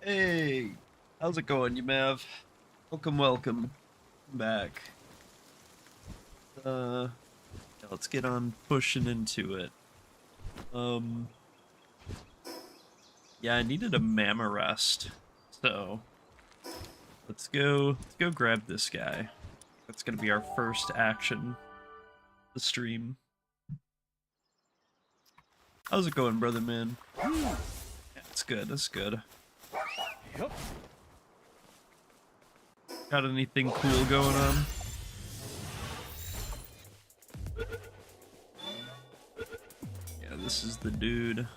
Hey, how's it going, you Mav? Welcome back. Yeah, let's get on pushing into it. Um, yeah, I needed a mama rest, so let's go grab this guy. That's gonna be our first action, the stream. How's it going, brother man? Yeah, it's good, that's good. Yep. Got anything cool going on? Yeah, this is the dude.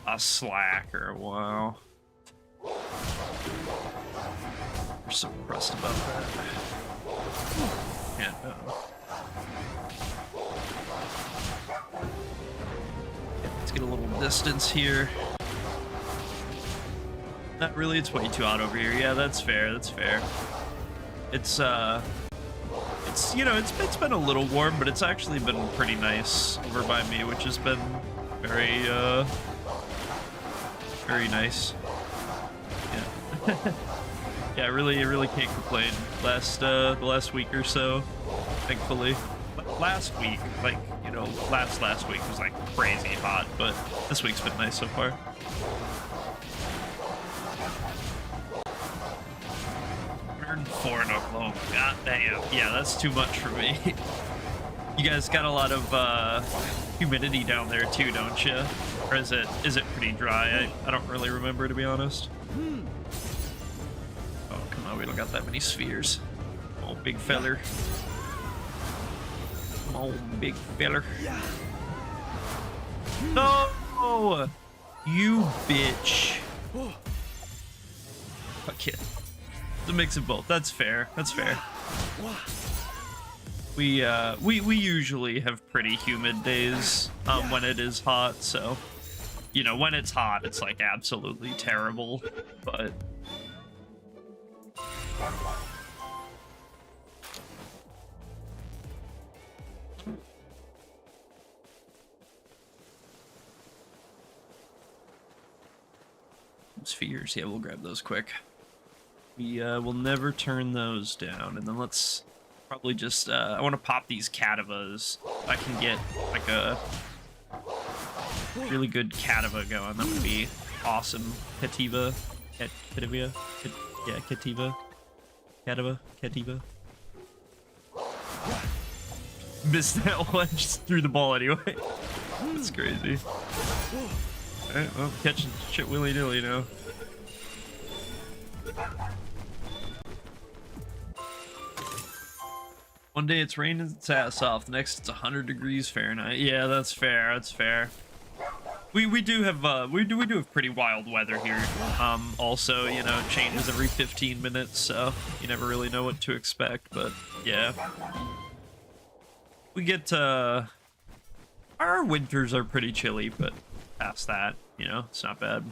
A slacker, wow. We're so impressed about that. Yeah, let's get a little distance here. Not really, it's way too hot over here. Yeah, that's fair, that's fair. It's you know, it's been a little warm, but it's actually been pretty nice over by me, which has been very nice. Yeah. Yeah, I really can't complain. The last week or so, thankfully. Last week, like, you know, last week was like crazy hot, but this week's been nice so far. 104 in Oklahoma. God damn. Yeah, that's too much for me. You guys got a lot of humidity down there too, don't you? Or is it pretty dry? I don't really remember, to be honest. Oh, come on, we don't got that many spheres. Oh, big feller. Come on, big feller. No! You bitch. Fuck it. The mix of both. That's fair. That's fair. We usually have pretty humid days when it is hot, so you know, when it's hot it's like absolutely terrible, but spheres, yeah, we'll grab those quick. We will never turn those down, and then let's probably just I want to pop these cativas. I can get like a really good cativa going. That would be awesome. Cativa, cativa, yeah, cativa, cativa. Missed that one. Just threw the ball anyway. That's crazy. Alright, well, catching shit willy-nilly now. One day it's raining its ass off, the next it's 100 degrees Fahrenheit. Yeah, that's fair. That's fair. We do have pretty wild weather here. Also, you know, it changes every 15 minutes, so you never really know what to expect. But yeah, we get our winters are pretty chilly, but past that, you know, it's not bad.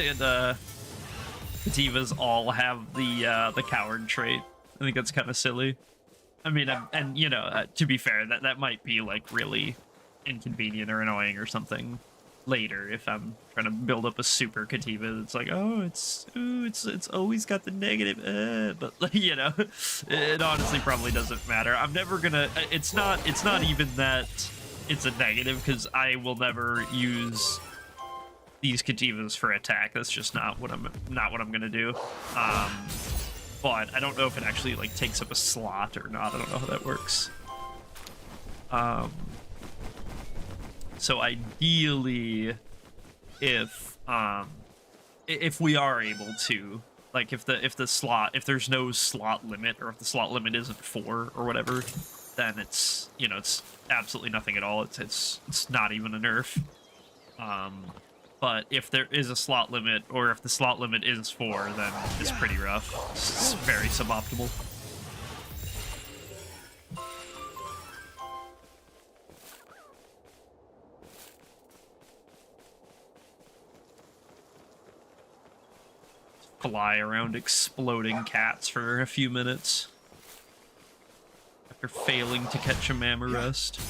And Cativas all have the coward trait. I think that's kind of silly. I mean, and you know, to be fair, that might be like really inconvenient or annoying or something later if I'm trying to build up a super Cativa. It's like, oh, it's always got the negative, but you know, it honestly probably doesn't matter. I'm never gonna. It's not even that it's a negative, because I will never use these Cativas for attack. That's just not what I'm gonna do. But I don't know if it actually like takes up a slot or not. I don't know how that works. So ideally, if we are able to, like, if there's no slot limit, or if the slot limit isn't 4 or whatever, then it's, you know, it's absolutely nothing at all. It's not even a nerf. But if there is a slot limit, or if the slot limit is 4, then it's pretty rough. It's very suboptimal. Fly around exploding cats for a few minutes after failing to catch a Mammorest.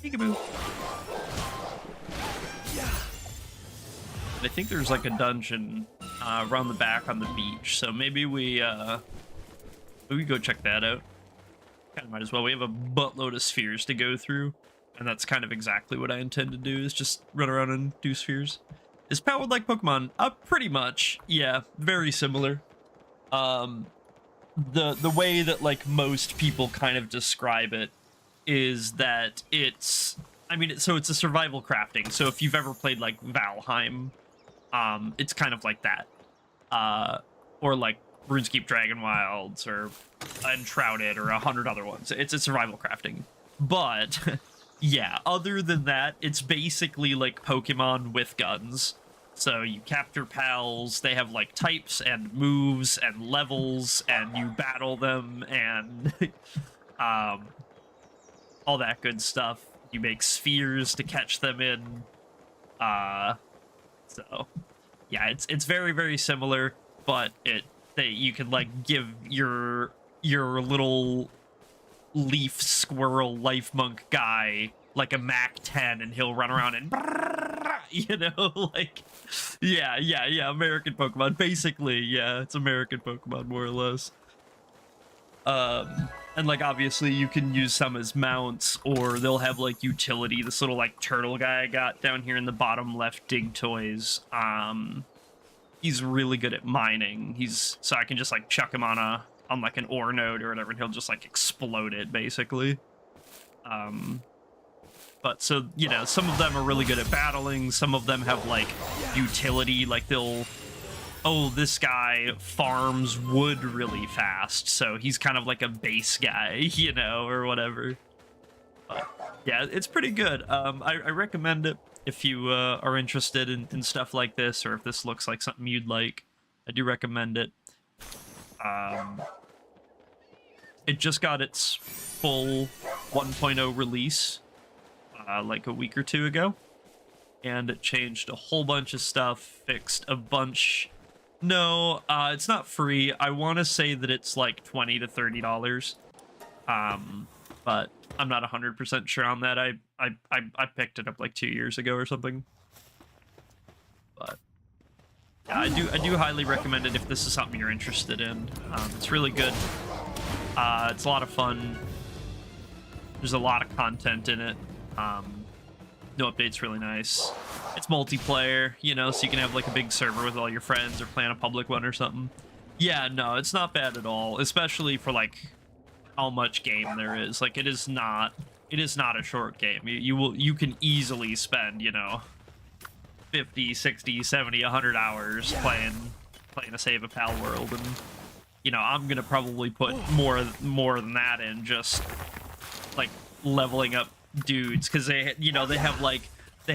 Peekaboo. And I think there's like a dungeon around the back on the beach, so maybe we go check that out. Kind of might as well. We have a buttload of spheres to go through. And that's kind of exactly what I intend to do, is just run around and do spheres. Is powered like Pokemon? Pretty much. Yeah, very similar. The way that, like, most people kind of describe it is that it's... I mean, so it's a survival crafting. So if you've ever played, like, Valheim, it's kind of like that. Or, like, RuneScape Dragon Wilds, or Enshrouded, or 100 other ones. It's a survival crafting. But... yeah, other than that, it's basically like Pokemon with guns. So you capture pals, they have like types and moves and levels, and you battle them, and all that good stuff. You make spheres to catch them in. So yeah, it's very, very similar, but you can like give your little leaf squirrel life monk guy like a Mac 10, and he'll run around and you know, like yeah, American Pokemon basically. Yeah, it's American Pokemon more or less. And like obviously you can use some as mounts, or they'll have like utility. This little like turtle guy I got down here in the bottom left, Dig Toys, he's really good at mining. So I can just like chuck him on like an ore node or whatever, and he'll just like explode it basically. But so, you know, some of them are really good at battling, some of them have like utility, like this guy farms wood really fast, so he's kind of like a base guy, you know, or whatever. But yeah, it's pretty good. I recommend it if you are interested in stuff like this, or if this looks like something you'd like. I do recommend it. It just got its full 1.0 release like a week or two ago, and it changed a whole bunch of stuff, fixed a bunch. No, it's not free. I want to say that it's like $20 to $30, but I'm not 100% sure on that. I picked it up like 2 years ago or something. But yeah, I do highly recommend it if this is something you're interested in. It's really good. It's a lot of fun. There's a lot of content in it. No update's really nice. It's multiplayer, you know, so you can have like a big server with all your friends, or plan a public one or something. Yeah, no, it's not bad at all, especially for like how much game there is. Like it is not a short game. You can easily spend, you know, 50, 60, 70, 100 hours playing a Save a Pal world, and you know, I'm gonna probably put more than that in just like leveling up dudes, because they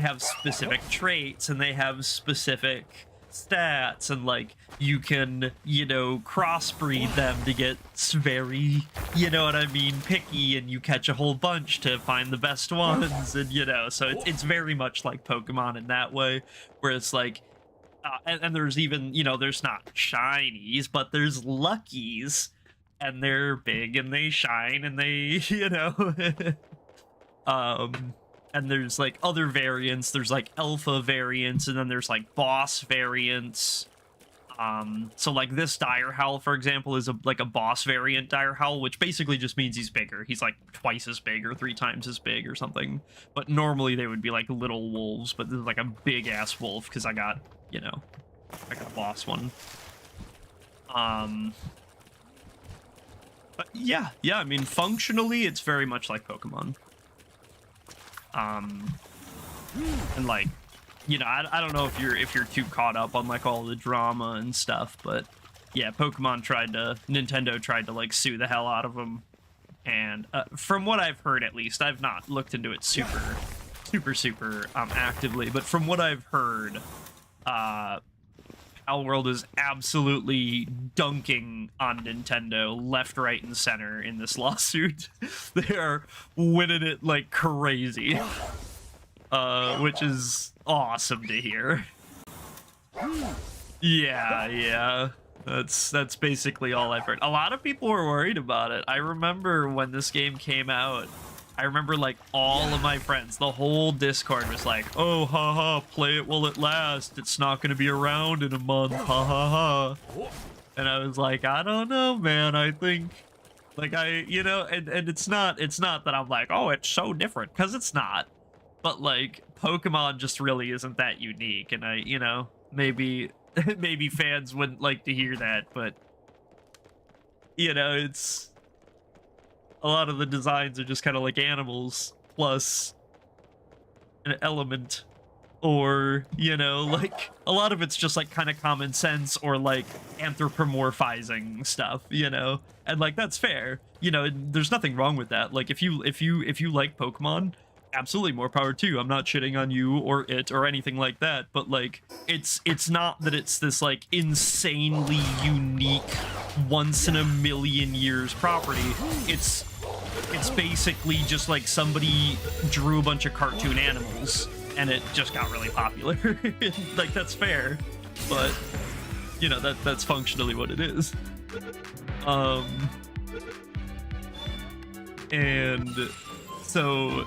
have specific traits, and they have specific stats, and like you can, you know, crossbreed them to get very, you know what I mean, picky, and you catch a whole bunch to find the best ones, and you know, so it's very much like Pokemon in that way, where it's like and there's even, you know, there's not shinies, but there's luckies, and they're big and they shine and they, you know, and there's like other variants. There's like alpha variants, and then there's like boss variants. So like this Dire Howl, for example, is like a boss variant Dire Howl, which basically just means he's bigger. He's like twice as big or 3 times as big or something. But normally they would be like little wolves, but this is like a big ass wolf because I got a boss one. But yeah, I mean, functionally, it's very much like Pokemon. And like, you know, I don't know if you're too caught up on like all the drama and stuff, but yeah, Nintendo tried to like sue the hell out of them And from what I've heard, at least, I've not looked into it super actively, but from what I've heard, Palworld is absolutely dunking on Nintendo left, right, and center in this lawsuit. They are winning it like crazy, which is awesome to hear. Yeah. That's basically all I've heard. A lot of people were worried about it. I remember when this game came out, I remember like all of my friends, the whole Discord was like, oh, haha, play it while it lasts. It's not going to be around in a month, ha ha ha. And I was like, I don't know, man. I think, like, and it's not that I'm like, oh, it's so different, because it's not. But like, Pokemon just really isn't that unique, and maybe maybe fans wouldn't like to hear that, but it's a lot of the designs are just kind of like animals plus an element, or like a lot of it's just like kind of common sense or like anthropomorphizing stuff, and like that's fair. There's nothing wrong with that. Like if you like Pokemon, absolutely, more power to you. I'm not shitting on you or it or anything like that, but like it's not that it's this like insanely unique once in a million years property. It's basically just like somebody drew a bunch of cartoon animals and it just got really popular. Like that's fair, but that's functionally what it is. And so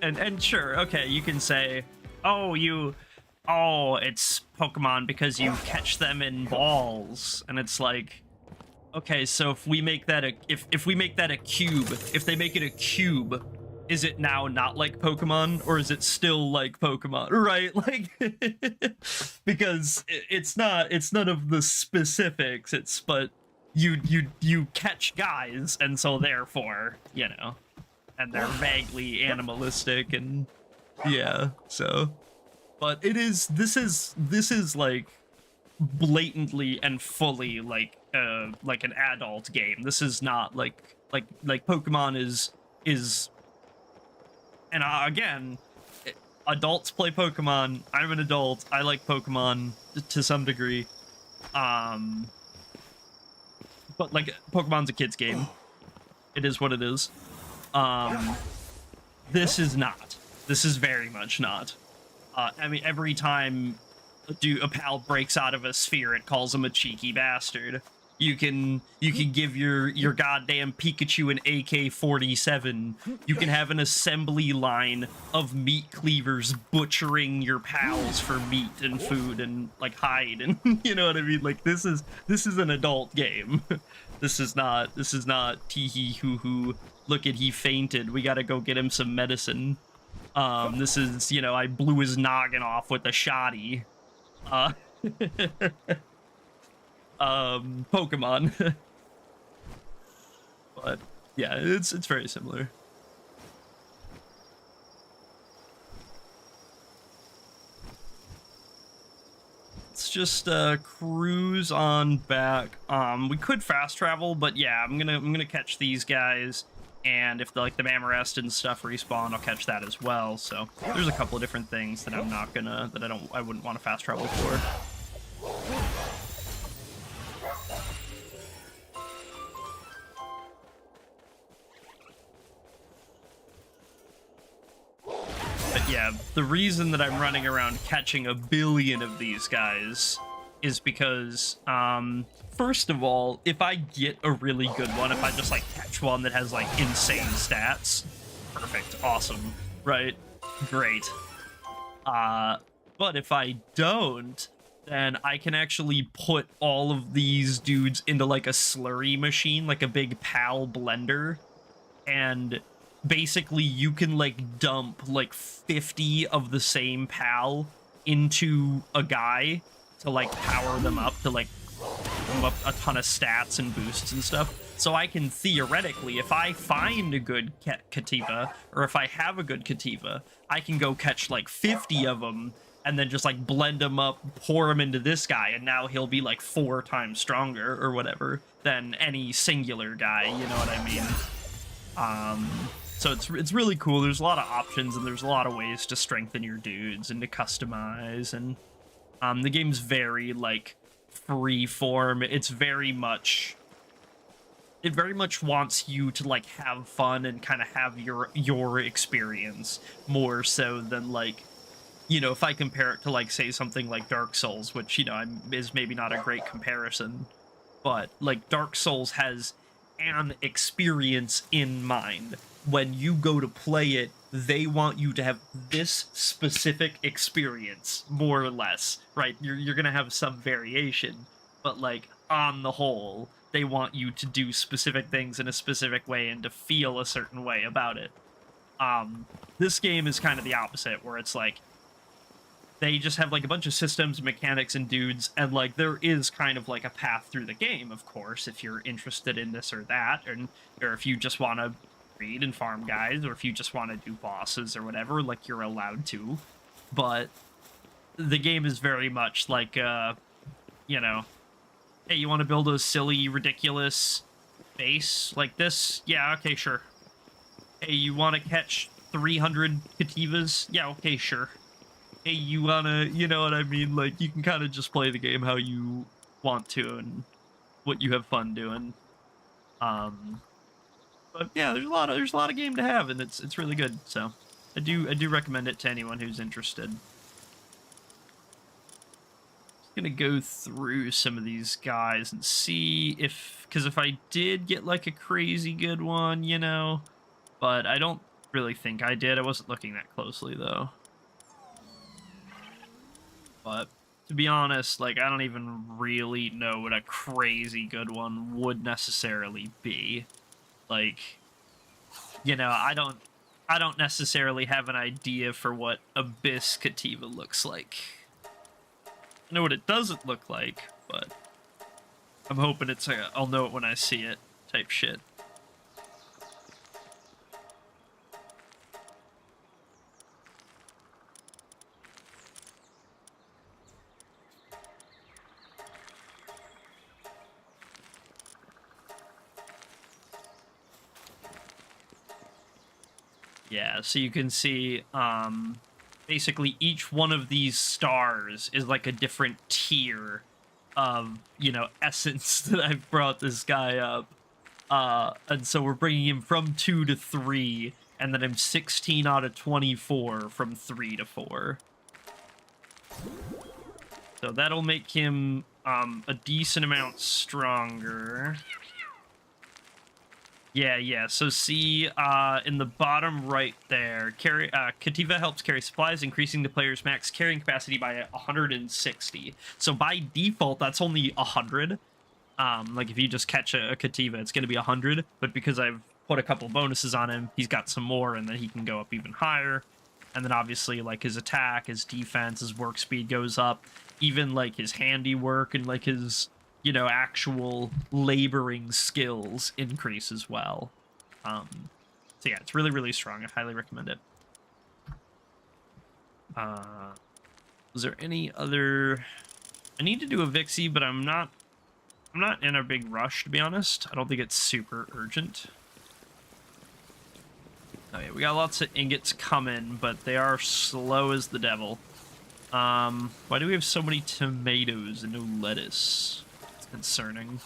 And sure, okay, you can say, it's Pokemon because you catch them in balls, and it's like, okay, so if we make that if we make that a cube, if they make it a cube, is it now not like Pokemon, or is it still like Pokemon, right? Like, because it's none of the specifics. But you catch guys, and so therefore, and they're vaguely animalistic, and yeah, so, but this is like blatantly and fully like an adult game. This is not like Pokemon is and again, adults play Pokemon. I'm an adult. I like Pokemon to some degree, but like Pokemon's a kid's game. It is what it is. This is not. This is very much not. I mean, every time a pal breaks out of a sphere, it calls him a cheeky bastard. You can give your goddamn Pikachu an AK-47. You can have an assembly line of meat cleavers butchering your pals for meat and food and like hide, and you know what I mean? Like this is an adult game. This is not tee hee hoo hoo. Look at, he fainted. We gotta go get him some medicine. This is, I blew his noggin off with a shotty. Pokemon. But yeah, it's very similar. Let's just cruise on back. We could fast travel, but yeah, I'm gonna catch these guys. And if the Mammorest and stuff respawn, I'll catch that as well. So there's a couple of different things that I wouldn't want to fast travel for. But yeah, the reason that I'm running around catching a billion of these guys is because, first of all, if I get a really good one, if I just catch one that has insane stats, perfect, awesome, right? Great. But if I don't, then I can actually put all of these dudes into a slurry machine, like a big PAL blender, and basically you can dump 50 of the same PAL into a guy to power them up, to give them up a ton of stats and boosts and stuff. So I can theoretically, if I find a good Kativa, or if I have a good Kativa, I can go catch 50 of them and then just blend them up, pour them into this guy, and now he'll be 4 times stronger or whatever than any singular guy, you know what I mean? So it's really cool. There's a lot of options and there's a lot of ways to strengthen your dudes and to customize, and the game's very like free form. It's very much, it very much wants you to like have fun and kind of have your experience more so than like, you know, if I compare it to like say something like Dark Souls, which, you know, is maybe not a great comparison, but like Dark Souls has an experience in mind. When you go to play it, they want you to have this specific experience, more or less, right? You're gonna have some variation, but like on the whole, they want you to do specific things in a specific way and to feel a certain way about it. This game is kind of the opposite, where it's like they just have like a bunch of systems, mechanics, and dudes, and like there is kind of like a path through the game, of course, if you're interested in this or that, and or if you just want to read and farm guys, or if you just want to do bosses or whatever, like you're allowed to. But the game is very much like, you know, hey, you want to build a silly, ridiculous base like this? Yeah, okay, sure. Hey, you want to catch 300 Kativas? Yeah, okay, sure. Hey, you wanna, you know what I mean? Like, you can kind of just play the game how you want to and what you have fun doing. But yeah, there's a lot of game to have, and it's really good. So I do recommend it to anyone who's interested. Just gonna go through some of these guys and see because if I did get like a crazy good one, you know, but I don't really think I did. I wasn't looking that closely though. But to be honest, like, I don't even really know what a crazy good one would necessarily be. Like, you know, I don't necessarily have an idea for what Abyss Kativa looks like. I know what it doesn't look like, but I'm hoping it's a I'll know it when I see it type shit. Yeah, so you can see, basically each one of these stars is like a different tier of, you know, essence that I've brought this guy up. And so we're bringing him from 2 to 3, and then I'm 16 out of 24 from 3 to 4. So that'll make him, a decent amount stronger. Yeah. So see, in the bottom right there, Kativa helps carry supplies, increasing the player's max carrying capacity by 160. So by default, that's only 100. Like if you just catch a Kativa, it's going to be 100. But because I've put a couple bonuses on him, he's got some more, and then he can go up even higher. And then obviously, like, his attack, his defense, his work speed goes up. Even like his handiwork and like his, you know, actual laboring skills increase as well. So yeah, it's really, really strong. I highly recommend it. Was there any other? I need to do a Vixie, but I'm not in a big rush, to be honest. I don't think it's super urgent. Oh yeah, we got lots of ingots coming, but they are slow as the devil. Why do we have so many tomatoes and no lettuce? It's concerning.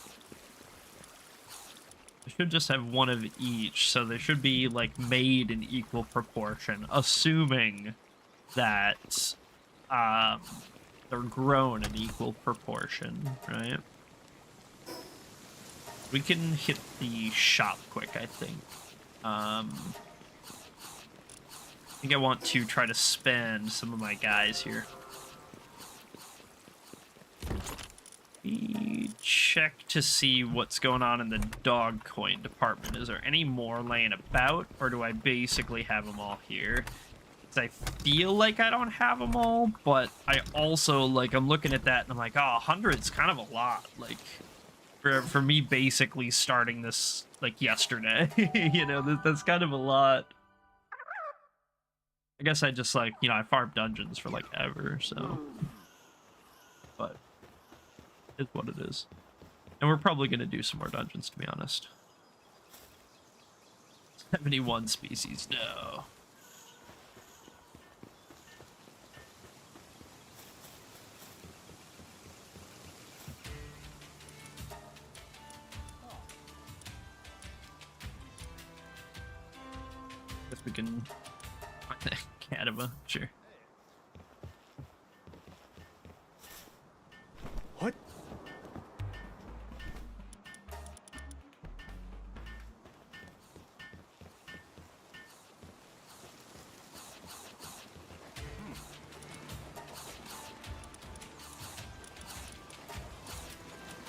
We should just have one of each, so they should be, like, made in equal proportion, assuming that, they're grown in equal proportion, right? We can hit the shop quick, I think. I think I want to try to spend some of my guys here. Check to see what's going on in the dog coin department. Is there any more laying about, or do I basically have them all here? I feel like I don't have them all, but I also, like, I'm looking at that and I'm like, oh, 100's kind of a lot. Like, for me basically starting this, like, yesterday. You know, that's kind of a lot. I guess I just, like, you know, I farmed dungeons for, like, ever, so. But it's what it is. And we're probably going to do some more dungeons, to be honest. 71 species, no. Guess we can find that Cadama, sure. What?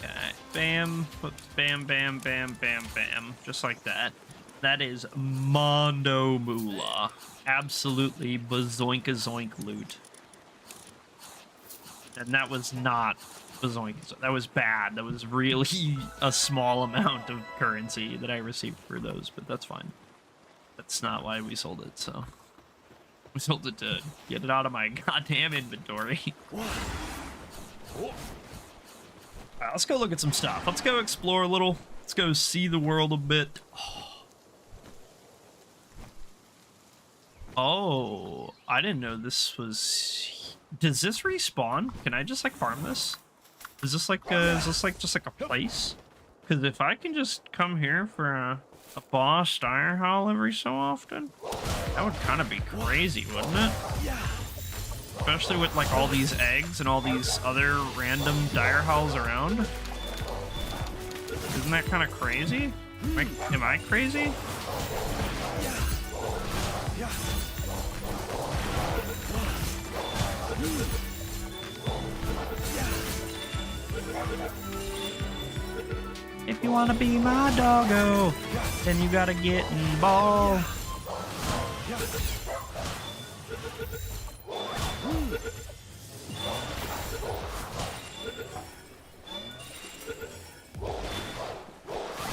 Okay, bam, whoops, bam, bam, bam, bam, bam, just like that. That is Mondo Moolah. Absolutely bazoinka zoink loot. And that was not bazoinka. That was bad. That was really a small amount of currency that I received for those, but that's fine. That's not why we sold it, so. We sold it to get it out of my goddamn inventory. Alright, let's go look at some stuff. Let's go explore a little. Let's go see the world a bit. Oh, I didn't know this was... Does this respawn? Can I just, like, farm this? Is this like just like a place? Because if I can just come here for a boss dire haul every so often, that would kind of be crazy, wouldn't it? Especially with, like, all these eggs and all these other random dire hauls around. Isn't that kind of crazy? Am I crazy? If you want to be my doggo, then you gotta get involved.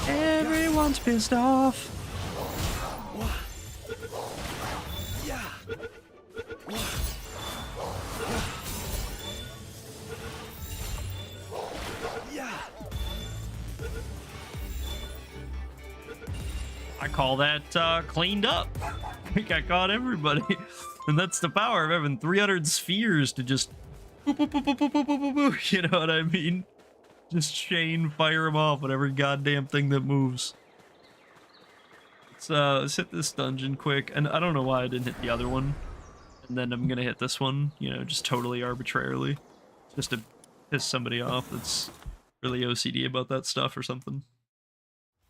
Everyone's pissed off. I call that cleaned up. I think I caught everybody. And that's the power of having 300 spheres to just boop, boop, boop, boop, boop, boop, boop, boop, you know what I mean? Just chain fire them off with every goddamn thing that moves. Let's hit this dungeon quick. And I don't know why I didn't hit the other one. And then I'm gonna hit this one, you know, just totally arbitrarily. Just to piss somebody off that's really OCD about that stuff or something.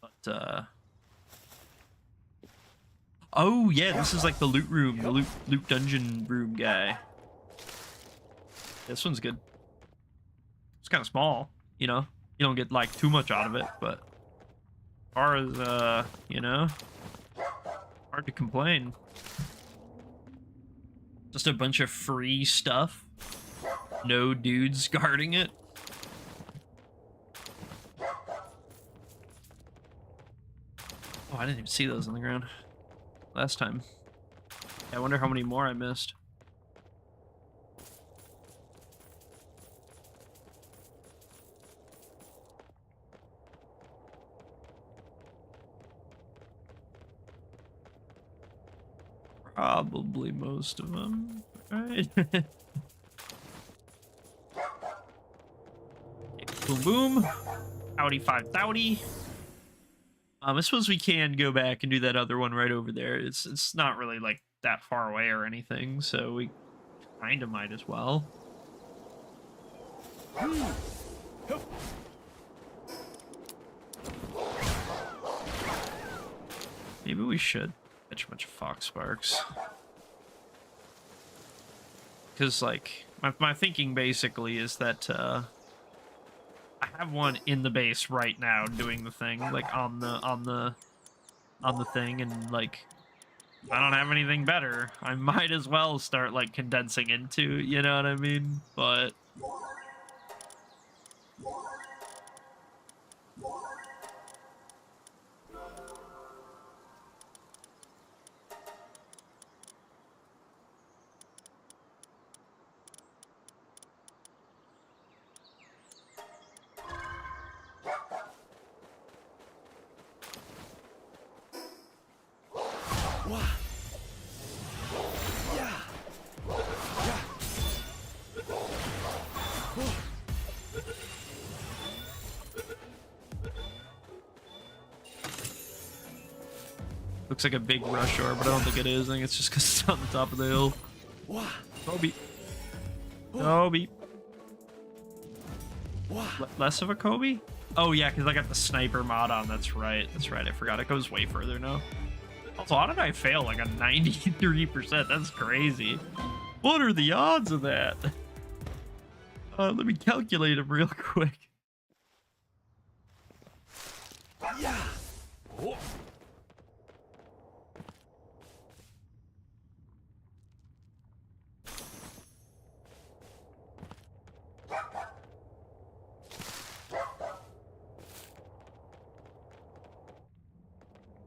But, oh, yeah, this is like the loot room, the loot dungeon room guy. This one's good. It's kind of small, you know? You don't get, like, too much out of it, but as far as, you know, hard to complain. Just a bunch of free stuff. No dudes guarding it. Oh, I didn't even see those on the ground last time. Yeah, I wonder how many more I missed. Probably most of them, right? Boom, boom. Howdy 5,000. I suppose we can go back and do that other one right over there. It's not really like that far away or anything, so we kind of might as well. Maybe we should catch a bunch of fox sparks. Because, like, my thinking basically is that I have one in the base right now doing the thing, like on the thing, and like if I don't have anything better, I might as well start like condensing into, you know what I mean? But looks like a big rush ore, but I don't think it is. I think it's just because it's on the top of the hill. Kobe. Kobe. Less of a Kobe? Oh, yeah, because I got the sniper mod on. That's right. That's right. I forgot. It goes way further now. Also, how did I fail like a 93%? That's crazy. What are the odds of that? Let me calculate them real quick. Yeah.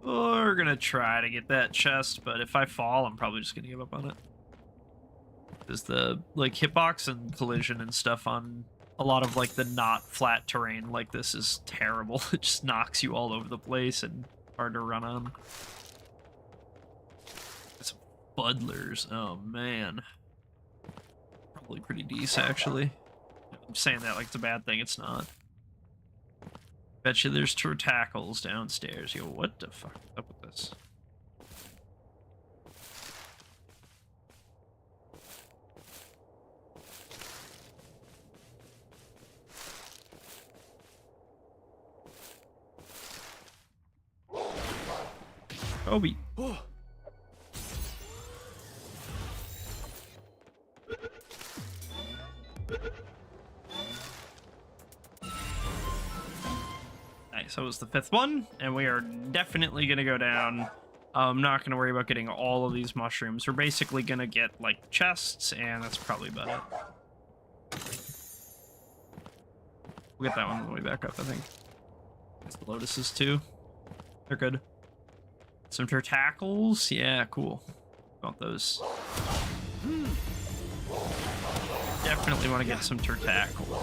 We're gonna try to get that chest, but if I fall, I'm probably just gonna give up on it. Because the like hitbox and collision and stuff on a lot of like the not flat terrain like this is terrible. It just knocks you all over the place and hard to run on. Some Buddlers, oh man. Probably pretty decent actually. I'm saying that like it's a bad thing, it's not. Bet you there's tackles downstairs. Yo, what the fuck is up with this? Kobe. Nice, that was the 5th one, and we are definitely gonna go down. I'm not gonna worry about getting all of these mushrooms. We're basically gonna get like chests, and that's probably about it. We'll get that one on the way back up, I think. It's the lotuses too. They're good. Some tackles, yeah, cool. Want those. Definitely want to get some tackle.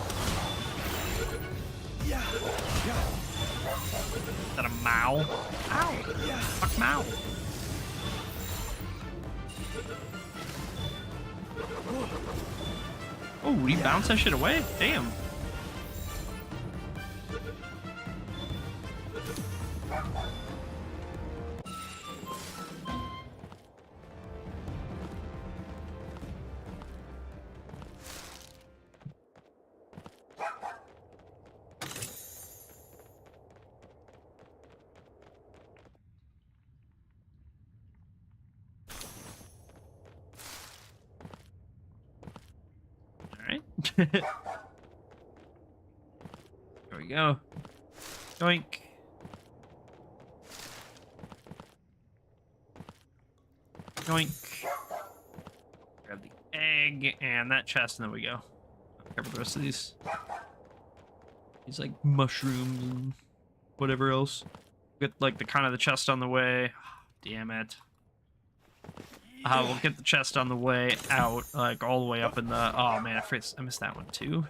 Is that a Mao? Ow! Fuck Mao! Oh, he bounced that shit away? Damn. There we go. Doink. Doink. Grab the egg and that chest, and there we go. Cover the rest of these. These like mushrooms and whatever else. Get like the kind of the chest on the way. Damn it. We'll get the chest on the way out, like all the way up in the. Oh man, I missed that one too.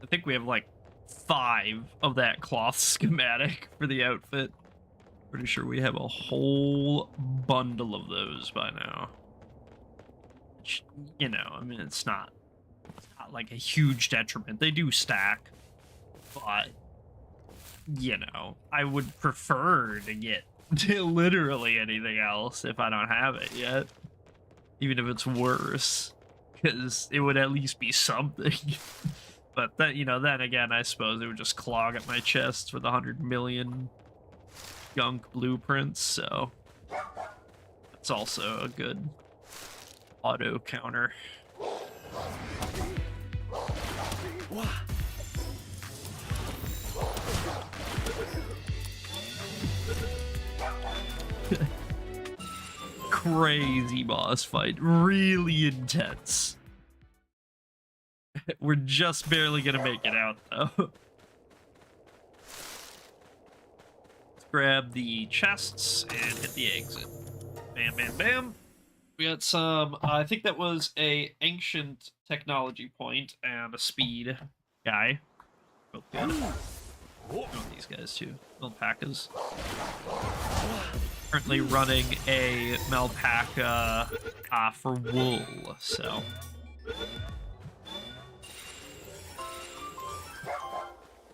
I think we have like 5 of that cloth schematic for the outfit. Pretty sure we have a whole bundle of those by now. Which, you know, I mean, it's not like a huge detriment. They do stack, but you know, I would prefer to get literally anything else if I don't have it yet, even if it's worse, because it would at least be something. But that, you know, then again, I suppose it would just clog up my chest with 100 million gunk blueprints, so it's also a good auto counter. Crazy boss fight, really intense. We're just barely gonna make it out, though. Let's grab the chests and hit the exit. Bam, bam, bam. We got some, I think that was a ancient technology point and a speed guy. Both good. I want these guys too. Alpacas. Currently running a Malpaca for wool, so.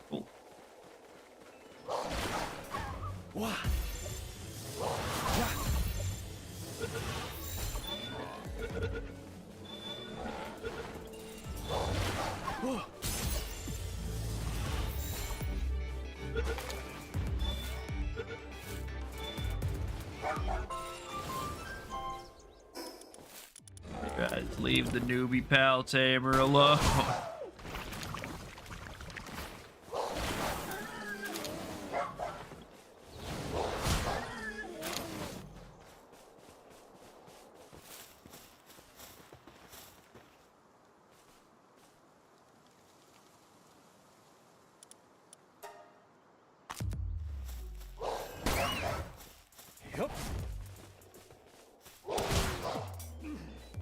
Cool. Guys, leave the newbie pal tamer alone.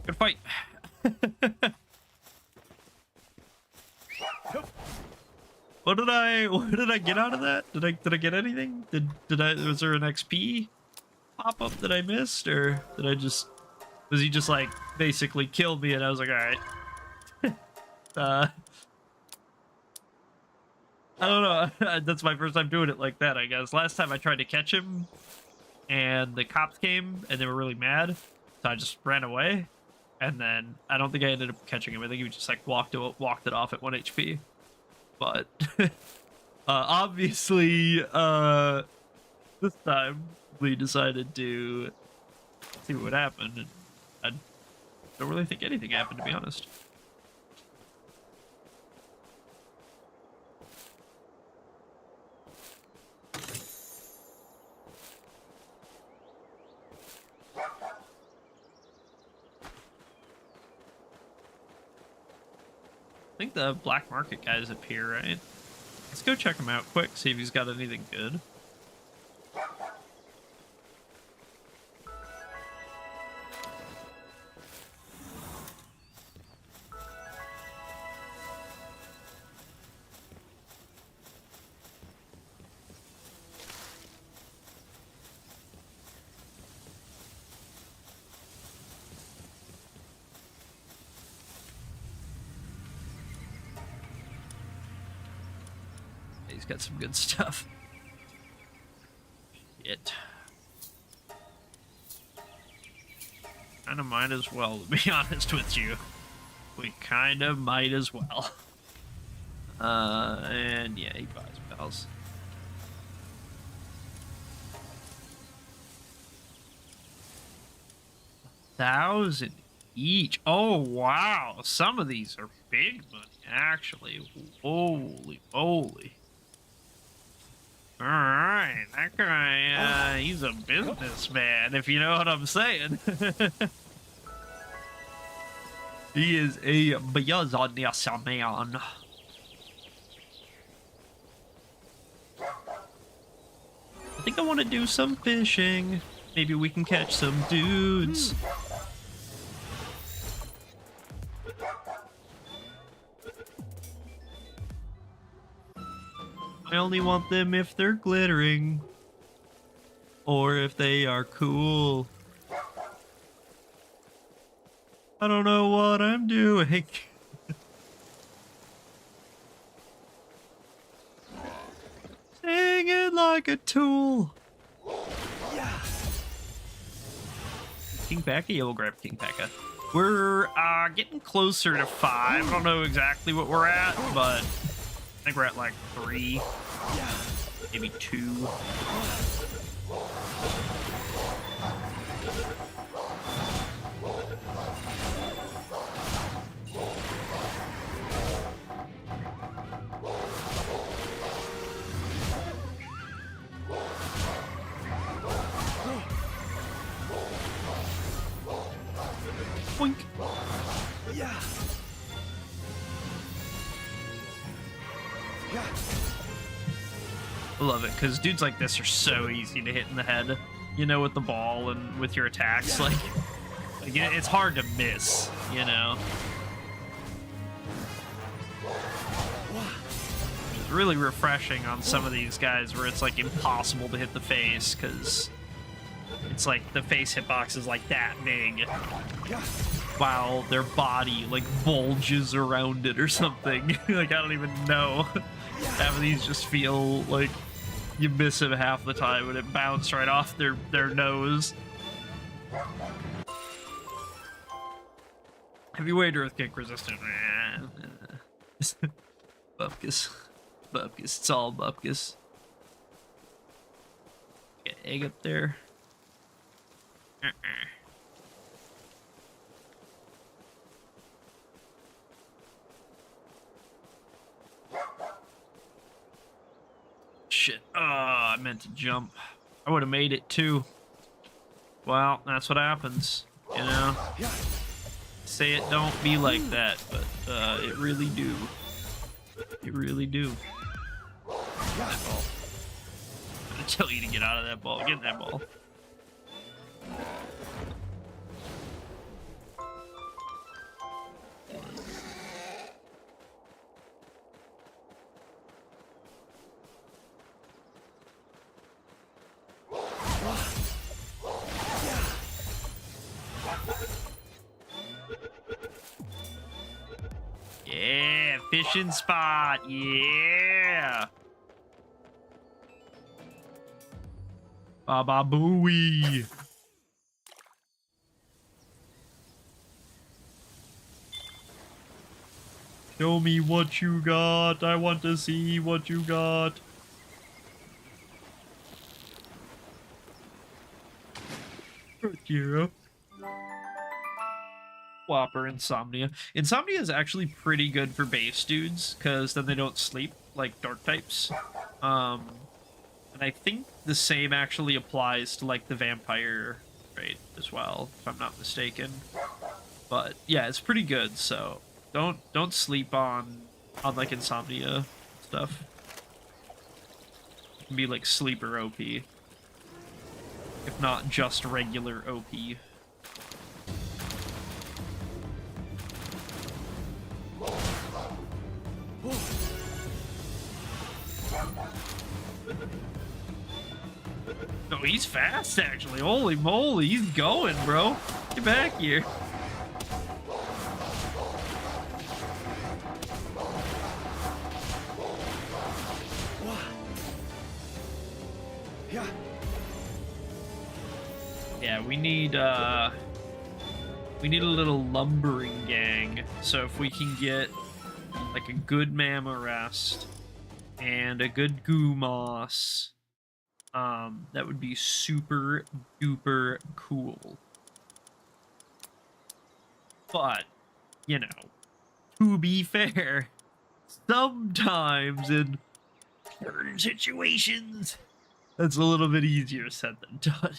Good fight. What did I get out of that? Did I get anything? Was there an XP pop up that I missed, or was he just like basically killed me and I was like, all right. I don't know. That's my first time doing it like that, I guess. Last time I tried to catch him and the cops came and they were really mad, so I just ran away. And then I don't think I ended up catching him. I think he just like walked it off at 1 HP. But obviously, this time we decided to see what would happen. And I don't really think anything happened, to be honest. I think the black market guy's up here, right? Let's go check him out quick, see if he's got anything good. He's got some good stuff. Shit. Kinda might as well, to be honest with you. We kinda might as well. And yeah, he buys bells. $1,000 each. Oh wow, some of these are big money actually. Holy moly. Alright, that guy, he's a businessman, if you know what I'm saying. He is a businessman. I think I want to do some fishing. Maybe we can catch some dudes. I only want them if they're glittering. Or if they are cool. I don't know what I'm doing. Singing like a tool. Yeah. King Pekka? Yeah, we'll grab King Pekka. We're getting closer to 5. I don't know exactly what we're at, but I think we're at like 3, maybe 2. Boink. Yeah. I love it, because dudes like this are so easy to hit in the head. You know, with the ball and with your attacks, like, Like, it's hard to miss, you know? It's really refreshing on some of these guys where it's, like, impossible to hit the face, because it's like the face hitbox is, like, that big, while their body, like, bulges around it or something. Like, I don't even know. Half of these just feel like you miss it half the time and it bounced right off their nose. Heavyweight earthquake resistant. Bupkis. Bupkis. It's all bupkis. Get egg up there. Shit. Oh, I meant to jump. I would have made it too. Well, that's what happens, you know? Say it don't be like that, but it really do. It really do. That ball. I'm gonna tell you to get out of that ball. Get in that ball. Yeah, fishing spot. Yeah. Baba Booey. Show me what you got. I want to see what you got. Yeah. Whopper Insomnia. Insomnia is actually pretty good for base dudes, because then they don't sleep like dark types. And I think the same actually applies to like the vampire trait as well, if I'm not mistaken. But yeah, it's pretty good, so don't sleep on like Insomnia stuff. It can be like sleeper OP. If not just regular OP. No, he's fast, actually. Holy moly, he's going, bro. Get back here. Yeah, we need a little lumbering gang. So if we can get like a good Mama Rest and a good Goo Moss, that would be super duper cool. But, you know, to be fair, sometimes in certain situations, that's a little bit easier said than done.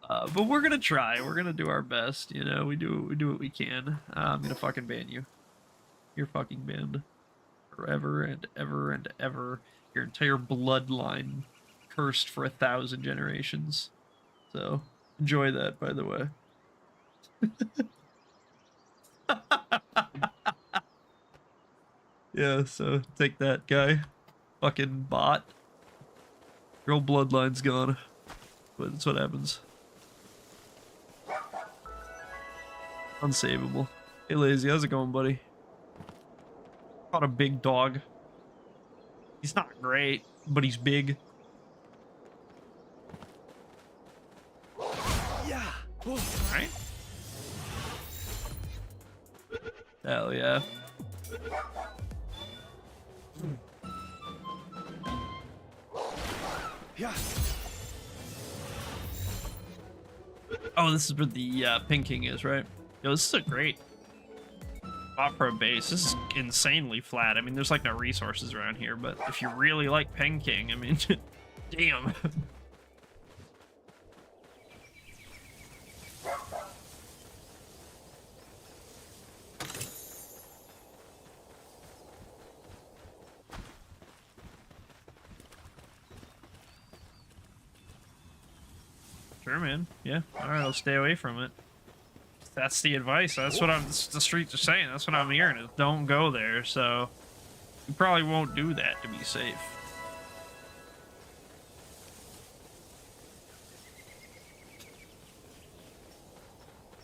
But we're gonna try. We're gonna do our best. You know, we do what we can. I'm gonna fucking ban you. You're fucking banned forever and ever and ever. Your entire bloodline cursed for 1,000 generations. So enjoy that, by the way. Yeah. So take that, guy. Fucking bot. Your whole bloodline's gone. But that's what happens. Unsavable. Hey, Lazy, how's it going, buddy? Caught a big dog. He's not great, but he's big. Yeah. Right? Hell yeah. Yeah. Oh, this is where the Pink King is, right? Yo, this is a great opera base. This is insanely flat. I mean, there's like no resources around here, but if you really like Pink King, I mean, damn. Sure, man. Yeah. All right, I'll stay away from it. that's the advice. That's what the streets are saying. That's what I'm hearing is don't go there. So you probably won't do that to be safe.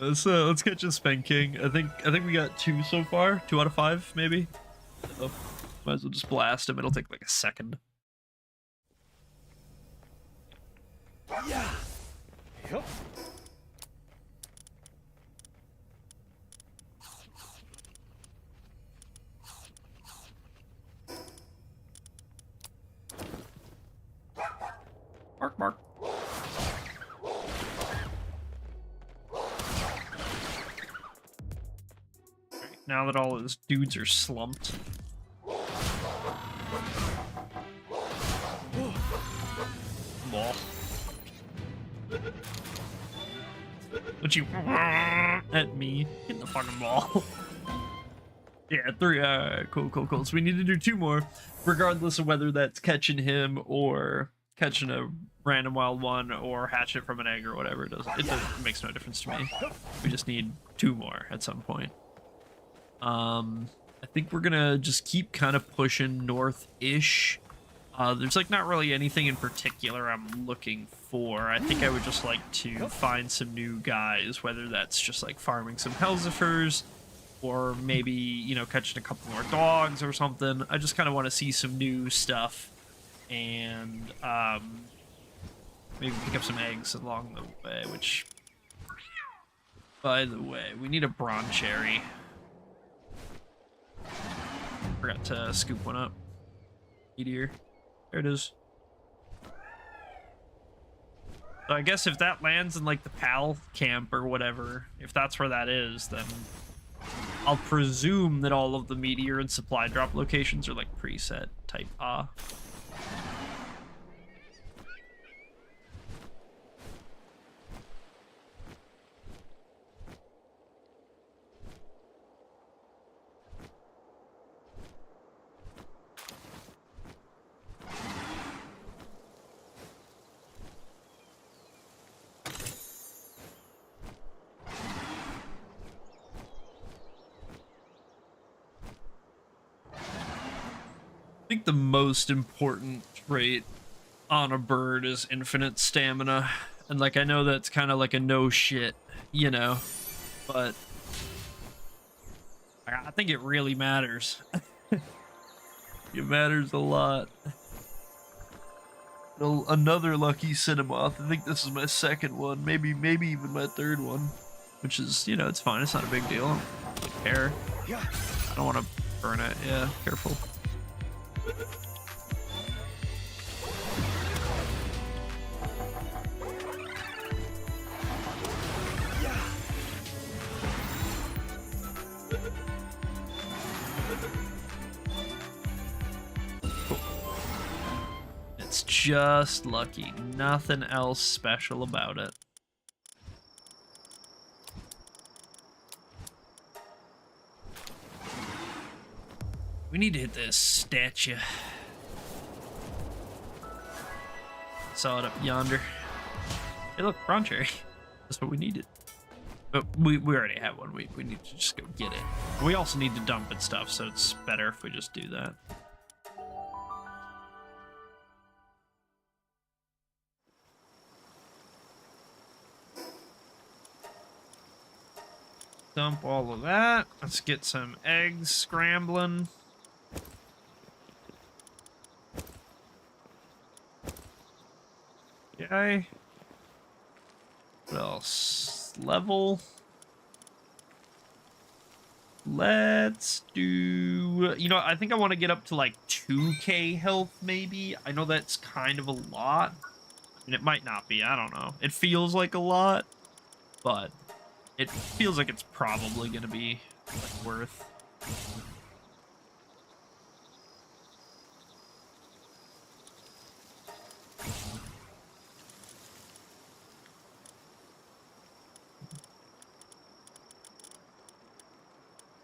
Let's catch a Spank King. I think we got 2 so far. 2 out of 5 maybe. So might as well just blast him. It'll take like a second. Yeah. Yep. Mark, mark. Now that all his dudes are slumped. Ball. Don't you at me? Get in the fucking ball. Yeah, 3. Cool. So we need to do 2 more, regardless of whether that's catching him or catching a random wild one or hatch it from an egg or whatever. It makes no difference to me. We just need 2 more at some point. I think we're gonna just keep kind of pushing north-ish. There's like not really anything in particular I'm looking for. I think I would just like to find some new guys, whether that's just like farming some Hellzifers or maybe, you know, catching a couple more dogs or something. I just kind of want to see some new stuff and maybe pick up some eggs along the way, which, by the way, we need a Bron Cherry. Forgot to scoop one up. Meteor. There it is. So I guess if that lands in like the PAL camp or whatever, if that's where that is, then I'll presume that all of the meteor and supply drop locations are like preset type I think the most important trait on a bird is infinite stamina. And like, I know that's kind of like a no shit, you know, but I think it really matters. It matters a lot. Another lucky Cinemoth. I think this is my 2nd one, maybe even my 3rd one, which is, you know, it's fine. It's not a big deal. I don't really care. I don't want to burn it. Yeah, careful. Cool. It's just lucky. Nothing else special about it. We need to hit this statue. Saw it up yonder. Hey, look, Bron Cherry. That's what we needed. But we already have one. We need to just go get it. We also need to dump it stuff, so it's better if we just do that. Dump all of that. Let's get some eggs scrambling. Okay. What else? Level. Let's do... You know, I think I want to get up to like 2k health, maybe. I know that's kind of a lot. And it might not be. I don't know. It feels like a lot, but it feels like it's probably going to be like, worth.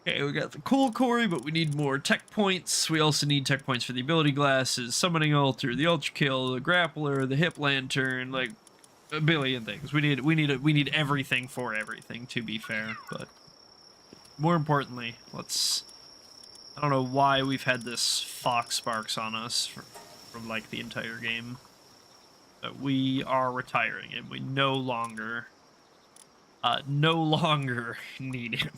Okay, we got the cool Corey, but we need more tech points. We also need tech points for the ability glasses, summoning altar, the ultra kill, the grappler, the hip lantern. Like, a billion things. We need everything for everything, to be fair, but more importantly, I don't know why we've had this fox sparks on us from like the entire game. But we are retiring him. We no longer need him.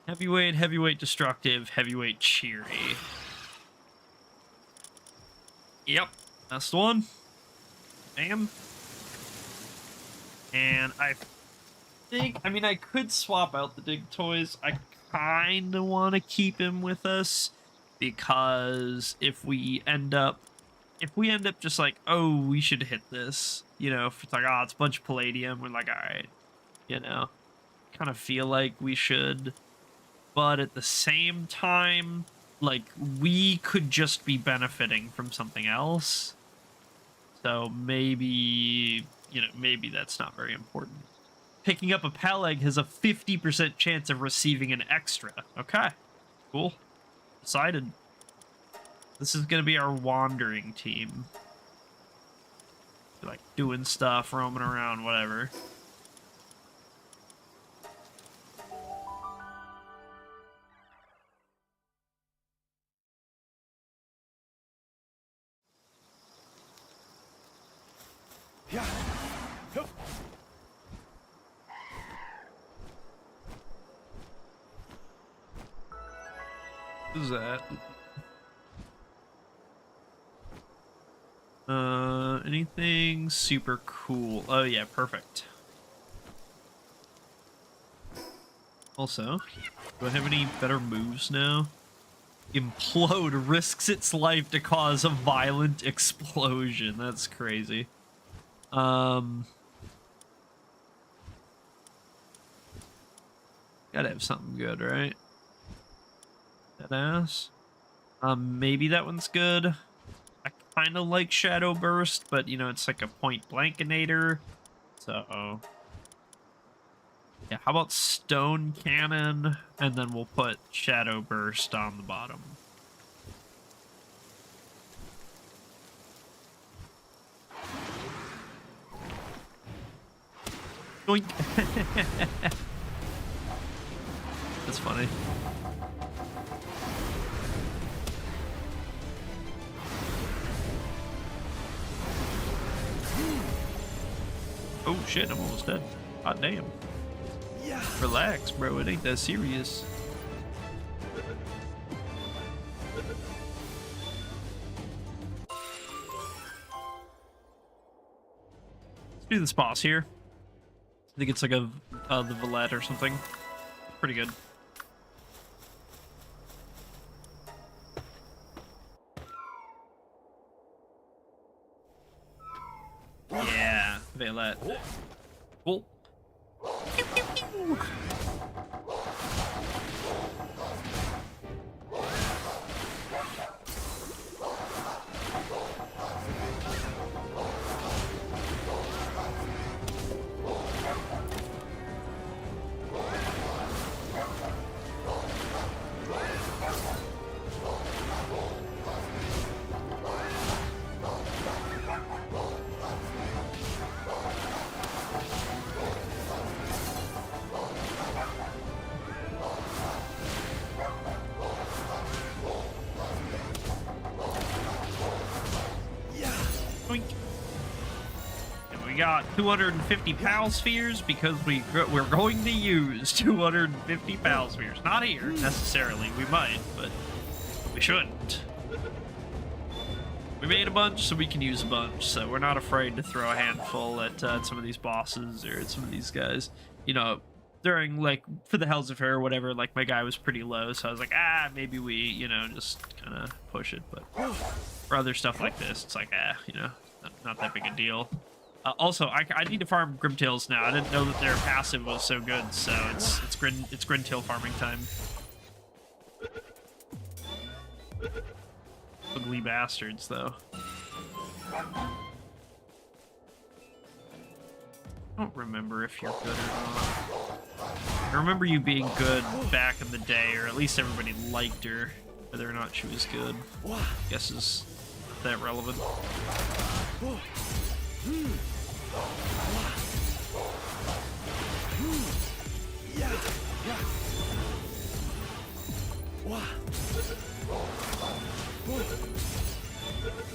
Heavyweight destructive, heavyweight cheery. Yep, that's the one. Bam. And I mean, I could swap out the Dig Toys. I kind of want to keep him with us because if we end up just like, oh, we should hit this, you know, if it's like, oh, it's a bunch of palladium, we're like, all right, you know, kind of feel like we should. But at the same time, like, we could just be benefiting from something else. So maybe, you know, maybe that's not very important. Picking up a Peleg has a 50% chance of receiving an extra. Okay, cool. Decided. This is going to be our wandering team. Like, doing stuff, roaming around, whatever. Yeah. Hup. Who's that? Anything super cool? Oh yeah, perfect. Also, do I have any better moves now? Implode risks its life to cause a violent explosion. That's crazy. Gotta have something good, right? That ass. Maybe that one's good. I kind of like Shadow Burst, but you know, it's like a point blankinator. So yeah, how about Stone Cannon, and then we'll put Shadow Burst on the bottom. Doink. That's funny. Oh shit, I'm almost dead. God damn. Yeah. Relax, bro. It ain't that serious. Let's do this boss here. I think it's like the Valette or something. Pretty good. Yeah, Valette. Cool. Pew, pew, pew. Boink. And we got 250 PAL spheres because we're going to use 250 PAL spheres. Not here, necessarily. We might, but we shouldn't. We made a bunch, so we can use a bunch, so we're not afraid to throw a handful at some of these bosses or at some of these guys. You know, during, like, for the Hells of Fair or whatever, like, my guy was pretty low, so I was like, maybe we, you know, just kind of push it, but for other stuff like this, it's like, you know, not that big a deal. Also, I need to farm Grimtails now. I didn't know that their passive was so good, so it's Grimtail farming time. Ugly bastards, though. I don't remember if you're good or not. I remember you being good back in the day, or at least everybody liked her. Whether or not she was good, I guess is that relevant. Yeah. Yeah. Wah.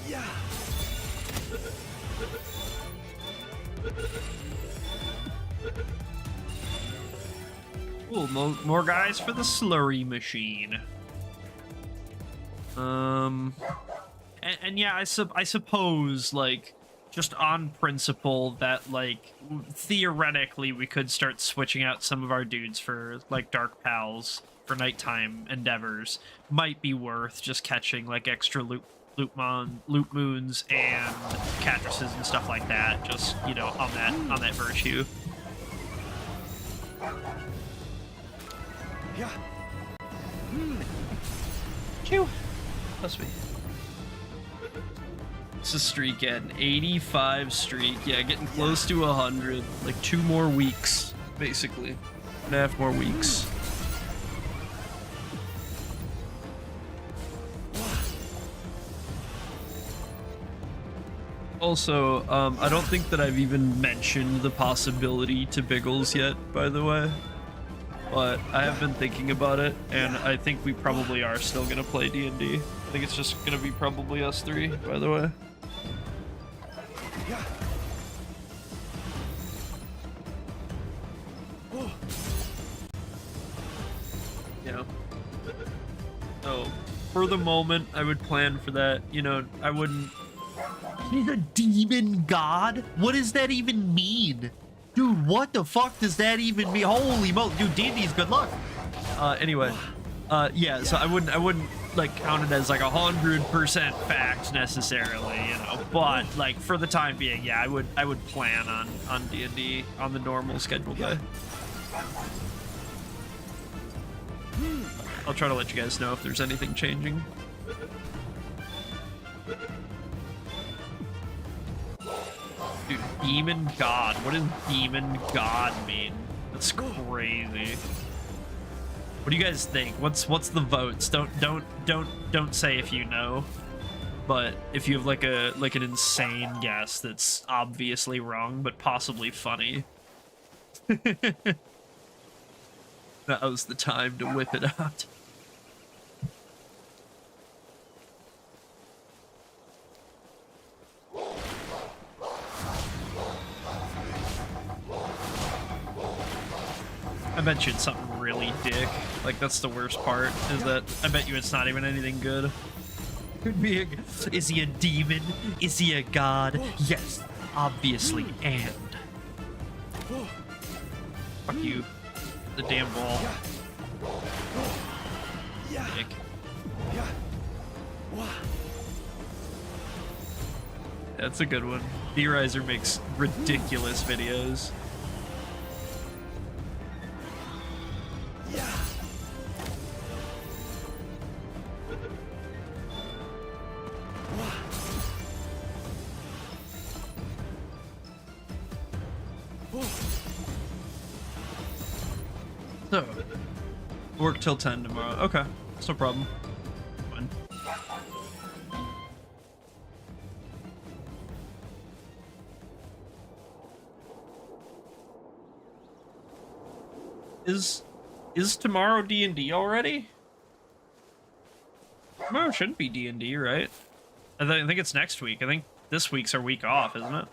Yeah. Cool, more guys for the slurry machine. And yeah, I suppose, like, just on principle that, like, theoretically we could start switching out some of our dudes for, like, Dark Pals for nighttime endeavors. Might be worth just catching, like, extra loot moons and Catresses and stuff like that, just, you know, on that virtue. Yeah. Chew. Plus me. It's a streak at an 85 streak. Yeah, getting close to 100. Like 2 more weeks, basically. 2.5 more weeks. Also, I don't think that I've even mentioned the possibility to Biggles yet, by the way. But I have been thinking about it, and I think we probably are still gonna play D&D. I think it's just gonna be probably us 3, by the way. Yeah. Oh. Yeah. So, for the moment, I would plan for that. You know, I wouldn't... He's a demon god? What does that even mean? Dude, what the fuck does that even mean? Holy mo, dude, D&D's good luck. Anyway, yeah, so I wouldn't like count it as like 100% fact necessarily, you know, but like for the time being, yeah, I would plan on D&D on the normal schedule day. I'll try to let you guys know if there's anything changing. Dude, demon god. What does demon god mean? That's crazy. What do you guys think? What's the votes? Don't say if you know. But if you have like an insane guess that's obviously wrong but possibly funny. That was the time to whip it out. I bet you it's something really dick. Like, that's the worst part, is that I bet you it's not even anything good. Could be is he a demon? Is he a god? Yes, obviously, and. Fuck you. The damn ball. Dick. That's a good one. D-Riser makes ridiculous videos. So, work till 10 tomorrow. Okay, that's no problem. Fine. Is tomorrow D&D already? Tomorrow shouldn't be D&D, right? I think it's next week. I think this week's our week off, isn't it?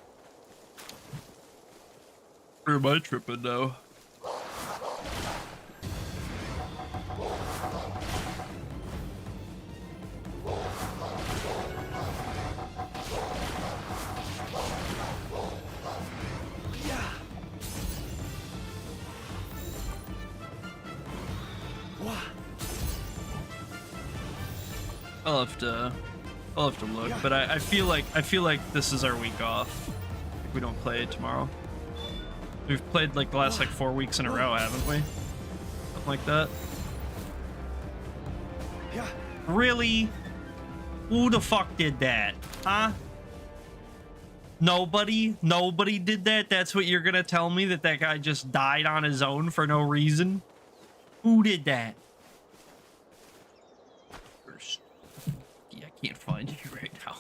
Or am I tripping now? I'll have to look, but I feel like this is our week off. If we don't play tomorrow. We've played like the last like 4 weeks in a row, haven't we? Something like that. Really? Who the fuck did that? Huh? Nobody did that? That's what you're gonna tell me, that guy just died on his own for no reason? Who did that? Yeah, I can't find you right now.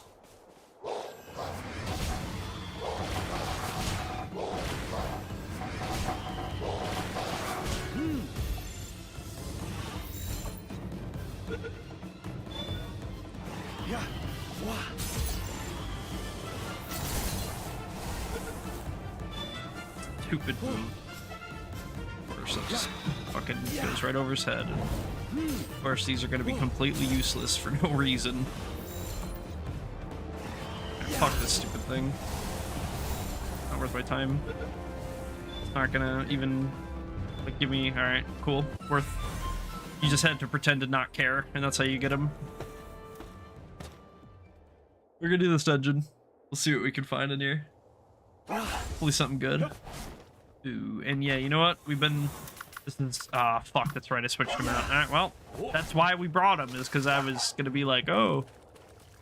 stupid move. Of course, that just fucking goes right over his head. And of course, these are going to be completely useless for no reason. Fuck this stupid thing. Not worth my time. It's not gonna even like give me. All right, cool. Worth. You just had to pretend to not care, and that's how you get him. We're gonna do this dungeon. We'll see what we can find in here. Hopefully something good. Ooh, and yeah, you know what? We've been. This is fuck. That's right. I switched him out. All right, well, that's why we brought him. Is because I was gonna be like, oh.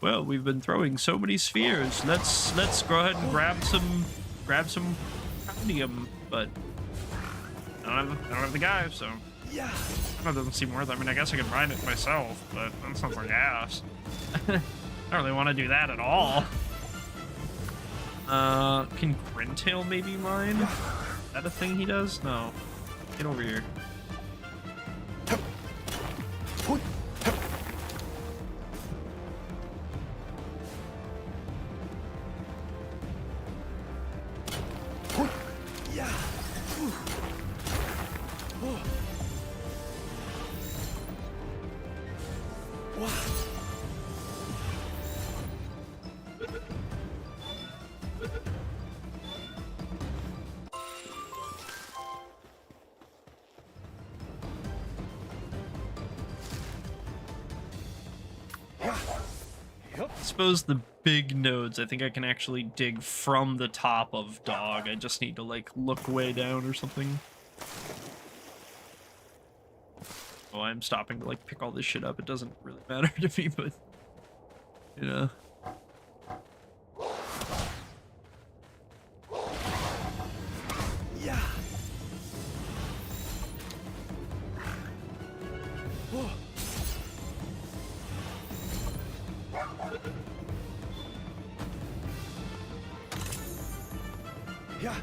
Well, we've been throwing so many spheres. Let's go ahead and grab some cadmium, but I don't have the guy, so that doesn't seem worth it. I mean, I guess I could mine it myself, but that sounds like ass. I don't really want to do that at all. Can Grintail maybe mine? Is that a thing he does? No. Get over here. I suppose the big nodes, I think I can actually dig from the top of Dog. I just need to, like, look way down or something. Oh, I'm stopping to, like, pick all this shit up. It doesn't really matter to me, but, you know. Yeah. Yeah.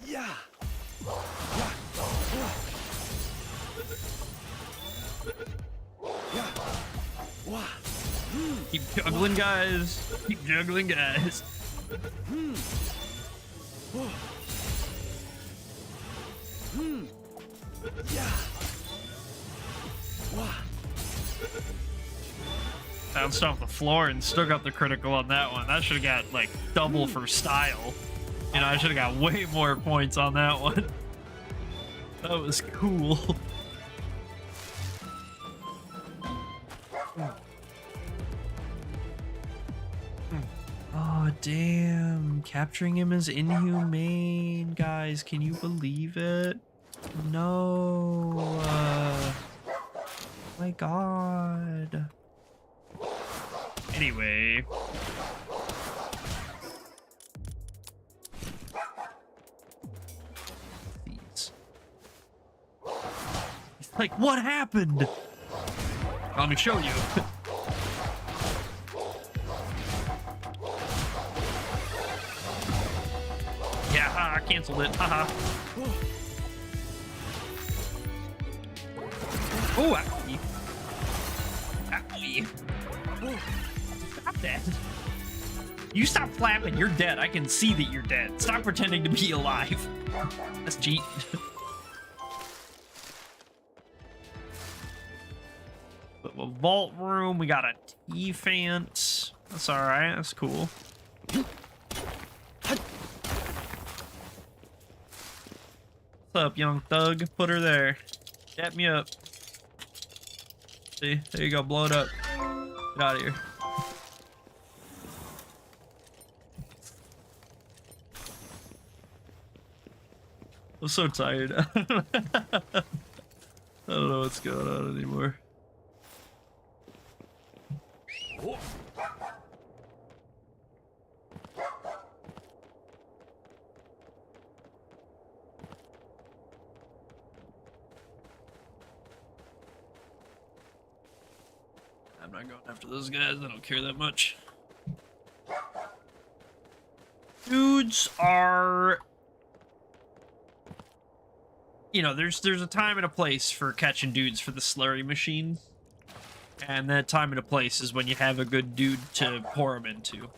Yeah. Keep juggling, guys. Keep juggling, guys. Bounced off the floor and still got the critical on that one. That should have got like double for style. You know, I should have got way more points on that one. That was cool. Oh, damn. Capturing him is inhumane, guys. Can you believe it? No. My God. Anyway. These. He's like, what happened? Let me show you. Yeah, I canceled it. Haha. Oh, owie. Owie. Stop that. You stop flapping, you're dead. I can see that you're dead. Stop pretending to be alive. That's cheating. A vault room, we got a T-Fant. That's alright, that's cool. What's up, young thug? Put her there. Dap me up. See, there you go, blow it up. Get out of here. I'm so tired. I don't know what's going on anymore. I'm not going after those guys. I don't care that much. Dudes are you know, there's a time and a place for catching dudes for the slurry machine. And that time and a place is when you have a good dude to pour them into.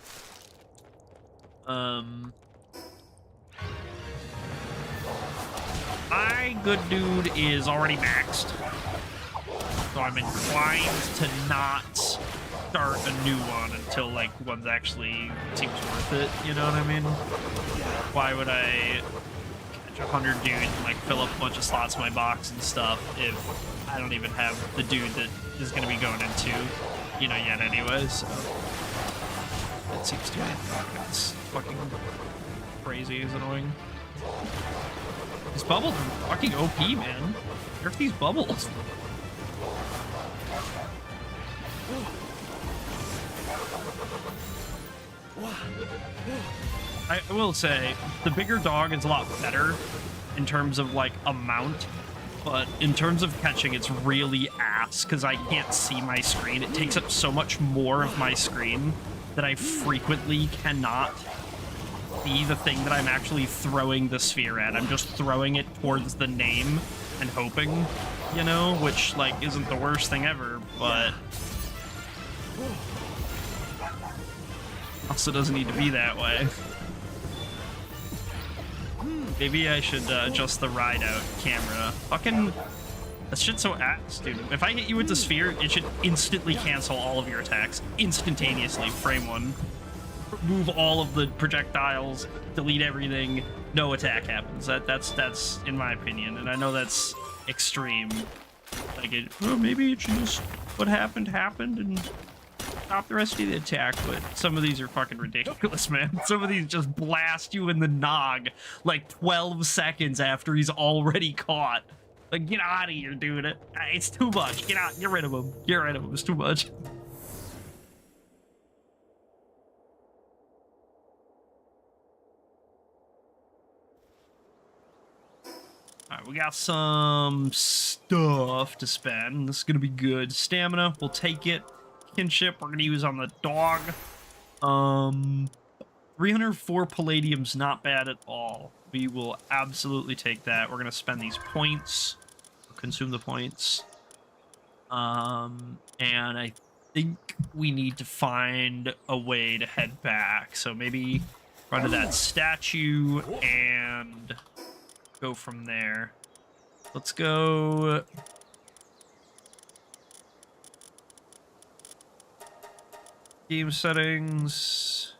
My good dude is already maxed. So I'm inclined to not start a new one until, like, one's actually seems worth it, you know what I mean? Why would I catch 100 dudes and, like, fill up a bunch of slots in my box and stuff if I don't even have the dude that is going to be going into, you know, yet anyway, so... That seems to me. It's fucking crazy, it's annoying. These bubbles are fucking OP, man. Where are these bubbles? I will say, the bigger dog is a lot better in terms of, like, amount, but in terms of catching, it's really ass, because I can't see my screen. It takes up so much more of my screen that I frequently cannot see the thing that I'm actually throwing the sphere at. I'm just throwing it towards the name and hoping, you know, which, like, isn't the worst thing ever, but also doesn't need to be that way. Maybe I should adjust the ride out camera. Fucking, that shit's so ass, dude. If I hit you with the sphere, it should instantly cancel all of your attacks. Instantaneously, frame one. Remove all of the projectiles, delete everything, no attack happens. That's in my opinion, and I know that's extreme. Like, well, maybe it should just, what happened, and stop the rest of the attack, but some of these are fucking ridiculous, man. Some of these just blast you in the nog like 12 seconds after he's already caught. Like, get out of here, dude. It's too much. Get out. Get rid of him. Get rid of him. It's too much. Alright, we got some stuff to spend. This is gonna be good. Stamina, we'll take it. Kinship, we're gonna use on the dog. 304 palladium's not bad at all. We will absolutely take that. We're gonna spend these points. Consume the points. And I think we need to find a way to head back. So maybe run to that statue and go from there. Let's go. Game settings.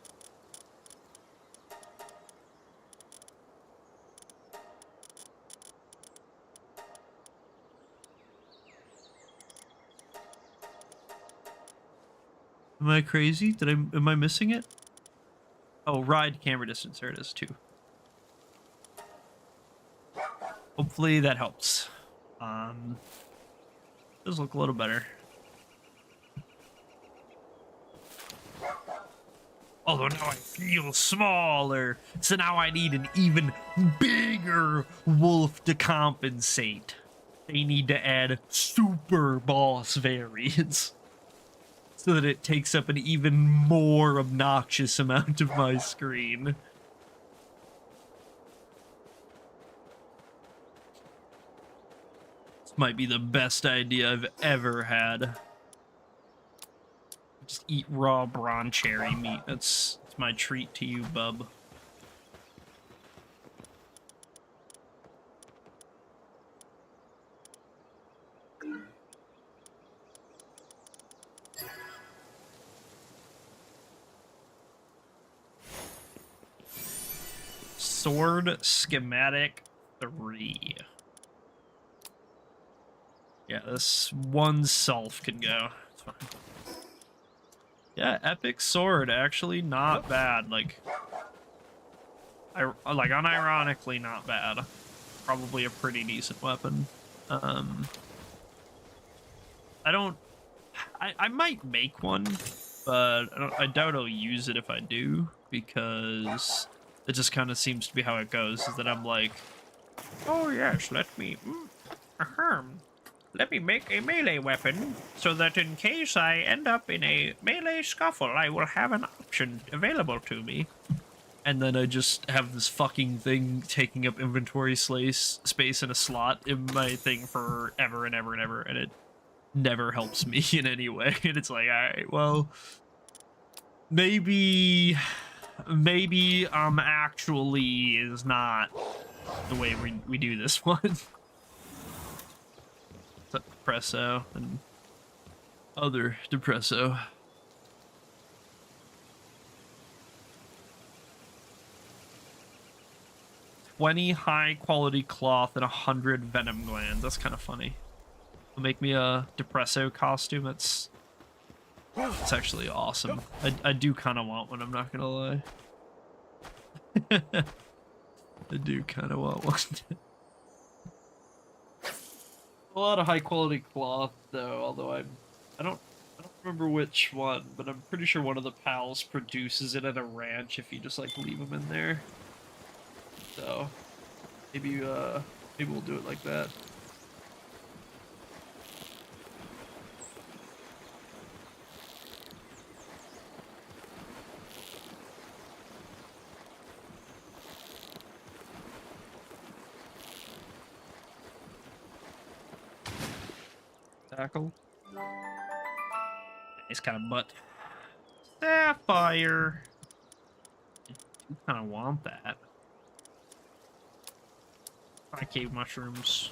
Am I crazy? Am I missing it? Oh, ride camera distance. There it is too. Hopefully that helps. Does look a little better. Although now I feel smaller, so now I need an even bigger wolf to compensate. They need to add super boss variants so that it takes up an even more obnoxious amount of my screen. This might be the best idea I've ever had. Just eat raw brawn cherry meat. That's my treat to you, bub. Sword schematic 3. Yeah, this one self can go. It's fine. Yeah, epic sword, actually not bad. Like unironically not bad. Probably a pretty decent weapon. I might make one, but I doubt I'll use it if I do, because it just kind of seems to be how it goes, is that I'm like, oh yes, let me make a melee weapon, so that in case I end up in a melee scuffle, I will have an option available to me. and then I just have this fucking thing taking up inventory space in a slot in my thing for ever and ever and ever, and it never helps me in any way. And it's like, all right, well, maybe actually is not the way we do this one. Depresso and other depresso. 20 high quality cloth and 100 venom glands. That's kind of funny. It'll make me a depresso costume. That's actually awesome. I do kind of want one, I'm not gonna lie. I do kind of want one. A lot of high quality cloth though, although I don't remember which one, but I'm pretty sure one of the pals produces it at a ranch if you just like leave them in there. So maybe we'll do it like that. Tackle. Nice kind of butt. Sapphire. I do kind of want that. High cave mushrooms.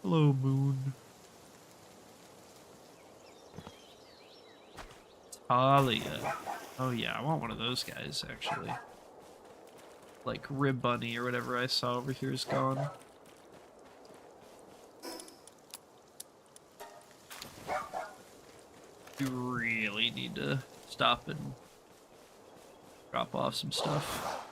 Hello, moon. Talia. Oh yeah, I want one of those guys actually. Like Rib Bunny or whatever I saw over here is gone. You really need to stop and drop off some stuff.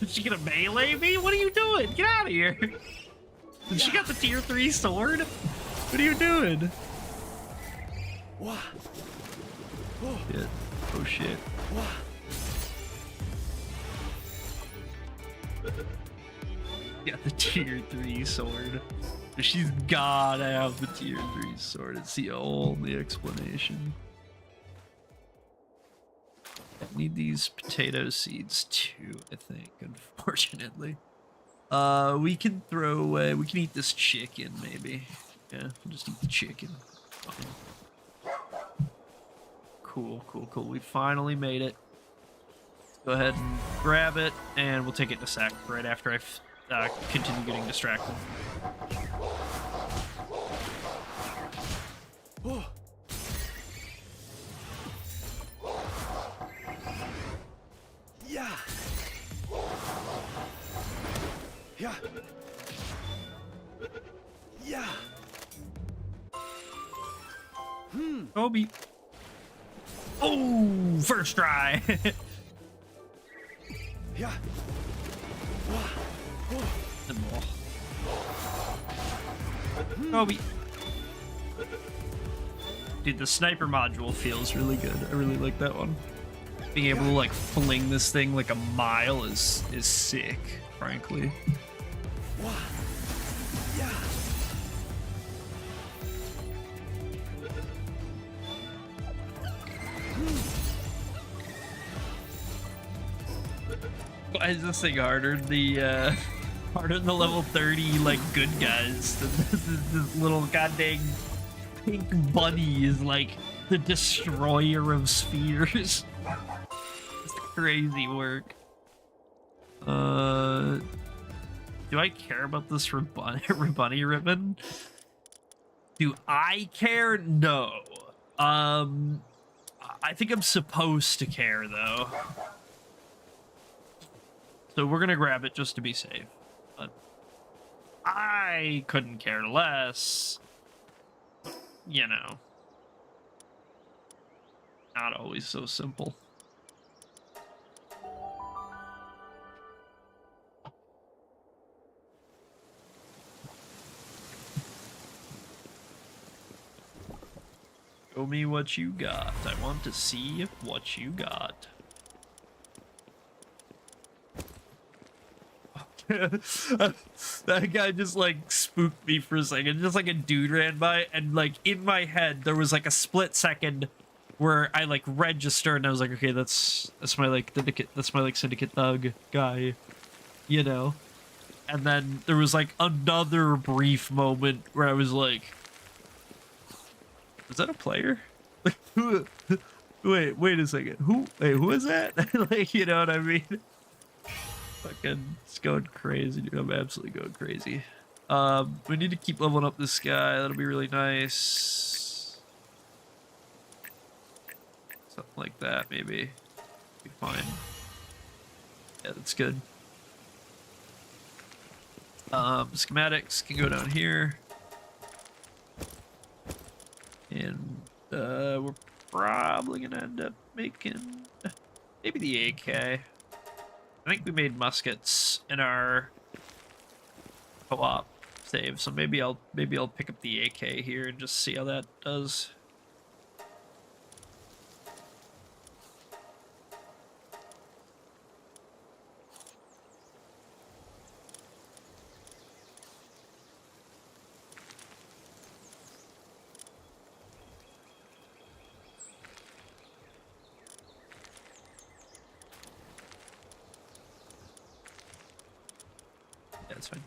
Is she gonna melee me? What are you doing? Get out of here! She got the tier 3 sword? What are you doing? Shit. Oh shit. Got the tier 3 sword. She's gotta have the tier 3 sword. It's the only explanation. I need these potato seeds too, I think, unfortunately. We can throw away, we can eat this chicken maybe. Yeah, we'll just eat the chicken. Fine. Cool, cool, cool. We finally made it. Let's go ahead and grab it, and we'll take it in a sec right after I continue getting distracted. Yeah. Yeah. Yeah. Kobe. Oh, first try. Yeah. Kobe. Dude, the sniper module feels really good. I really like that one. Being able to like fling this thing like a mile is sick, frankly. Yeah. Why is this thing harder? Harder than the level 30 like good guys. This little goddamn pink bunny is like the destroyer of spheres. It's crazy work. Do I care about this bunny ribbon? Do I care? No. I think I'm supposed to care though. So we're gonna grab it just to be safe. But I couldn't care less. You know. Not always so simple. Show me what you got. I want to see what you got. That guy just like spooked me for a second. Just like a dude ran by, and like in my head there was like a split second where I like registered and I was like, okay, that's my like syndicate thug guy, you know. And then there was like another brief moment where I was like, is that a player? Like, wait a second. Who is that? Like, you know what I mean? Fucking, it's going crazy, dude. I'm absolutely going crazy. We need to keep leveling up this guy. That'll be really nice. Something like that, maybe. Be fine. Yeah, that's good. Schematics can go down here. And we're probably gonna end up making maybe the AK. I think we made muskets in our co-op save, so maybe I'll pick up the AK here and just see how that does. Yeah, it's fine.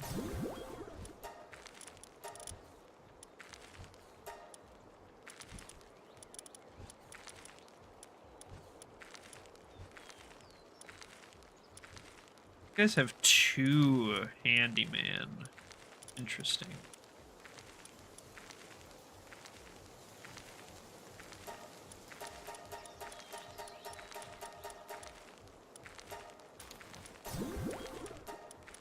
You guys have 2 handyman. Interesting.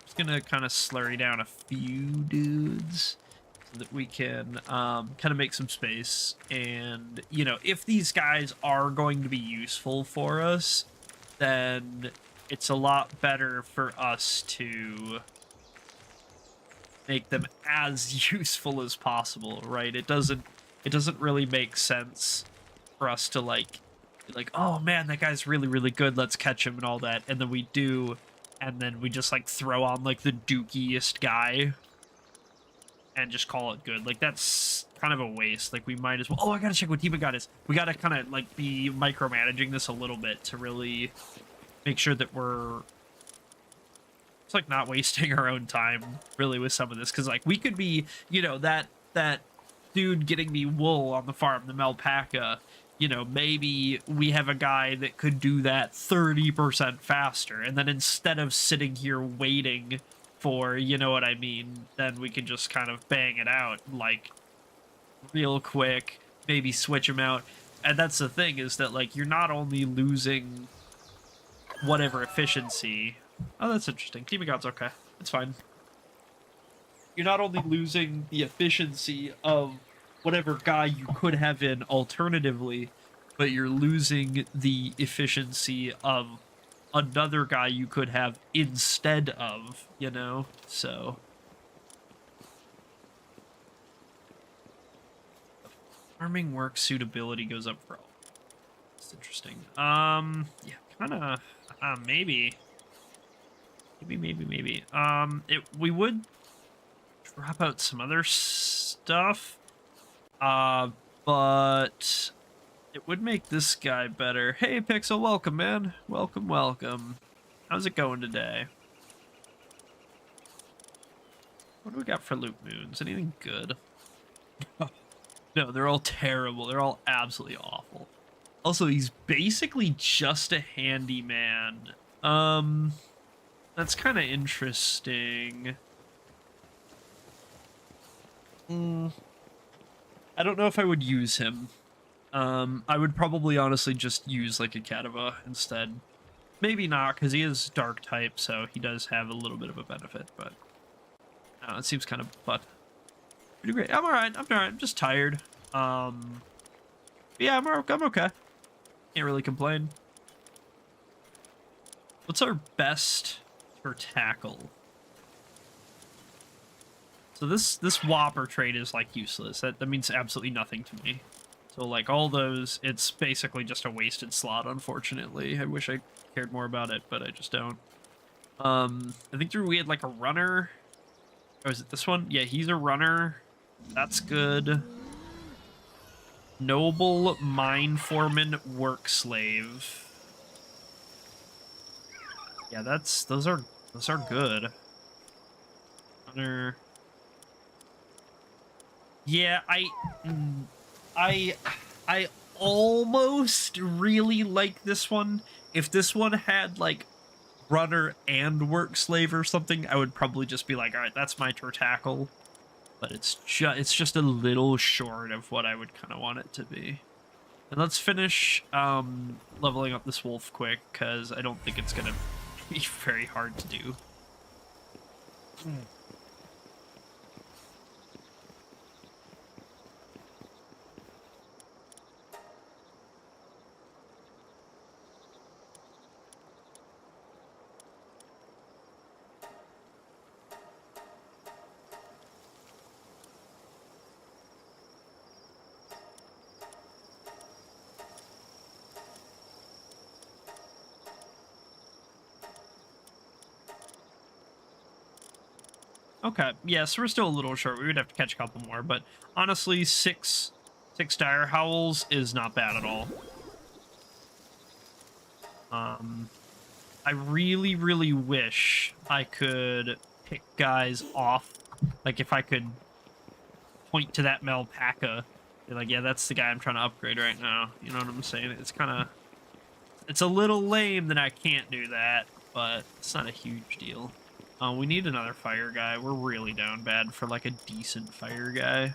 Just gonna kind of slurry down a few dudes so that we can kind of make some space. And, you know, if these guys are going to be useful for us, then it's a lot better for us to make them as useful as possible, right? It doesn't really make sense for us to like, oh man, that guy's really, really good, let's catch him and all that, and then we do, and then we just like throw on like the dookiest guy and just call it good. Like, that's kind of a waste. Like, we might as well, oh, I gotta check what team it got is. We gotta kind of like be micromanaging this a little bit to really make sure that we're it's like not wasting our own time really with some of this, because like we could be, you know, that dude getting me wool on the farm, the alpaca, you know, maybe we have a guy that could do that 30% faster, and then instead of sitting here waiting for, you know what I mean, then we can just kind of bang it out like real quick, maybe switch him out. And that's the thing, is that like you're not only losing whatever efficiency. Oh, that's interesting. Team of God's okay. It's fine. You're not only losing the efficiency of whatever guy you could have in alternatively, but you're losing the efficiency of another guy you could have instead of, you know? So farming work suitability goes up for all. It's interesting. Yeah, kind of maybe. We would drop out some other stuff, but it would make this guy better. Hey, Pixel, welcome, man. Welcome. How's it going today? What do we got for loot moons? Anything good? No, they're all terrible. They're all absolutely awful. Also, he's basically just a handyman. That's kind of interesting. I don't know if I would use him. I would probably honestly just use like a Katava instead. Maybe not, because he is dark type, so he does have a little bit of a benefit, but it seems kind of pretty great. I'm alright. I'm just tired. Yeah, I'm okay. Can't really complain. What's our best for tackle? So this Whopper trait is like useless. That means absolutely nothing to me. So like all those, it's basically just a wasted slot, unfortunately. I wish I cared more about it, but I just don't. I think we had like a runner. Oh, is it this one? Yeah, he's a runner. That's good. Noble, mine foreman, work slave. Yeah, those are good. Runner. Yeah, I I almost really like this one. If this one had like runner and work slave or something, I would probably just be like, all right, that's my tour tackle. But it's just a little short of what I would kind of want it to be. And let's finish leveling up this wolf quick, because I don't think it's gonna be very hard to do. Okay, yeah, so we're still a little short. We would have to catch a couple more, but honestly, six dire howls is not bad at all. I really, really wish I could pick guys off. Like, if I could point to that Melpaca, be like, yeah, that's the guy I'm trying to upgrade right now. You know what I'm saying? It's a little lame that I can't do that, but it's not a huge deal. We need another fire guy. We're really down bad for, like, a decent fire guy.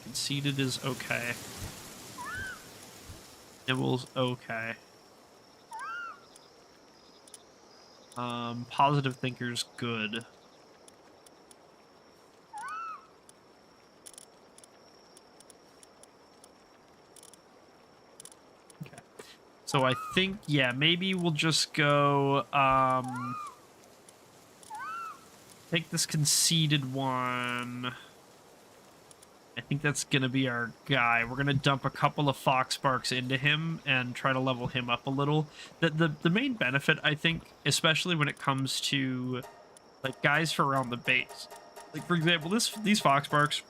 Conceited is okay. Nibble's okay. Positive thinker's good. Okay. So I think, yeah, maybe we'll just go, take this conceited one. I think that's going to be our guy. We're going to dump a couple of Foxbarks into him and try to level him up a little. The main benefit, I think, especially when it comes to, like, guys for around the base. Like, for example, these Foxbarks,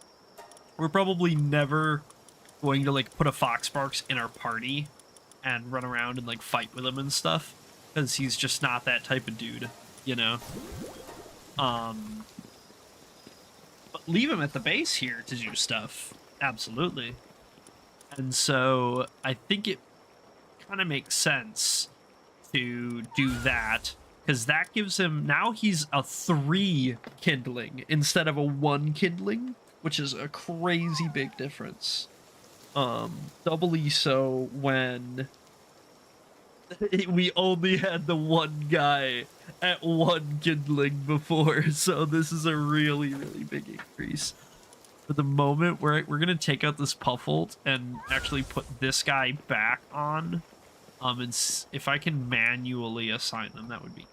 we're probably never going to, like, put a Foxbarks in our party and run around and, like, fight with him and stuff. Because he's just not that type of dude, you know? But leave him at the base here to do stuff. Absolutely. And so I think it kind of makes sense to do that, because that gives him, now he's a 3 kindling instead of a 1 kindling, which is a crazy big difference. Doubly so when we only had the one guy at 1 kindling before, so this is a really, really big increase. For the moment, we're gonna take out this Puffled and actually put this guy back on. And if I can manually assign them, that would be...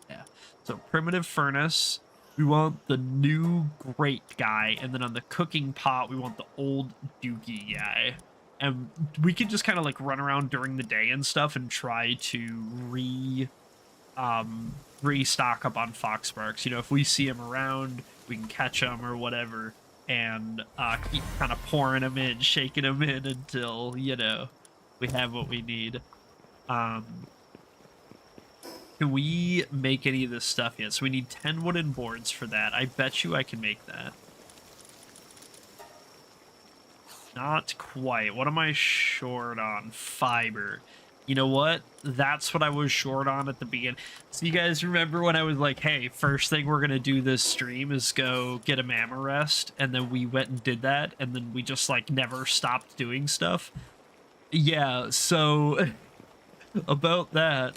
Yeah. So primitive furnace, we want the new great guy, and then on the cooking pot, we want the old dookie guy. And we can just kind of like run around during the day and stuff and try to restock up on Foxbarks. You know, if we see him around, we can catch him or whatever, and keep kind of pouring him in, shaking him in until, you know, we have what we need. Can we make any of this stuff yet? So we need 10 wooden boards for that. I bet you I can make that. Not quite. What am I short on? Fiber. You know what? That's what I was short on at the beginning. So you guys remember when I was like, hey, first thing we're going to do this stream is go get a mama rest, and then we went and did that, and then we just like never stopped doing stuff? Yeah, so about that.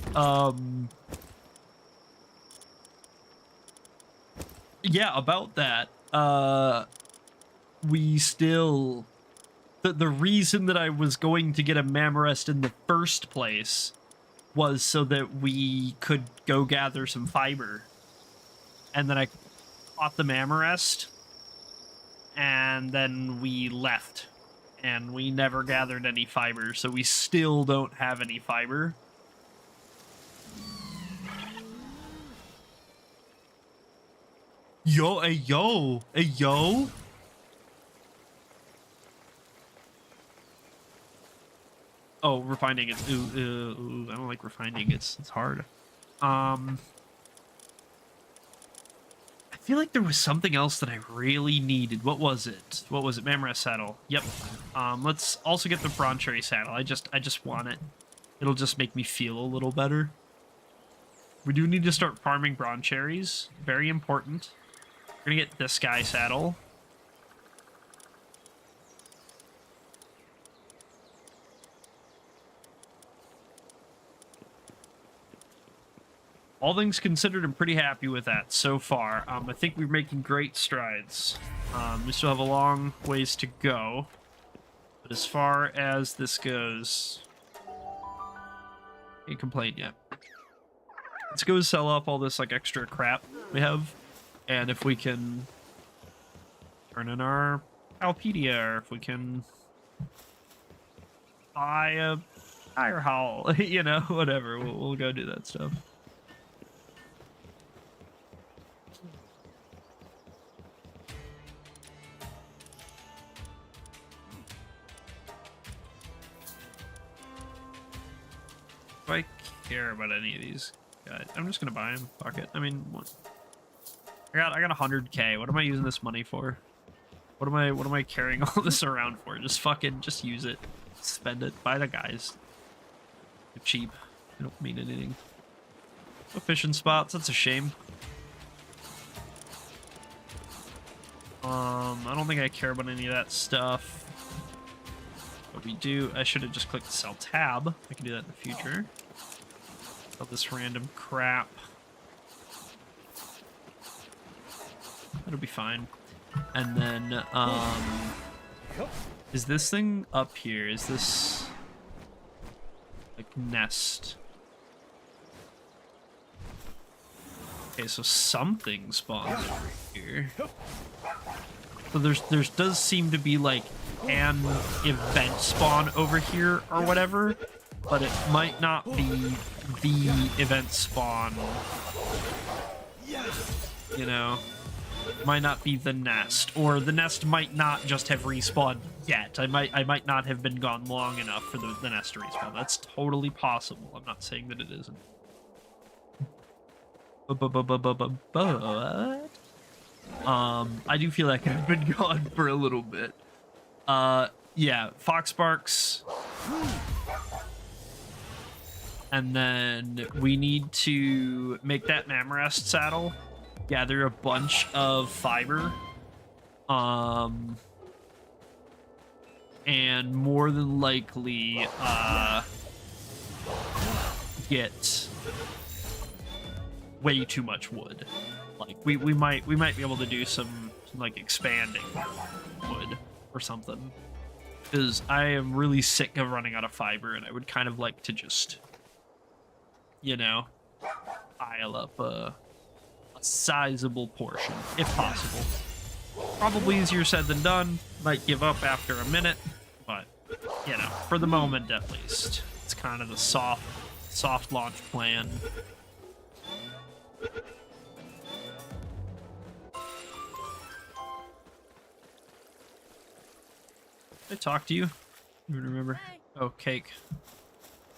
Yeah, about that. We still the reason that I was going to get a Mammorest in the first place was so that we could go gather some fiber. And then I caught the Mammorest, and then we left. And we never gathered any fiber, so we still don't have any fiber. Yo, hey, yo, hey, yo. Oh, refining it. Ooh, I don't like refining. It's hard. I feel like there was something else that I really needed. What was it? What was it? Mammorest saddle. Yep. Let's also get the Broncherry saddle. I just want it. It'll just make me feel a little better. We do need to start farming Broncherries. Very important. We're gonna get this guy saddle. All things considered, I'm pretty happy with that so far. I think we're making great strides. We still have a long ways to go. But as far as this goes, can't complain yet. Let's go sell off all this like extra crap we have. And if we can turn in our Alpedia, or if we can buy a tire haul, you know, whatever, we'll go do that stuff. Do I care about any of these guys? I'm just gonna buy them. Fuck it. I mean, what? I got 100K. What am I using this money for? What am I carrying all this around for? Just use it. Spend it. Buy the guys. They're cheap. They don't mean anything. No fishing spots. That's a shame. I don't think I care about any of that stuff. But we do. I should have just clicked sell tab. I can do that in the future. Sell this random crap. That'll be fine. And then, is this thing up here? Is this like nest? Okay, so something spawns over here. So there does seem to be like an event spawn over here or whatever, but it might not be the event spawn. You know, it might not be the nest, or the nest might not just have respawned yet. I might not have been gone long enough for the nest to respawn. That's totally possible. I'm not saying that it isn't. But I do feel like I've been gone for a little bit. Yeah, Foxbarks. And then we need to make that Mammorest saddle, gather a bunch of fiber, and more than likely get way too much wood. Like we might be able to do some like expanding wood or something, because I am really sick of running out of fiber, and I would kind of like to just, you know, pile up a sizable portion if possible. Probably easier said than done. Might give up after a minute, but you know, for the moment at least, it's kind of the soft launch plan. Did I talk to you? You remember? Oh, cake.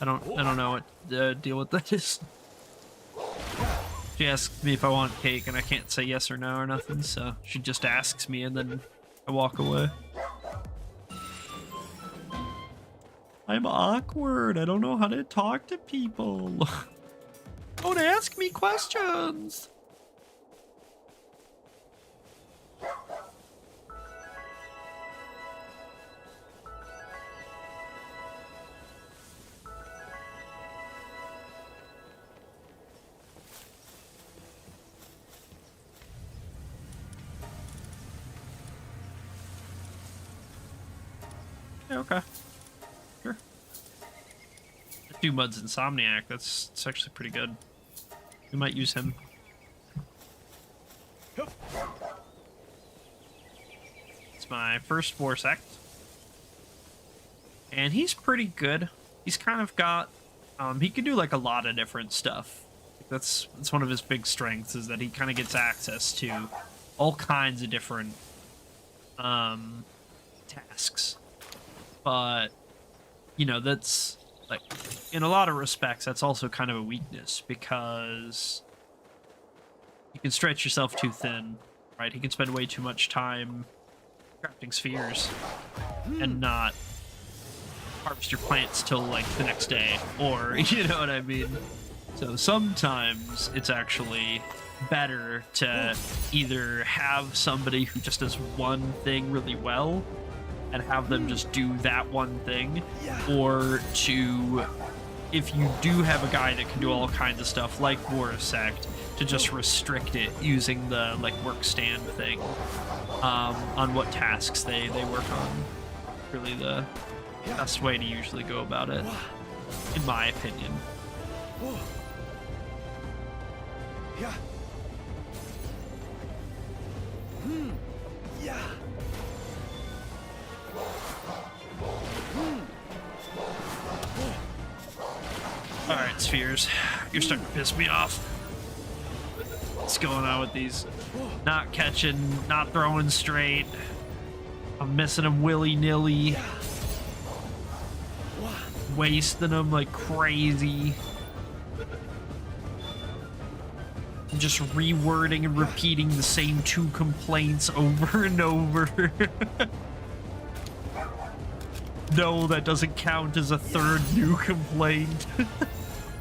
I don't know what deal with that is. She asked me if I want cake, and I can't say yes or no or nothing, so she just asks me, and then I walk away. I'm awkward. I don't know how to talk to people. Don't ask me questions. Yeah, okay. Sure. Two Mud's Insomniac. That's actually pretty good. We might use him. It's my first Force Sect. And he's pretty good. He's kind of got... he can do, like, a lot of different stuff. That's one of his big strengths, is that he kind of gets access to all kinds of different tasks. But, you know, that's, like, in a lot of respects, that's also kind of a weakness, because you can stretch yourself too thin, right? He can spend way too much time crafting spheres and not harvest your plants till, like, the next day, or, you know what I mean? So sometimes it's actually better to either have somebody who just does one thing really well and have them just do that one thing, or to, if you do have a guy that can do all kinds of stuff like Vorisect, to just restrict it using the, like, work stand thing on what tasks they work on. Really the best way to usually go about it, in my opinion. Yeah. Yeah. Alright, Spheres. You're starting to piss me off. What's going on with these? Not catching, not throwing straight. I'm missing them willy-nilly. Wasting them like crazy. I'm just rewording and repeating the same two complaints over and over. No, that doesn't count as a third new complaint.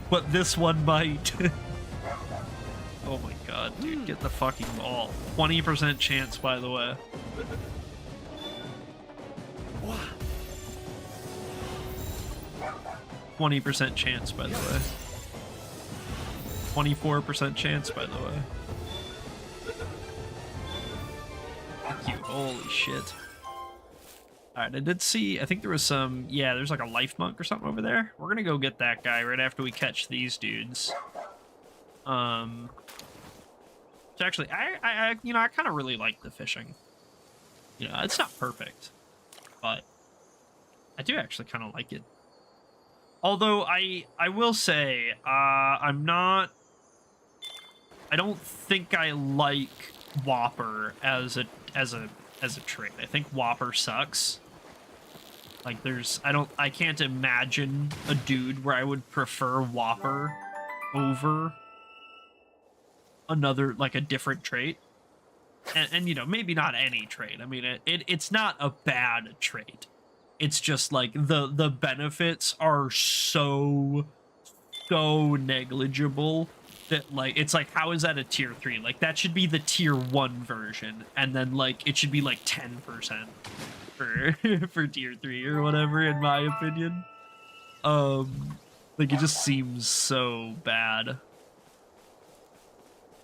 But this one might. Oh my god, dude, get the fucking ball. 20% chance, by the way. 20% chance, by the way. 24% chance, by the way. Thank you. Holy shit. Alright, I did see, I think there was some, yeah, there's like a life monk or something over there. We're gonna go get that guy right after we catch these dudes. So actually, I you know, I kind of really like the fishing. You know, it's not perfect, but I do actually kind of like it. Although I will say, I don't think I like Whopper as a trait. I think Whopper sucks. Like I can't imagine a dude where I would prefer Whopper over another, like, a different trait. And you know, maybe not any trait. I mean, it's not a bad trait. It's just like the benefits are so negligible that, like, it's like, how is that a tier 3? Like, that should be the tier 1 version, and then, like, it should be like 10% for for tier 3 or whatever, in my opinion. Like, it just seems so bad.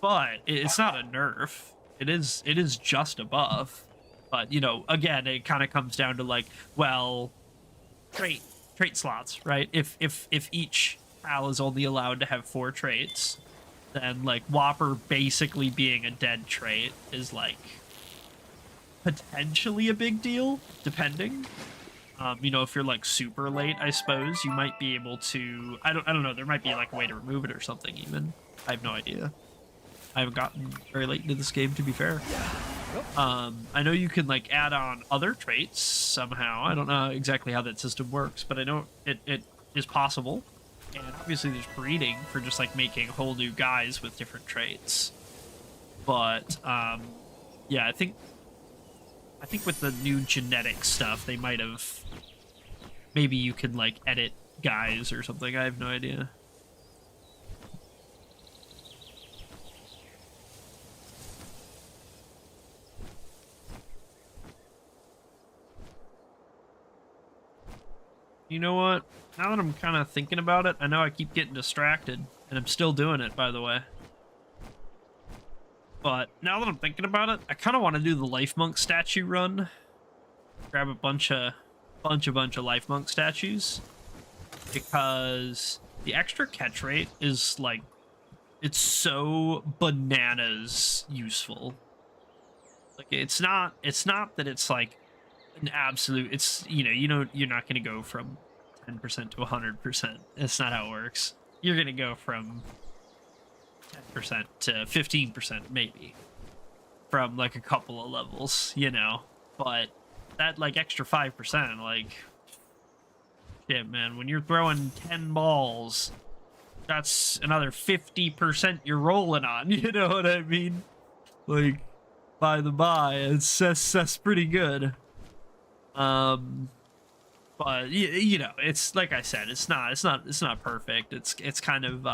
But it's not a nerf. It is just a buff. But, you know, again, it kind of comes down to, like, well, trait slots, right? If each pal is only allowed to have 4 traits, then, like, Whopper basically being a dead trait is, like, potentially a big deal, depending. You know, if you're, like, super late, I suppose, you might be able to, I don't know, there might be, like, a way to remove it or something, even. I have no idea. I haven't gotten very late into this game, to be fair. I know you can, like, add on other traits somehow. I don't know exactly how that system works, but I know it is possible. And obviously there's breeding for just, like, making whole new guys with different traits. But, yeah, I think with the new genetic stuff, they might have... Maybe you can, like, edit guys or something. I have no idea. You know what? Now that I'm kind of thinking about it, I know I keep getting distracted, and I'm still doing it, by the way. But now that I'm thinking about it, I kind of want to do the Life Monk statue run. Grab a bunch of bunch of life monk statues, because the extra catch rate is like, it's so bananas useful. Like it's not that it's like an absolute, it's, you're not going to go from 10% to 100%. That's not how it works. You're going to go from 10% to 15% maybe from like a couple of levels, but that like extra 5%, like, shit, man, when you're throwing 10 balls, that's another 50% you're rolling on. You know what I mean? Like, by the by, that's pretty good. But it's like I said, it's not perfect. It's kind of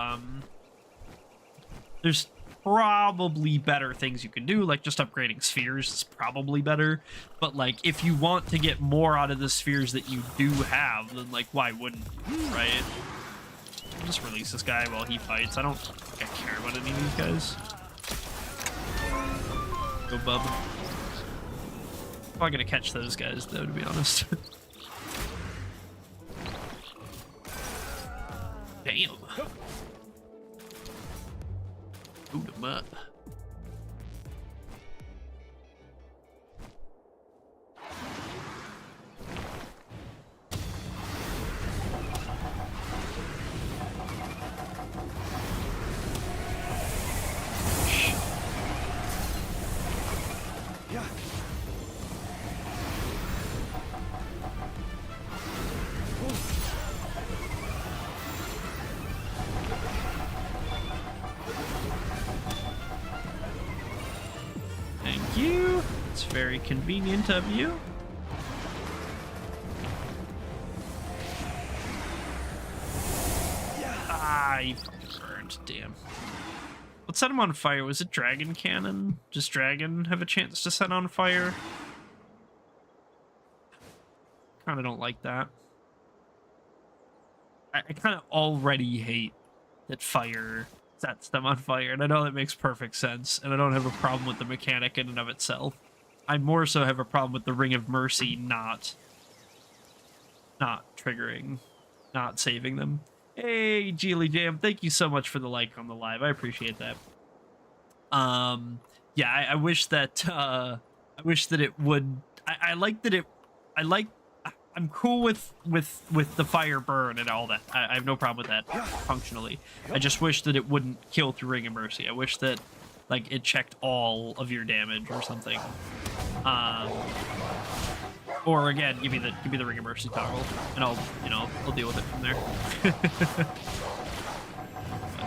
there's probably better things you can do, like just upgrading spheres is probably better. But like, if you want to get more out of the spheres that you do have, then like, why wouldn't you, right? I'll just release this guy while he fights. I don't think I care about any of these guys. Go, bub. I'm not gonna catch those guys, though, to be honest. Damn. Boot him up. Yeah. Thank you. It's very convenient of you. Ah, you burned. Damn. What set him on fire? Was it Dragon Cannon? Does Dragon have a chance to set on fire? Kinda don't like that. I kind of already hate that fire sets them on fire, and I know that makes perfect sense, and I don't have a problem with the mechanic in and of itself. I more so have a problem with the Ring of Mercy not triggering, not saving them. Hey, Geely Jam, thank you so much for the like on the live. I appreciate that. Yeah, I wish that it would. I like that it. I'm cool with the fire burn and all that. I have no problem with that functionally. I just wish that it wouldn't kill through Ring of Mercy. I wish that like it checked all of your damage or something. Or again, give me the Ring of Mercy toggle, and I'll deal with it from there.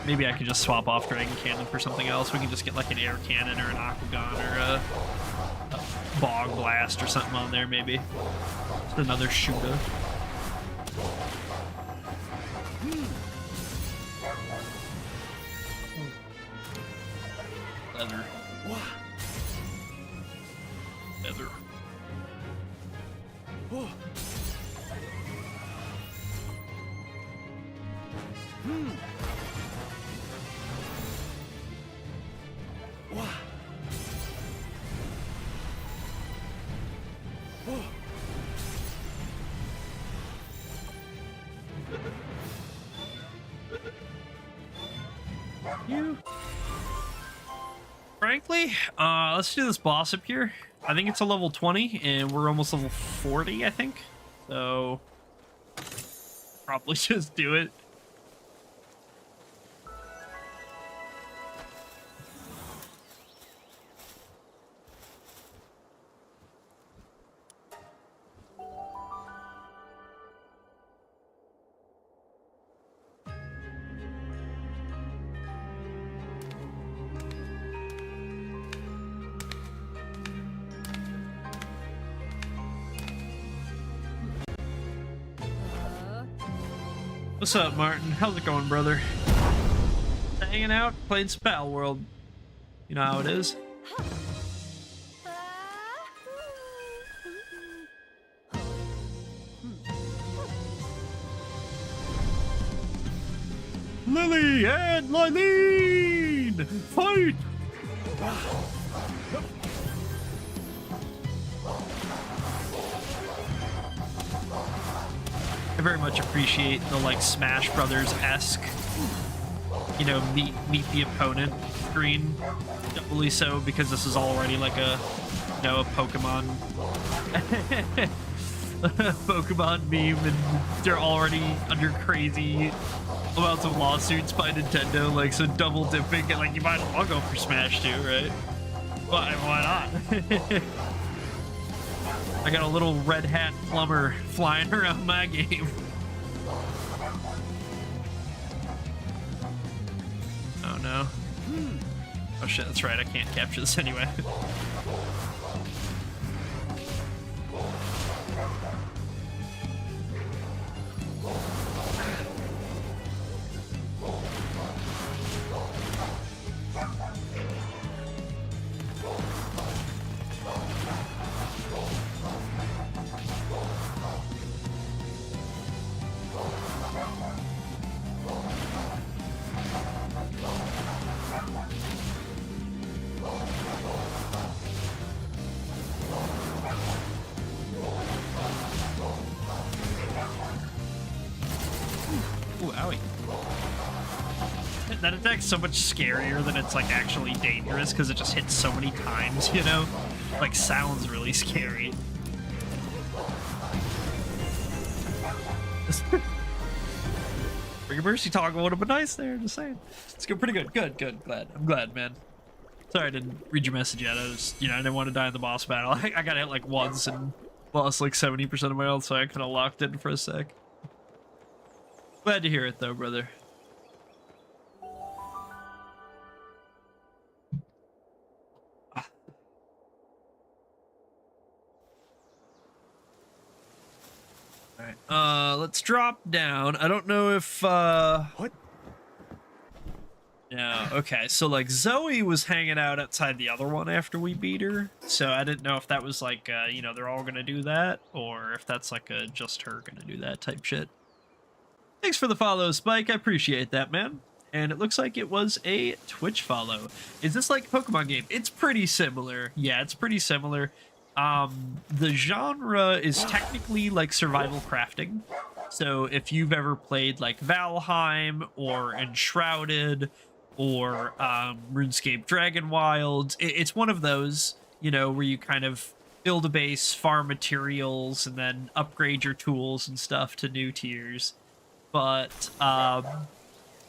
Maybe I could just swap off Dragon Cannon for something else. We can just get like an Air Cannon or an Aquagon or a Bog Blast or something on there, maybe. Just another shooter. Leather. Leather. You. Frankly, let's do this boss up here. I think it's a level 20, and we're almost level 40, I think. So, probably just do it. What's up, Martin? How's it going, brother? Hanging out, playing some Pal World. You know how it is. Lily and Lylene! Fight! I very much appreciate the like Smash Brothers-esque, you know, meet the opponent screen. Doubly so because this is already like a, you know, a Pokemon Pokemon meme, and they're already under crazy amounts of lawsuits by Nintendo, like, so double dipping, and like you might as well go for Smash too, right? Why not? I got a little red hat plumber flying around my game. Oh no. Oh shit, that's right, I can't capture this anyway. Ooh, owie. That attack's so much scarier than it's like actually dangerous because it just hits so many times, you know? Like, sounds really scary. Bring a mercy toggle would have been nice there, just saying. It's good, pretty good. Good. I'm glad, man. Sorry I didn't read your message yet. I was, you know, I didn't want to die in the boss battle. I got hit like once and lost like 70% of my health, so I kind of locked in for a sec. Glad to hear it though, brother. Alright, let's drop down. I don't know if, What? Yeah, okay, so like Zoe was hanging out outside the other one after we beat her, so I didn't know if that was like, you know, they're all gonna do that, or if that's like a just her gonna do that type shit. Thanks for the follow, Spike, I appreciate that, man. And it looks like it was a Twitch follow. Is this like a Pokemon game? It's pretty similar. Yeah, it's pretty similar. The genre is technically like survival crafting. So if you've ever played like Valheim or Enshrouded or RuneScape Dragon Wilds, it's one of those, you know, where you kind of build a base, farm materials, and then upgrade your tools and stuff to new tiers. But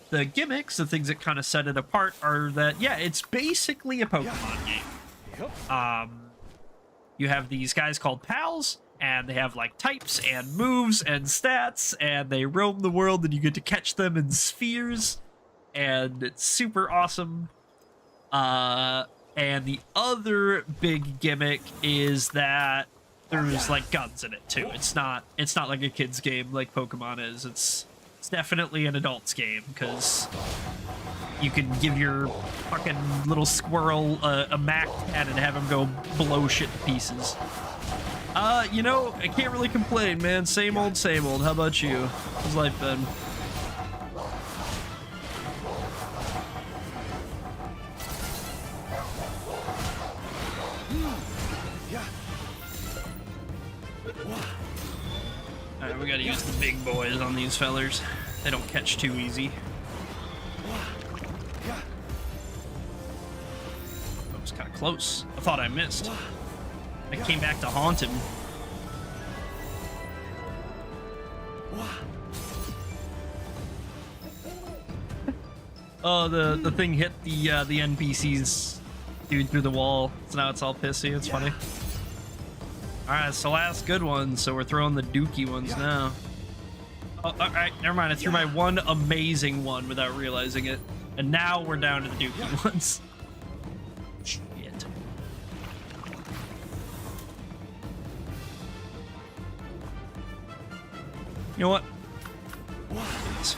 the gimmicks, the things that kind of set it apart, are that, yeah, it's basically a Pokemon game. You have these guys called pals, and they have like types and moves and stats, and they roam the world, and you get to catch them in spheres, and it's super awesome. And the other big gimmick is that there's like guns in it too. It's not like a kid's game like Pokemon is. It's definitely an adult's game, because you can give your fucking little squirrel a Mac 10 and have him go blow shit to pieces. You know, I can't really complain, man. Same old, same old. How about you? How's life been? Alright, we gotta use the big boys on these fellers. They don't catch too easy. That was kind of close. I thought I missed. I came back to haunt him. Oh, the thing hit the NPC's dude through the wall, so now it's all pissy. It's funny. Alright, it's the last good one, so we're throwing the dookie ones now. Oh, alright, never mind. I threw my one amazing one without realizing it. And now we're down to the dookie ones. Shit. You know what? Please.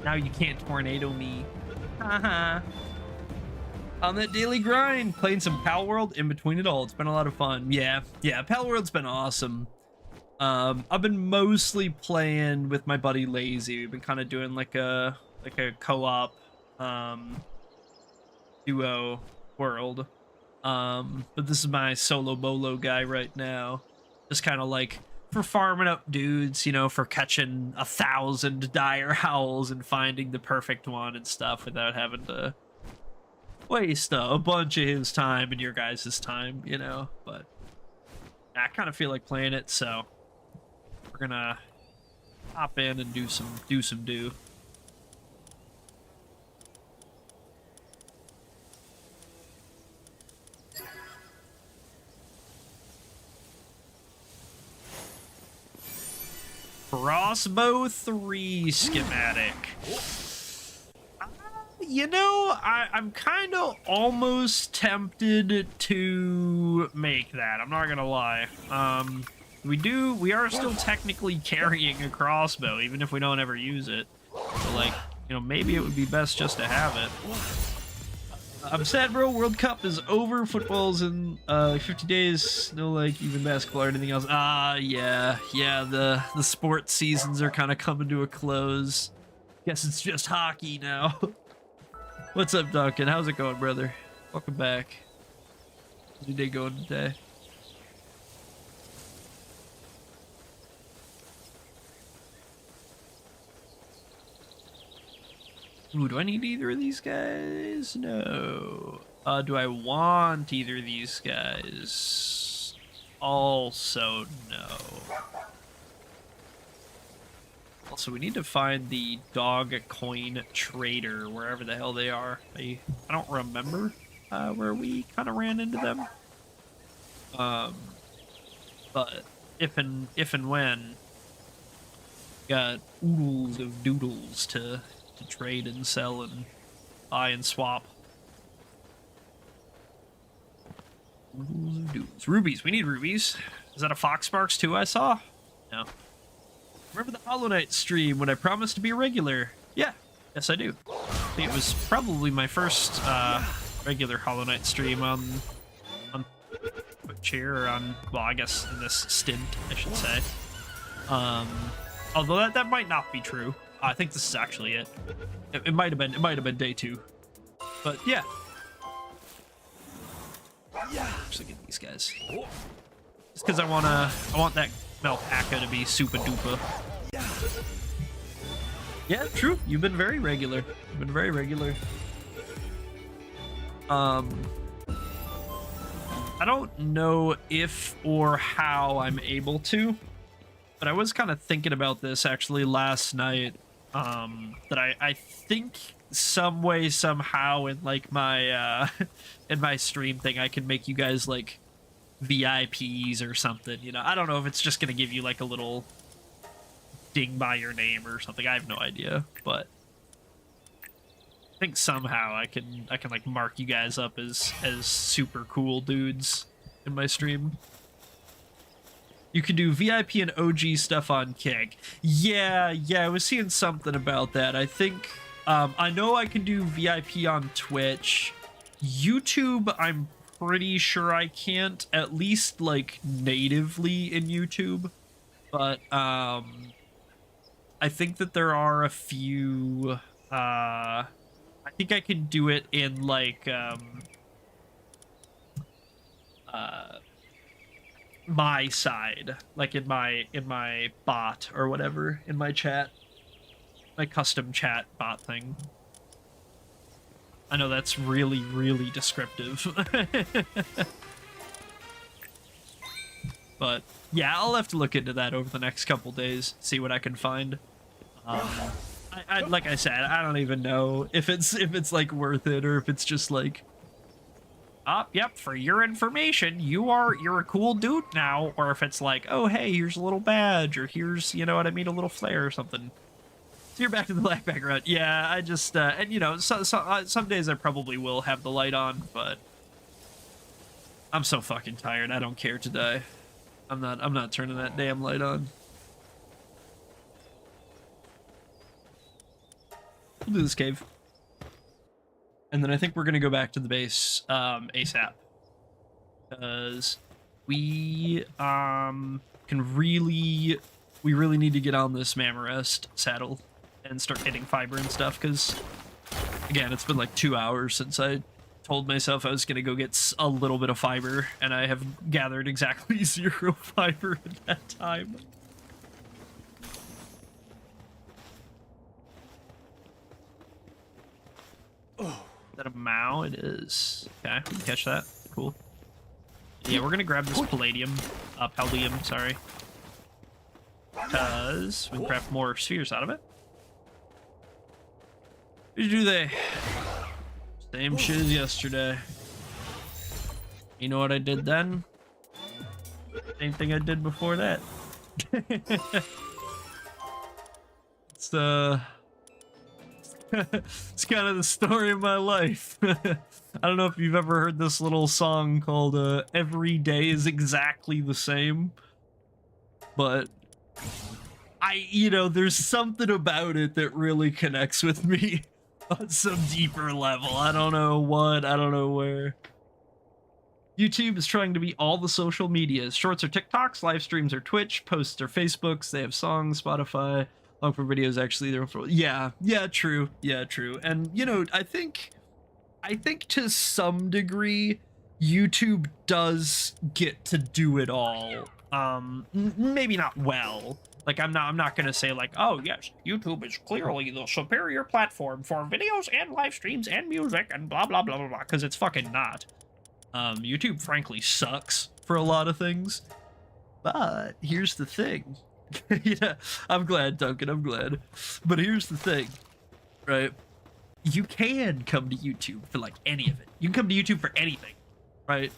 Now you can't tornado me. Haha. On that daily grind, playing some Pal World in between it all. It's been a lot of fun. Yeah, Pal World's been awesome. I've been mostly playing with my buddy Lazy. We've been kind of doing like a co-op duo world. But this is my Solo-Bolo guy right now. Just kind of like for farming up dudes, you know, for catching 1,000 dire owls and finding the perfect one and stuff without having to waste a bunch of his time and your guys' time, you know. But I kind of feel like playing it, so we're gonna hop in and do some do. Crossbow 3 schematic. You know, I'm kind of almost tempted to make that. I'm not gonna lie. We are still technically carrying a crossbow, even if we don't ever use it. So, like, you know, maybe it would be best just to have it. I'm sad, bro. World Cup is over. Football's in 50 days. No, like, even basketball or anything else. Yeah. The sports seasons are kind of coming to a close. Guess it's just hockey now. What's up, Duncan? How's it going, brother? Welcome back. How's your day going today? Ooh, do I need either of these guys? No. Do I want either of these guys? Also, no. Also, we need to find the dog coin trader, wherever the hell they are. I don't remember where we kind of ran into them. But if and when, got oodles of doodles to trade and sell and buy and swap. Oodles of doodles. Rubies. We need rubies. Is that a Fox Sparks too I saw? No. Remember the Hollow Knight stream when I promised to be a regular? Yeah, yes I do. I think it was probably my first regular Hollow Knight stream on Twitch here, or on, well, I guess in this stint, I should say. Although that might not be true. I think this is actually it. It might have been day 2. But yeah. Actually get these guys. Just because I want that Malpaca to be super duper. Yeah, true. You've been very regular. I don't know if or how I'm able to, but I was kind of thinking about this actually last night. That I think some way, somehow in like my in my stream thing, I can make you guys like VIPs or something, you know. I don't know if it's just gonna give you like a little ding by your name or something. I have no idea, but I think somehow I can like mark you guys up as super cool dudes in my stream. You could do VIP and OG stuff on Kick. Yeah, I was seeing something about that. I think I know I can do VIP on Twitch. YouTube, I'm pretty sure I can't, at least like natively in YouTube. But I think that there are a few I think I can do it in like my side, like in my bot or whatever, in my chat, my custom chat bot thing. I know that's really descriptive. But yeah, I'll have to look into that over the next couple days, see what I can find. I like I said, I don't even know if it's like worth it, or if it's just like, yep, for your information, you're a cool dude now, or if it's like, oh hey, here's a little badge, or here's, you know what I mean, a little flare or something. So you're back to the black background. Yeah, I just and you know, some days I probably will have the light on, but I'm so fucking tired. I don't care to die. I'm not turning that damn light on. We'll do this cave. And then I think we're gonna go back to the base ASAP. Because we really need to get on this Mammorest saddle and start getting fiber and stuff, because again, it's been like 2 hours since I told myself I was gonna go get a little bit of fiber, and I have gathered exactly 0 fiber at that time. Oh, is that a Mao? It is. Okay, we can catch that. Cool. Yeah, we're gonna grab this palladium, sorry. Because we can craft more spheres out of it. What do they? Same shit as yesterday. You know what I did then? Same thing I did before that. It's it's kind of the story of my life. I don't know if you've ever heard this little song called Every Day is Exactly the Same, but there's something about it that really connects with me on some deeper level. I don't know what, I don't know where. YouTube is trying to be all the social medias. Shorts are TikToks, live streams are Twitch, posts are Facebooks, they have songs, Spotify, long form videos actually they're for, yeah, true. And I think to some degree YouTube does get to do it all. Maybe not well. Like, I'm not gonna say like, oh yes, YouTube is clearly the superior platform for videos and live streams and music and blah blah blah blah blah, because it's fucking not. YouTube frankly sucks for a lot of things. But here's the thing. Yeah, I'm glad, Duncan, I'm glad. But here's the thing, right? You can come to YouTube for like any of it. You can come to YouTube for anything, right?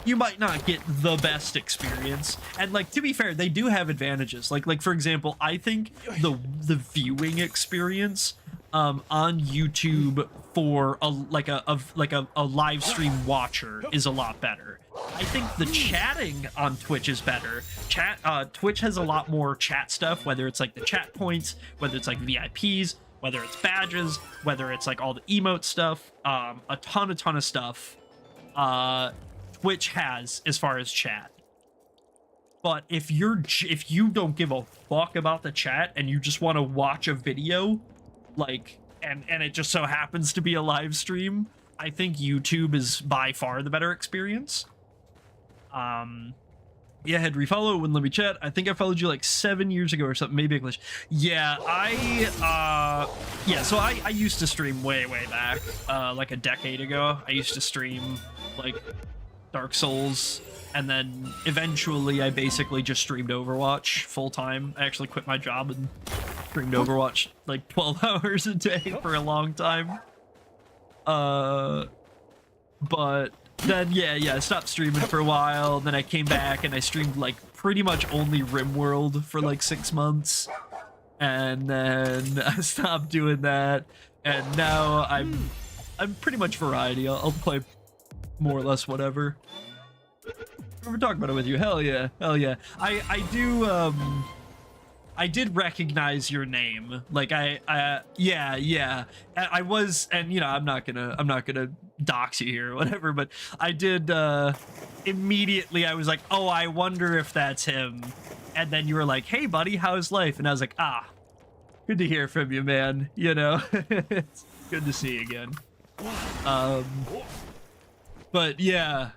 You might not get the best experience, and like, to be fair, they do have advantages. Like for example, I think the viewing experience on YouTube for a live stream watcher is a lot better. I think the chatting on Twitch is better. Twitch has a lot more chat stuff, whether it's like the chat points, whether it's like VIPs, whether it's badges, whether it's like all the emote stuff, a ton of stuff. Twitch has as far as chat. But if you don't give a fuck about the chat and you just want to watch a video, like, and it just so happens to be a live stream, I think YouTube is by far the better experience. Yeah, had refollow, wouldn't let me chat. I think I followed you like 7 years ago or something, maybe English. Yeah, so I used to stream way back, like a decade ago. I used to stream like Dark Souls, and then eventually I basically just streamed Overwatch full time. I actually quit my job and streamed Overwatch like 12 hours a day for a long time. But then yeah, I stopped streaming for a while. Then I came back and I streamed like pretty much only RimWorld for like 6 months, and then I stopped doing that. And now I'm pretty much variety. I'll play more or less whatever. We're talking about it with you. Hell yeah. I did recognize your name. Like yeah. I was, and I'm not gonna dox you here or whatever, but I did immediately I was like, oh, I wonder if that's him. And then you were like, hey buddy, how's life? And I was like, good to hear from you, man. It's good to see you again. But yeah.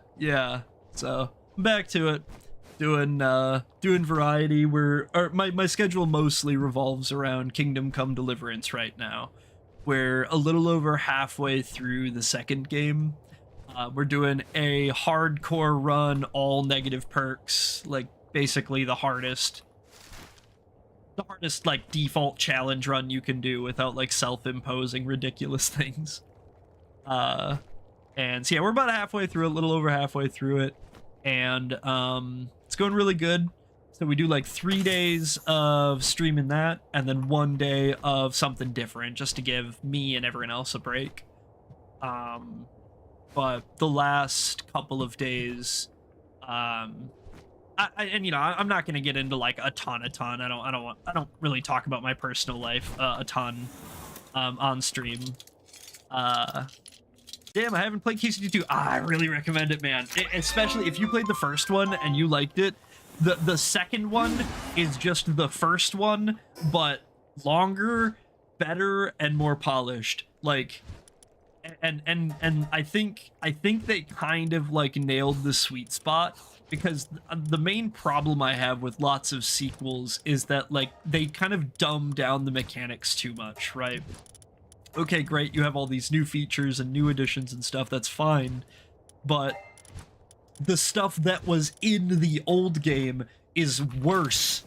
So I'm back to it, doing variety. My schedule mostly revolves around Kingdom Come Deliverance right now. We're a little over halfway through the second game. We're doing a hardcore run, all negative perks, like basically the hardest like default challenge run you can do without like self-imposing ridiculous things. And so yeah, we're about halfway through it, a little over halfway through it, and it's going really good. So we do like 3 days of streaming that, and then 1 day of something different, just to give me and everyone else a break. But the last couple of days, I'm not gonna get into like a ton. I don't really talk about my personal life a ton on stream. Damn, I haven't played KCD2. I really recommend it, man. Especially if you played the first one and you liked it. The second one is just the first one, but longer, better, and more polished. Like, And I think they kind of like nailed the sweet spot, because the main problem I have with lots of sequels is that like they kind of dumb down the mechanics too much, right? Okay, great, you have all these new features and new additions and stuff, that's fine, but the stuff that was in the old game is worse,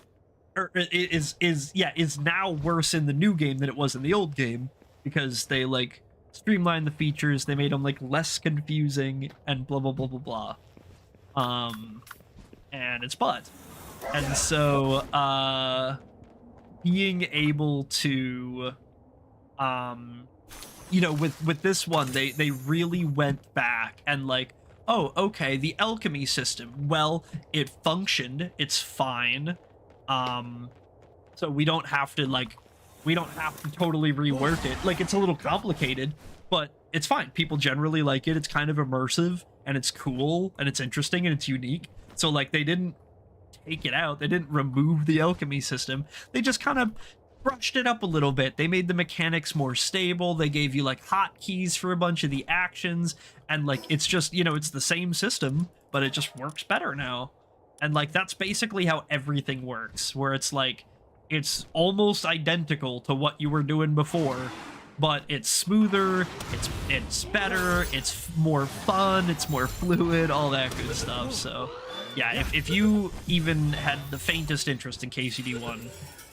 or is now worse in the new game than it was in the old game, because they like streamlined the features, they made them like less confusing, and blah blah blah blah blah. And it's butt. And so being able to with this one, they really went back and like, oh, okay, the alchemy system, well, it functioned, it's fine. So we don't have to totally rework it. Like, it's a little complicated, but it's fine. People generally like it. It's kind of immersive, and it's cool, and it's interesting, and it's unique. So like, they didn't take it out, they didn't remove the alchemy system, they just kind of brushed it up a little bit. They made the mechanics more stable, they gave you like hotkeys for a bunch of the actions, and like, it's just, it's the same system, but it just works better now. And like, that's basically how everything works, where it's like, it's almost identical to what you were doing before, but it's smoother, it's better, it's more fun, it's more fluid, all that good stuff. So yeah, if you even had the faintest interest in KCD1,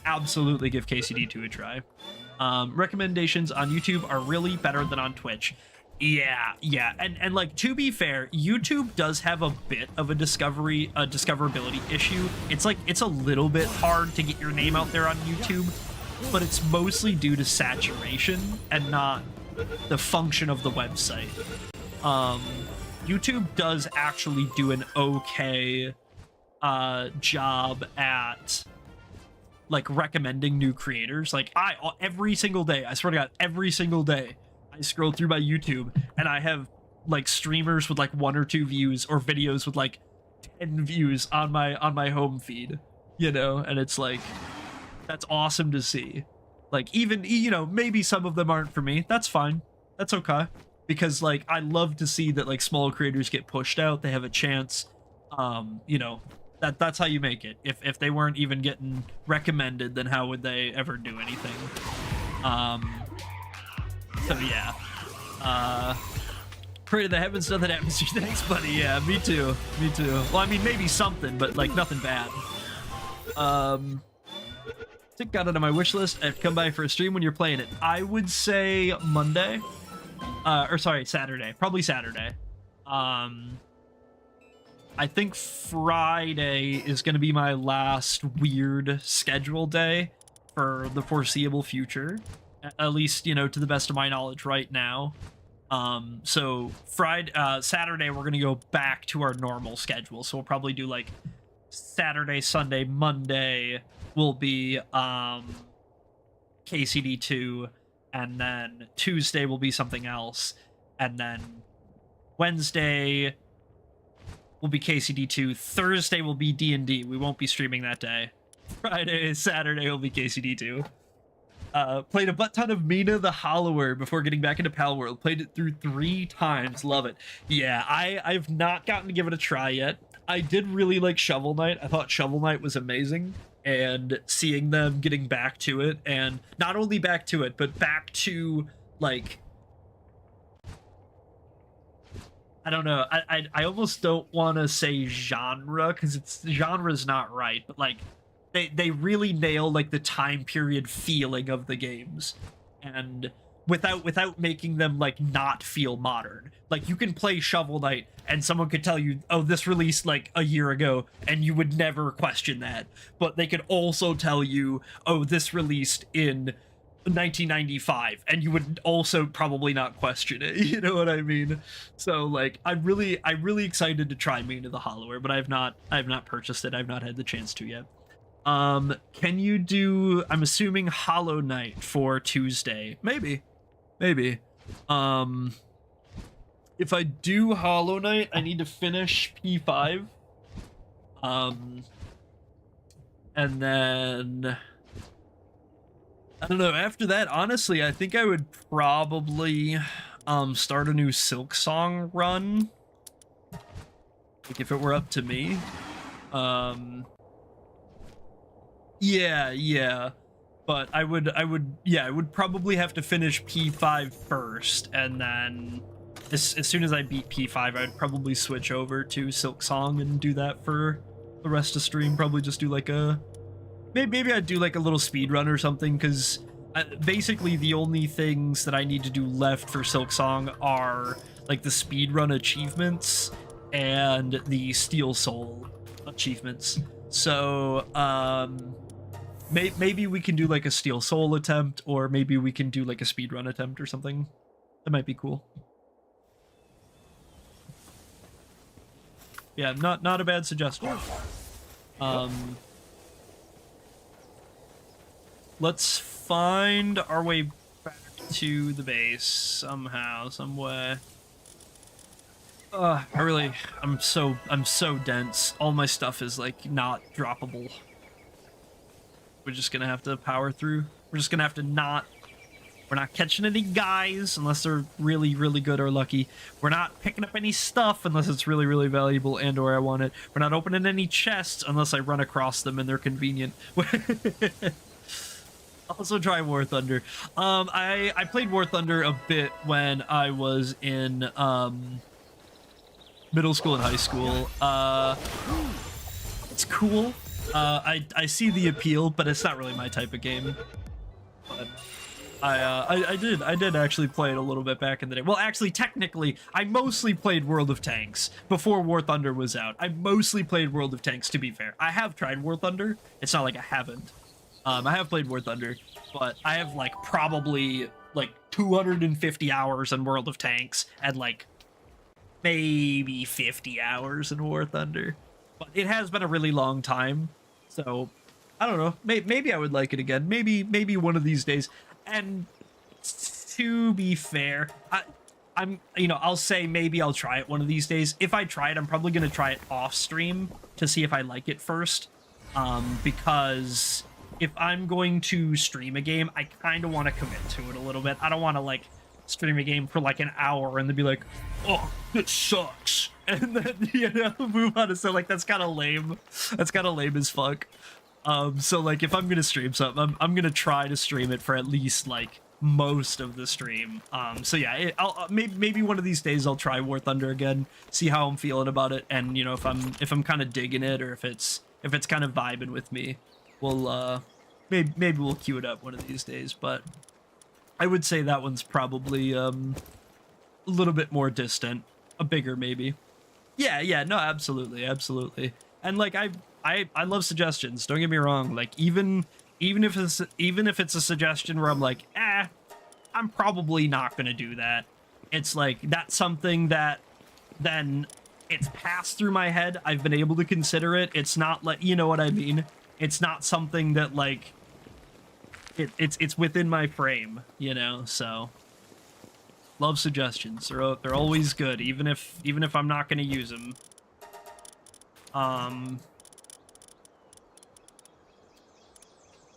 absolutely give KCD2 a try. Recommendations on YouTube are really better than on Twitch. Yeah, and like, to be fair, YouTube does have a bit of a discoverability issue. It's like, it's a little bit hard to get your name out there on YouTube, but it's mostly due to saturation and not the function of the website. YouTube does actually do an okay job at like recommending new creators. Like, every single day, I swear to God, every single day, I scroll through my YouTube and I have like streamers with like 1 or 2 views, or videos with like 10 views on my home feed, and it's like, that's awesome to see. Like, even, maybe some of them aren't for me, that's fine, that's okay, because like, I love to see that like small creators get pushed out, they have a chance. That's how you make it. If they weren't even getting recommended, then how would they ever do anything? So yeah, pray to the heavens nothing happens to you. Thanks, buddy. Yeah, me too. Well, I mean, maybe something, but like, nothing bad. Tick got it on my wish list. I've come by for a stream when you're playing it. I would say Monday, or sorry, Saturday. Probably Saturday. I think Friday is going to be my last weird schedule day for the foreseeable future. At least, to the best of my knowledge right now. So Saturday, we're going to go back to our normal schedule. So we'll probably do like Saturday, Sunday, Monday will be KCD2, and then Tuesday will be something else, and then Wednesday will be KCD2, Thursday will be D&D. We won't be streaming that day. Friday, Saturday will be KCD2. Played a butt ton of Mina the Hollower before getting back into Pal World. Played it through 3 times. Love it. Yeah, I've not gotten to give it a try yet. I did really like Shovel Knight. I thought Shovel Knight was amazing. And seeing them getting back to it, and not only back to it, but back to, like, I don't know. I almost don't want to say genre, because genre's not right, but like, they really nail like the time period feeling of the games, and without making them like not feel modern. Like, you can play Shovel Knight and someone could tell you, oh, this released like a year ago, and you would never question that. But they could also tell you, oh, this released in 1995, and you would also probably not question it. You know what I mean? So like, I'm really excited to try Mina the Hollower, but I have not purchased it. I've not had the chance to yet. Can you do, I'm assuming, Hollow Knight for Tuesday? Maybe. If I do Hollow Knight, I need to finish P5. And then I don't know, after that, honestly, I think I would probably start a new Silk Song run. Like if it were up to me. Yeah. But I would probably have to finish P5 first, and then as soon as I beat P5, I'd probably switch over to Silk Song and do that for the rest of stream. Probably just do like a maybe I'd do like a little speed run or something, because basically the only things that I need to do left for Silk Song are like the speed run achievements and the Steel Soul achievements. So maybe we can do like a Steel Soul attempt, or maybe we can do like a speed run attempt or something. That might be cool. Yeah, not a bad suggestion. Let's find our way back to the base somehow, some way. I'm so dense. All my stuff is like not droppable. We're just gonna have to power through. We're just gonna have to we're not catching any guys unless they're really, really good or lucky. We're not picking up any stuff unless it's really, really valuable and or I want it. We're not opening any chests unless I run across them and they're convenient. Also try War Thunder. I played War Thunder a bit when I was in middle school and high school. It's cool. I see the appeal, but it's not really my type of game. But I did actually play it a little bit back in the day. Well, actually, technically, I mostly played World of Tanks before War Thunder was out. I mostly played World of Tanks, to be fair. I have tried War Thunder. It's not like I haven't. I have played War Thunder, but I have like probably like 250 hours in World of Tanks and like maybe 50 hours in War Thunder. But it has been a really long time, so I don't know. Maybe I would like it again. Maybe one of these days. And to be fair, I'll say maybe I'll try it one of these days. If I try it, I'm probably gonna try it off stream to see if I like it first, because if I'm going to stream a game, I kind of want to commit to it a little bit. I don't want to like stream a game for like an hour and then be like, oh, this sucks, and then move on. So like that's kind of lame. That's kind of lame as fuck. So like if I'm gonna stream something, I'm gonna try to stream it for at least like most of the stream. So yeah, maybe one of these days I'll try War Thunder again, see how I'm feeling about it, and if I'm kind of digging it, or if it's kind of vibing with me, we'll maybe we'll queue it up one of these days. But I would say that one's probably a little bit more distant, a bigger maybe. Yeah, no, absolutely. And like I love suggestions, don't get me wrong. Like even if it's a suggestion where I'm like, I'm probably not gonna do that, it's like that's something that then it's passed through my head. I've been able to consider it. It's not like, you know what I mean? It's not something that like it's within my frame, so love suggestions. They're always good, even if I'm not gonna use them.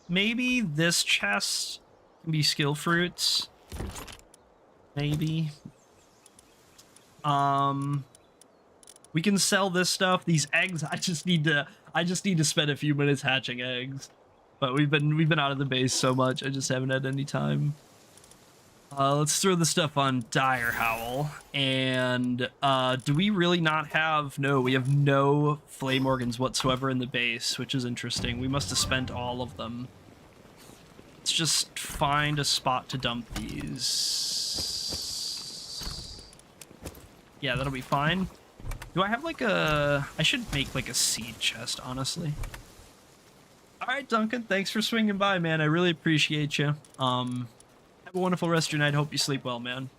Maybe this chest can be skill fruits. Maybe. We can sell this stuff. These eggs, I just need to spend a few minutes hatching eggs. But we've been out of the base so much, I just haven't had any time. Let's throw the stuff on Dire Howl. And do we really not have... No, we have no flame organs whatsoever in the base, which is interesting. We must have spent all of them. Let's just find a spot to dump these. Yeah, that'll be fine. Do I have like a... I should make like a seed chest, honestly. Alright, Duncan, thanks for swinging by, man. I really appreciate you. Have a wonderful rest of your night. Hope you sleep well, man.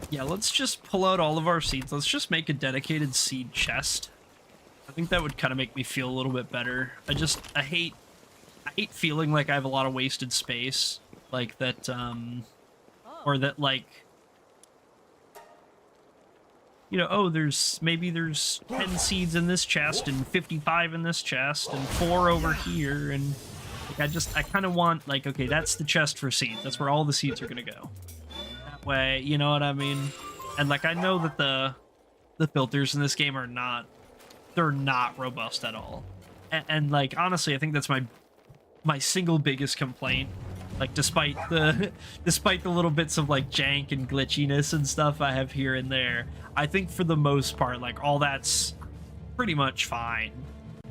Yeah, let's just pull out all of our seeds. Let's just make a dedicated seed chest. I think that would kind of make me feel a little bit better. I hate feeling like I have a lot of wasted space. Like that, or that like... you know, oh, there's 10 seeds in this chest and 55 in this chest and 4 over here, and like I kind of want, like, okay, that's the chest for seeds. That's where all the seeds are gonna go. That way, you know what I mean? And like I know that the filters in this game are not, they're not robust at all. And like honestly, I think that's my single biggest complaint. Like despite the little bits of like jank and glitchiness and stuff I have here and there, I think for the most part, like all that's pretty much fine.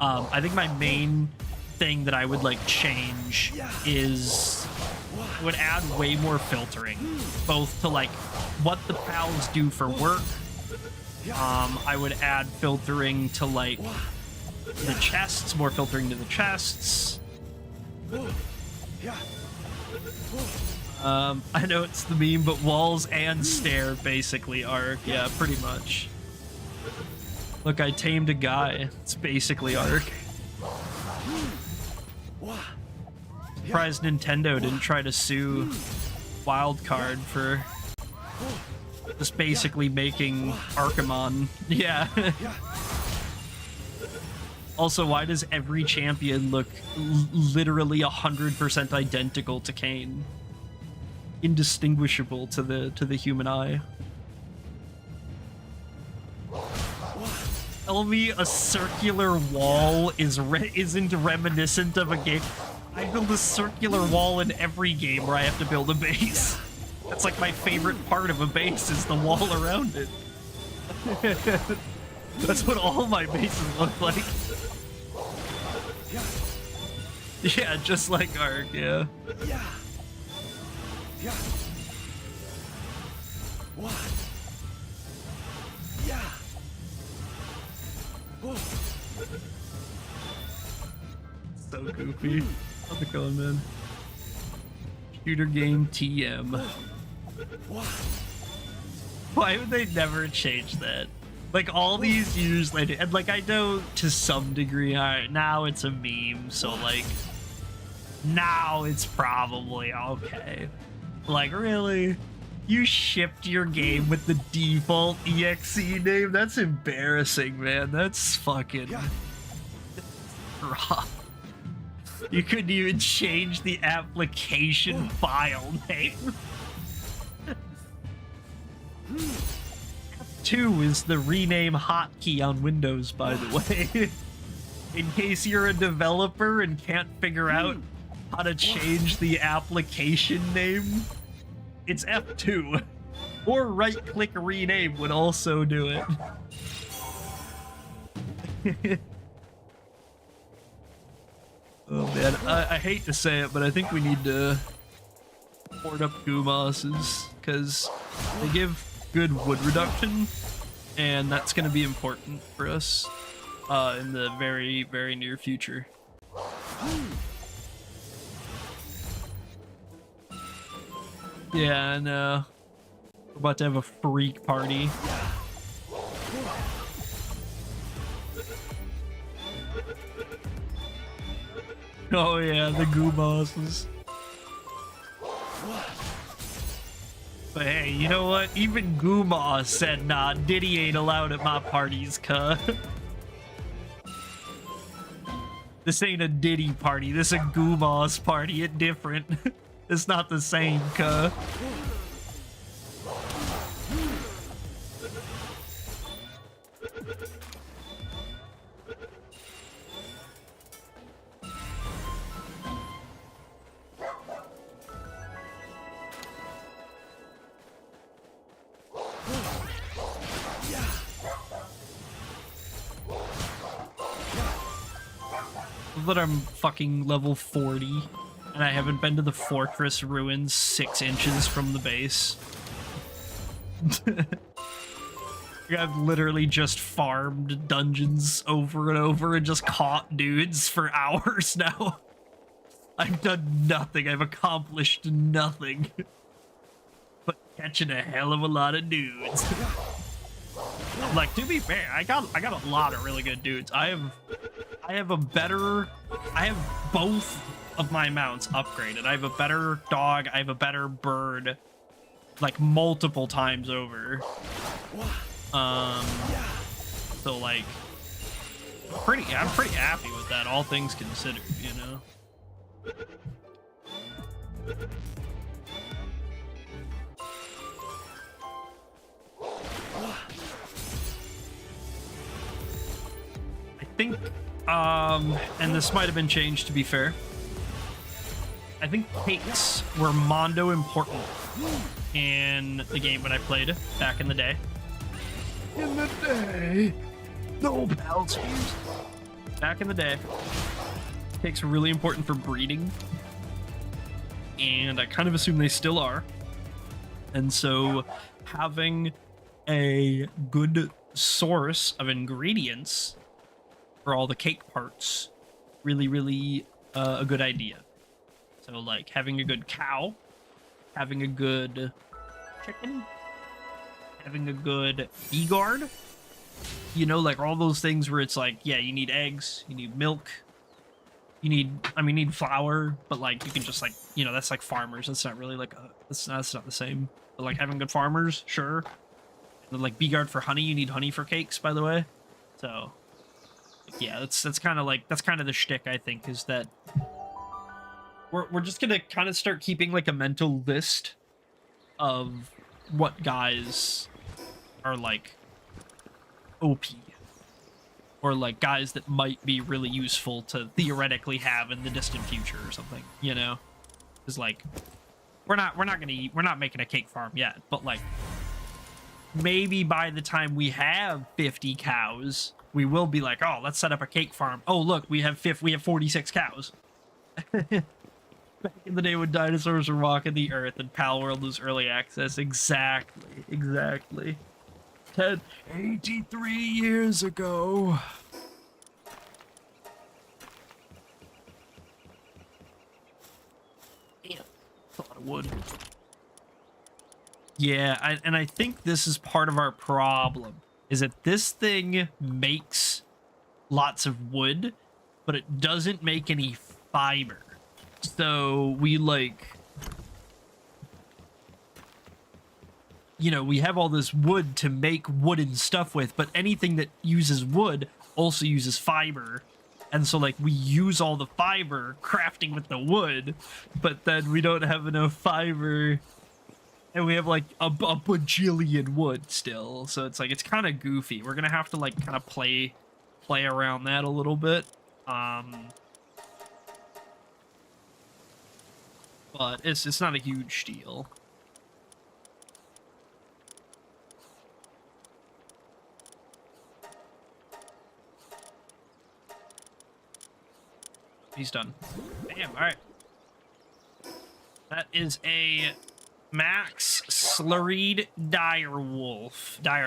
I think my main thing that I would like change is I would add way more filtering, both to like what the pals do for work. I would add filtering to like the chests, more filtering to the chests. I know it's the meme, but walls and stair basically arc. Yeah, pretty much. Look, I tamed a guy. It's basically arc. Surprised Nintendo didn't try to sue Wildcard for just basically making Archimon. Yeah. Also, why does every champion look literally 100% identical to Kayn? Indistinguishable to the human eye. Tell me a circular wall isn't reminiscent of a game. I build a circular wall in every game where I have to build a base. That's like my favorite part of a base, is the wall around it. That's what all my bases look like. Yeah, just like Ark, yeah. So goofy. How's it going, man? Shooter game TM. Why would they never change that? Like all these years later, and like I know to some degree, alright, now it's a meme, so like now it's probably okay. Like really? You shipped your game with the default EXE name? That's embarrassing, man. That's fucking rough. You couldn't even change the application file name. F2 is the rename hotkey on Windows, by the way. In case you're a developer and can't figure out how to change the application name, it's F2. Or right-click rename would also do it. Oh man, I hate to say it, but I think we need to port up Gumos's, because they give good wood reduction, and that's going to be important for us in the very, very near future. Yeah, I know. We're about to have a freak party. Oh yeah, the goo bosses. But hey, you know what? Even Guma said, nah, Diddy ain't allowed at my parties, cuh. This ain't a Diddy party, this a Guma's party, it different. It's not the same, cuh. That I'm fucking level 40 and I haven't been to the fortress ruins 6 inches from the base. I've literally just farmed dungeons over and over and just caught dudes for hours now. I've done nothing. I've accomplished nothing but catching a hell of a lot of dudes. Like, to be fair, I got a lot of really good dudes. I have both of my mounts upgraded. I have a better dog, I have a better bird, like multiple times over. Um, so like, I'm pretty happy with that, all things considered, you know. I think, and this might have been changed to be fair. I think cakes were mondo important in the game when I played back in the day. In the day, no pals. Back in the day, cakes were really important for breeding, and I kind of assume they still are. And so, having a good source of ingredients for all the cake parts, really a good idea. So like having a good cow, having a good chicken, having a good bee guard, you know, like all those things where it's like, yeah, you need eggs, you need milk, you need flour, but like you can just like, you know, that's like farmers. That's not really like that's not the same. But like having good farmers, sure. And then like bee guard for honey, you need honey for cakes, by the way. So yeah, that's kind of the shtick, I think, is that we're just gonna kind of start keeping like a mental list of what guys are like OP, or like guys that might be really useful to theoretically have in the distant future or something, you know? Because like we're not making a cake farm yet, but like maybe by the time we have 50 cows, we will be like, oh, let's set up a cake farm. Oh, look, we have 46 cows. Back in the day when dinosaurs were walking the earth and Pal World was early access. Exactly. 83 years ago. Damn, that's a lot of wood. Yeah, I think this is part of our problem, is that this thing makes lots of wood, but it doesn't make any fiber. So we like, you know, we have all this wood to make wooden stuff with, but anything that uses wood also uses fiber. And so like we use all the fiber crafting with the wood, but then we don't have enough fiber, and we have like a bajillion wood still. So it's like, it's kind of goofy. We're gonna have to like kind of play around that a little bit. But it's not a huge deal. He's done. Damn, alright. That is a max slurried dire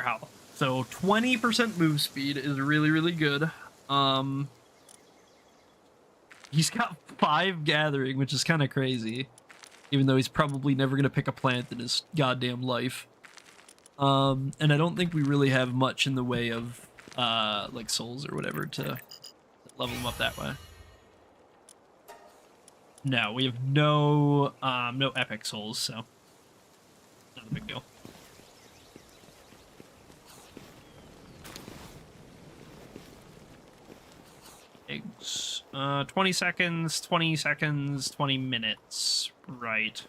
howl. So 20% move speed is really good. He's got 5 gathering, which is kind of crazy, even though he's probably never gonna pick a plant in his goddamn life. And I don't think we really have much in the way of like souls or whatever to level him up that way. No, we have no epic souls, so not a big deal. Eggs. 20 seconds, 20 seconds, 20 minutes. Right.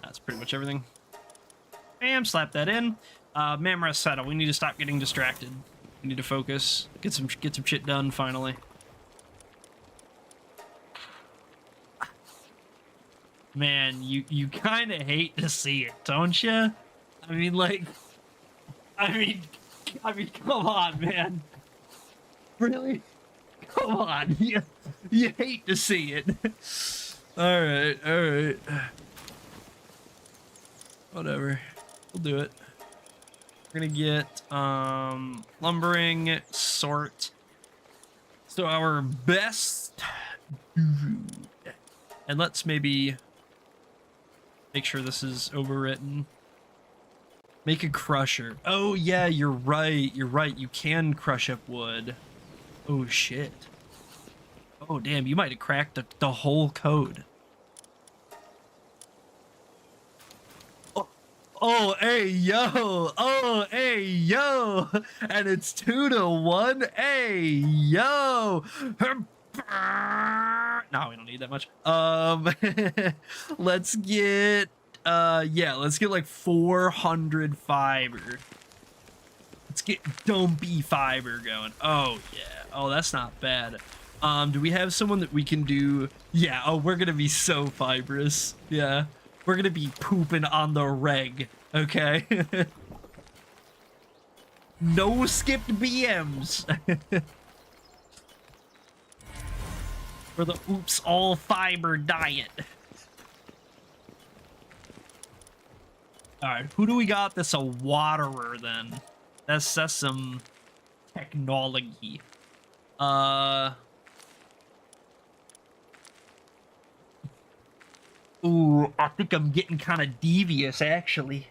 That's pretty much everything. Bam, slap that in. Mamra settle. We need to stop getting distracted. We need to focus. Get some shit done finally. Man, you kind of hate to see it, don't you? I mean, come on, man. Really? Come on. You hate to see it. All right. Whatever. We'll do it. We're gonna get lumbering, sort. So our best dude. And let's maybe Make sure this is overwritten. Make a crusher. Oh yeah, you're right. You're right. You can crush up wood. Oh shit. Oh damn, you might have cracked the whole code. Oh, oh, hey yo. Oh, hey yo. And it's 2-1. Hey yo. No, we don't need that much. Let's get yeah, let's get like 400 fiber. Let's get dumpy fiber going. Oh yeah. Oh, that's not bad. Do we have someone that we can do? Yeah. Oh, we're gonna be so fibrous. Yeah, we're gonna be pooping on the reg. Okay. No skipped BMs. For the oops all fiber diet. All right, who do we got that's a waterer then? That's some technology. Ooh, I think I'm getting kind of devious actually.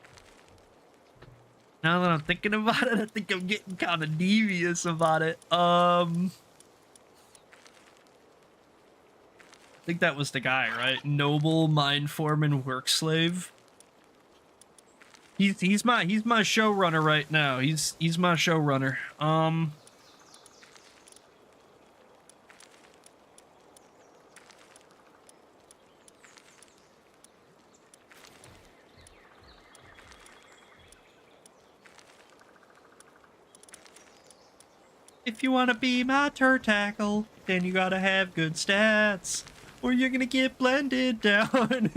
Now that I'm thinking about it, I think I'm getting kind of devious about it. I think that was the guy, right? Noble Mind Foreman Work Slave. He's my showrunner right now. He's my showrunner. If you want to be my turtackle, then you gotta have good stats, or you're gonna get blended down.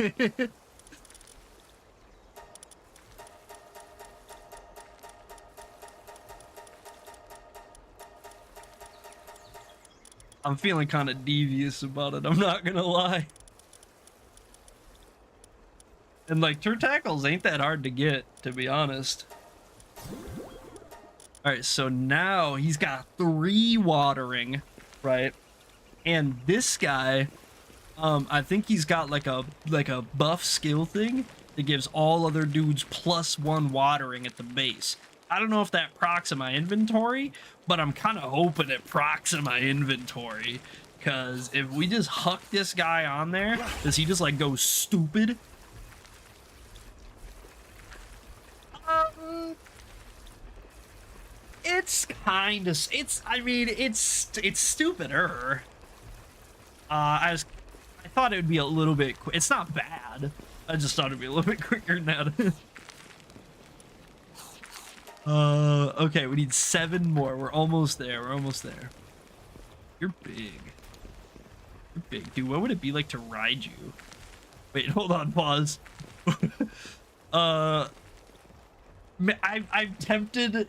I'm feeling kind of devious about it, I'm not gonna lie. And like, turtackles ain't that hard to get, to be honest. Alright, so now he's got 3 watering, right? And this guy, I think he's got like a buff skill thing that gives all other dudes +1 watering at the base. I don't know if that procs in my inventory, but I'm kind of hoping it procs in my inventory. Because if we just huck this guy on there, does he just like go stupid? It's kind of, I mean, it's stupider. I thought it would be a little bit, it's not bad. I just thought it'd be a little bit quicker than that. Okay, we need 7 more. We're almost there. We're almost there. You're big. You're big. Dude, what would it be like to ride you? Wait, hold on, pause. I'm tempted.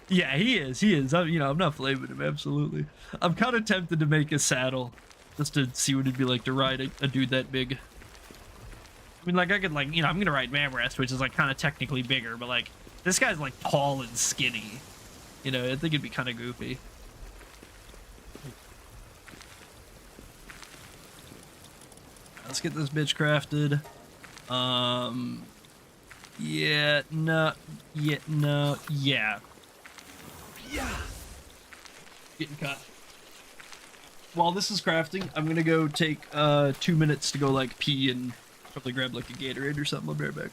Yeah, he is. He is. I'm not flaming him, absolutely. I'm kind of tempted to make a saddle just to see what it'd be like to ride a dude that big. I mean, like, I could, like, I'm gonna ride Mamrest, which is, like, kind of technically bigger, but, like, this guy's, like, tall and skinny. I think it'd be kind of goofy. Let's get this bitch crafted. Yeah, no, yeah. Yeah. Getting cut. While this is crafting, I'm gonna go take 2 minutes to go like pee and probably grab like a Gatorade or something. I'll be right back.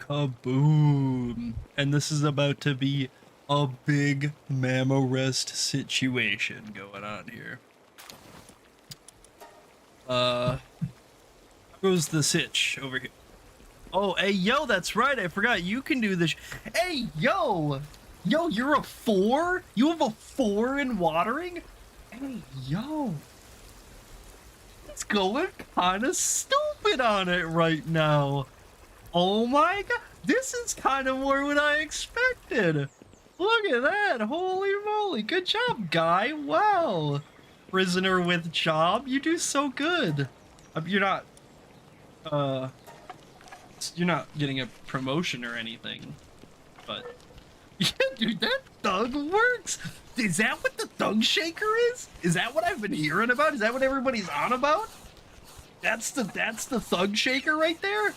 Kaboom. And this is about to be a big Mamorest situation going on here. How goes the sitch over here? Oh, hey, yo, that's right. I forgot you can do this. Hey, yo. Yo, you're a 4? You have a 4 in watering? Hey, yo. It's going kind of stupid on it right now. Oh my god. This is kind of more what I expected. Look at that. Holy moly. Good job, guy. Wow. Prisoner with job. You do so good. You're not getting a promotion or anything, but yeah, dude, that thug works. Is that what the thug shaker is? Is that what I've been hearing about? Is that what everybody's on about? That's the thug shaker right there.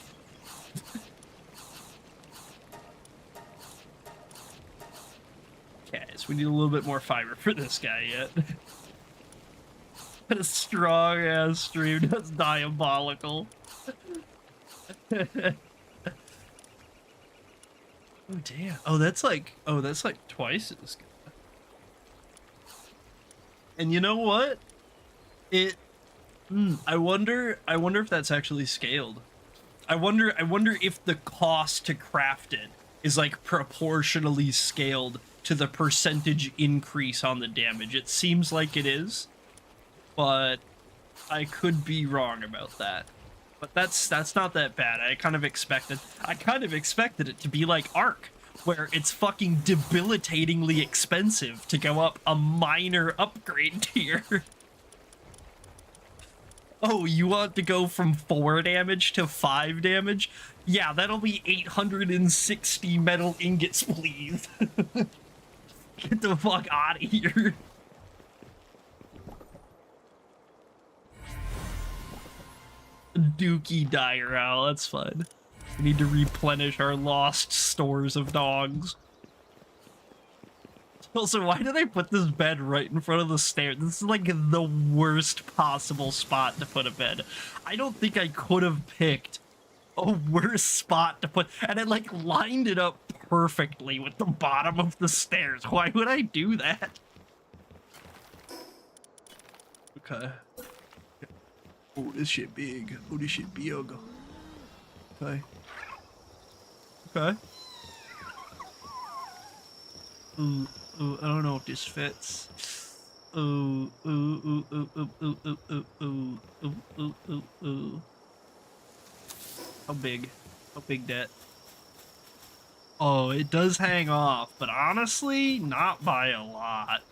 Okay, so we need a little bit more fiber for this guy yet. What a strong ass stream. That's diabolical. Oh damn. Oh that's like twice as good. And you know what? I wonder if that's actually scaled. I wonder if the cost to craft it is like proportionally scaled to the percentage increase on the damage. It seems like it is, but I could be wrong about that. But that's not that bad. I kind of expected it to be like Ark, where it's fucking debilitatingly expensive to go up a minor upgrade tier. Oh, you want to go from 4 damage to 5 damage? Yeah, that'll be 860 metal ingots, please. Get the fuck out of here. Dookie Dire Owl, that's fun. We need to replenish our lost stores of dogs. Also, why did I put this bed right in front of the stairs? This is like the worst possible spot to put a bed. I don't think I could have picked a worse spot to put, and I like lined it up perfectly with the bottom of the stairs. Why would I do that? Okay. Oh, this shit big. Oh, this shit big. Okay. Okay. Ooh, ooh, I don't know if this fits. Ooh, ooh, ooh, ooh, ooh, ooh, ooh, ooh, ooh, ooh, ooh, ooh, ooh. How big? How big that? Oh, it does hang off, but honestly, not by a lot.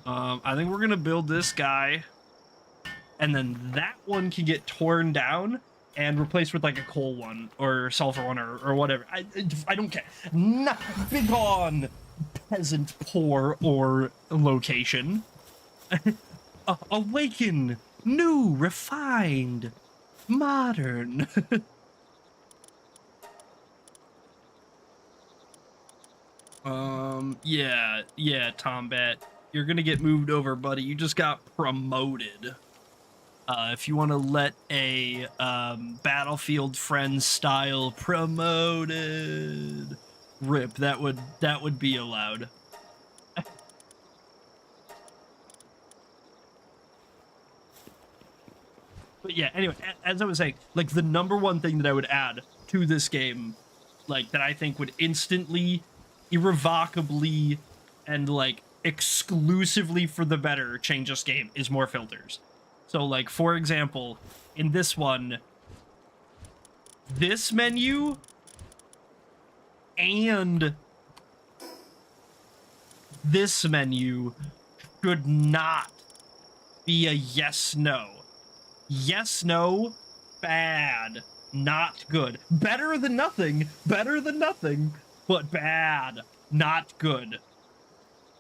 I think we're gonna build this guy, and then that one can get torn down and replaced with like a coal one or sulfur one or whatever. I don't care. Not big on peasant poor or location. Awaken, new, refined, modern. Yeah, Tombat, you're gonna get moved over, buddy. You just got promoted. If you want to let a Battlefield friend style promoted rip, that would be allowed. But yeah, anyway, as I was saying, like the number one thing that I would add to this game, like that I think would instantly, irrevocably, and like exclusively for the better change this game is more filters. So like, for example, in this one, this menu and this menu should not be a yes, no. Yes, no, bad, not good. Better than nothing, but bad, not good.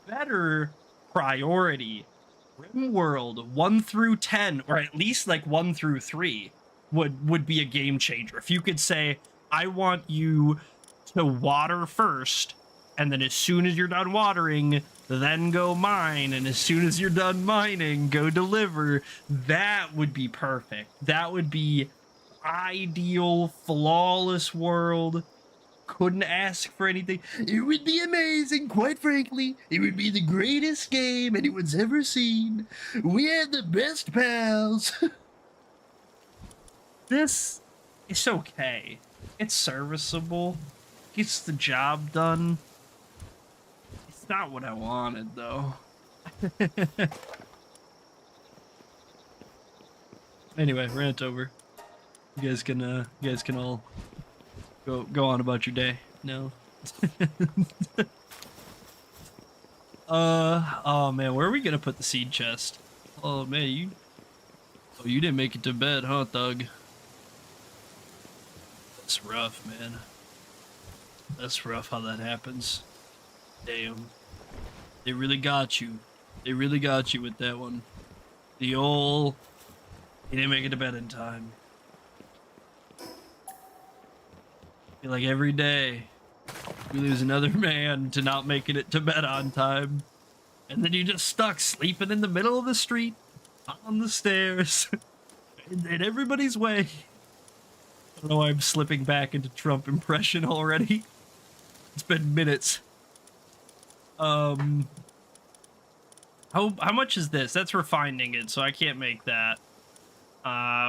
Better, priority. RimWorld 1 through 10, or at least like 1 through 3, would be a game changer. If you could say, I want you to water first, and then as soon as you're done watering, then go mine, and as soon as you're done mining, go deliver, that would be perfect. That would be ideal, flawless world. Couldn't ask for anything. It would be amazing, quite frankly. It would be the greatest game anyone's ever seen. We had the best pals. This is okay. It's serviceable. Gets the job done. It's not what I wanted, though. Anyway, rant over. You guys can all go on about your day. No. Oh man, where are we gonna put the seed chest? Oh man, you didn't make it to bed, huh, Thug? That's rough, man. That's rough how that happens. Damn. They really got you. They really got you with that one. The old... He didn't make it to bed in time. Feel like every day we lose another man to not making it to bed on time. And then you're just stuck sleeping in the middle of the street, on the stairs, in everybody's way. I don't know why I'm slipping back into Trump impression already. It's been minutes. How much is this? That's refining it, so I can't make that.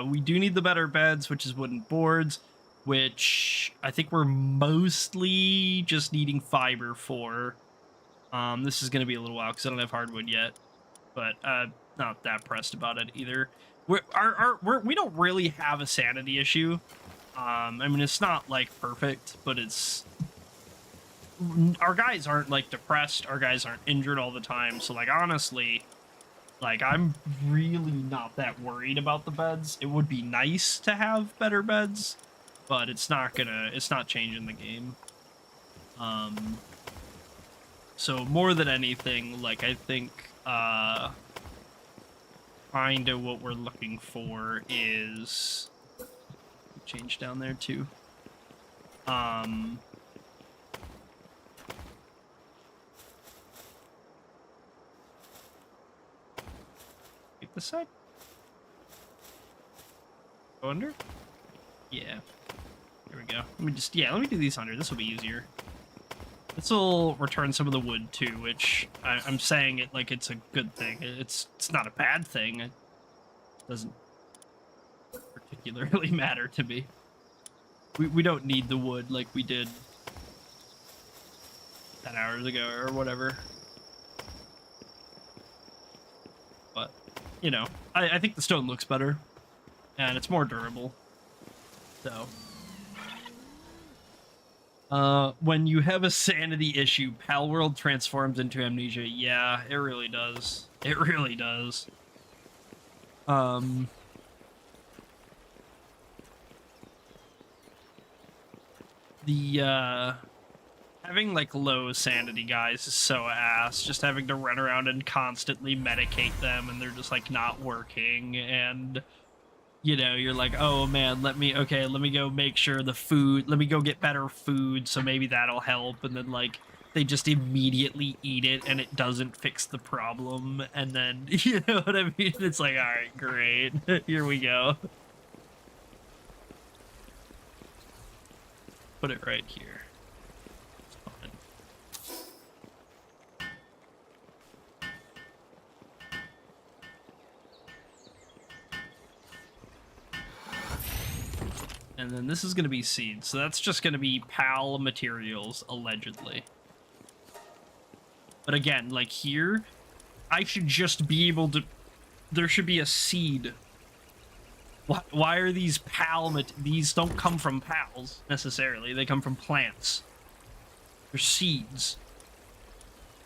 We do need the better beds, which is wooden boards, which I think we're mostly just needing fiber for. This is going to be a little while because I don't have hardwood yet, but not that pressed about it either. We don't really have a sanity issue. I mean, it's not like perfect, but it's... Our guys aren't like depressed. Our guys aren't injured all the time. So like, honestly, like I'm really not that worried about the beds. It would be nice to have better beds, but it's not changing the game. So more than anything, like I think, kind of what we're looking for is change down there too. This side? Go under? Yeah. Here we go. Let me do these under. This will be easier. This will return some of the wood too, which I'm saying it like it's a good thing. It's not a bad thing. It doesn't particularly matter to me. We don't need the wood like we did 10 hours ago or whatever. But you know, I think the stone looks better, and it's more durable. So, when you have a sanity issue, Pal World transforms into amnesia. Yeah, it really does. It really does. Having like low sanity guys is so ass. Just having to run around and constantly medicate them, and they're just like not working, and you know, you're like, oh man, let me go make sure let me go get better food, so maybe that'll help, and then like they just immediately eat it and it doesn't fix the problem, and then you know what I mean? It's like, all right, great. Here we go. Put it right here. And then this is going to be seeds. So that's just going to be PAL materials, allegedly. But again, like here, I should just be able to... There should be a seed. Why are these PAL... These don't come from PALs, necessarily. They come from plants. They're seeds.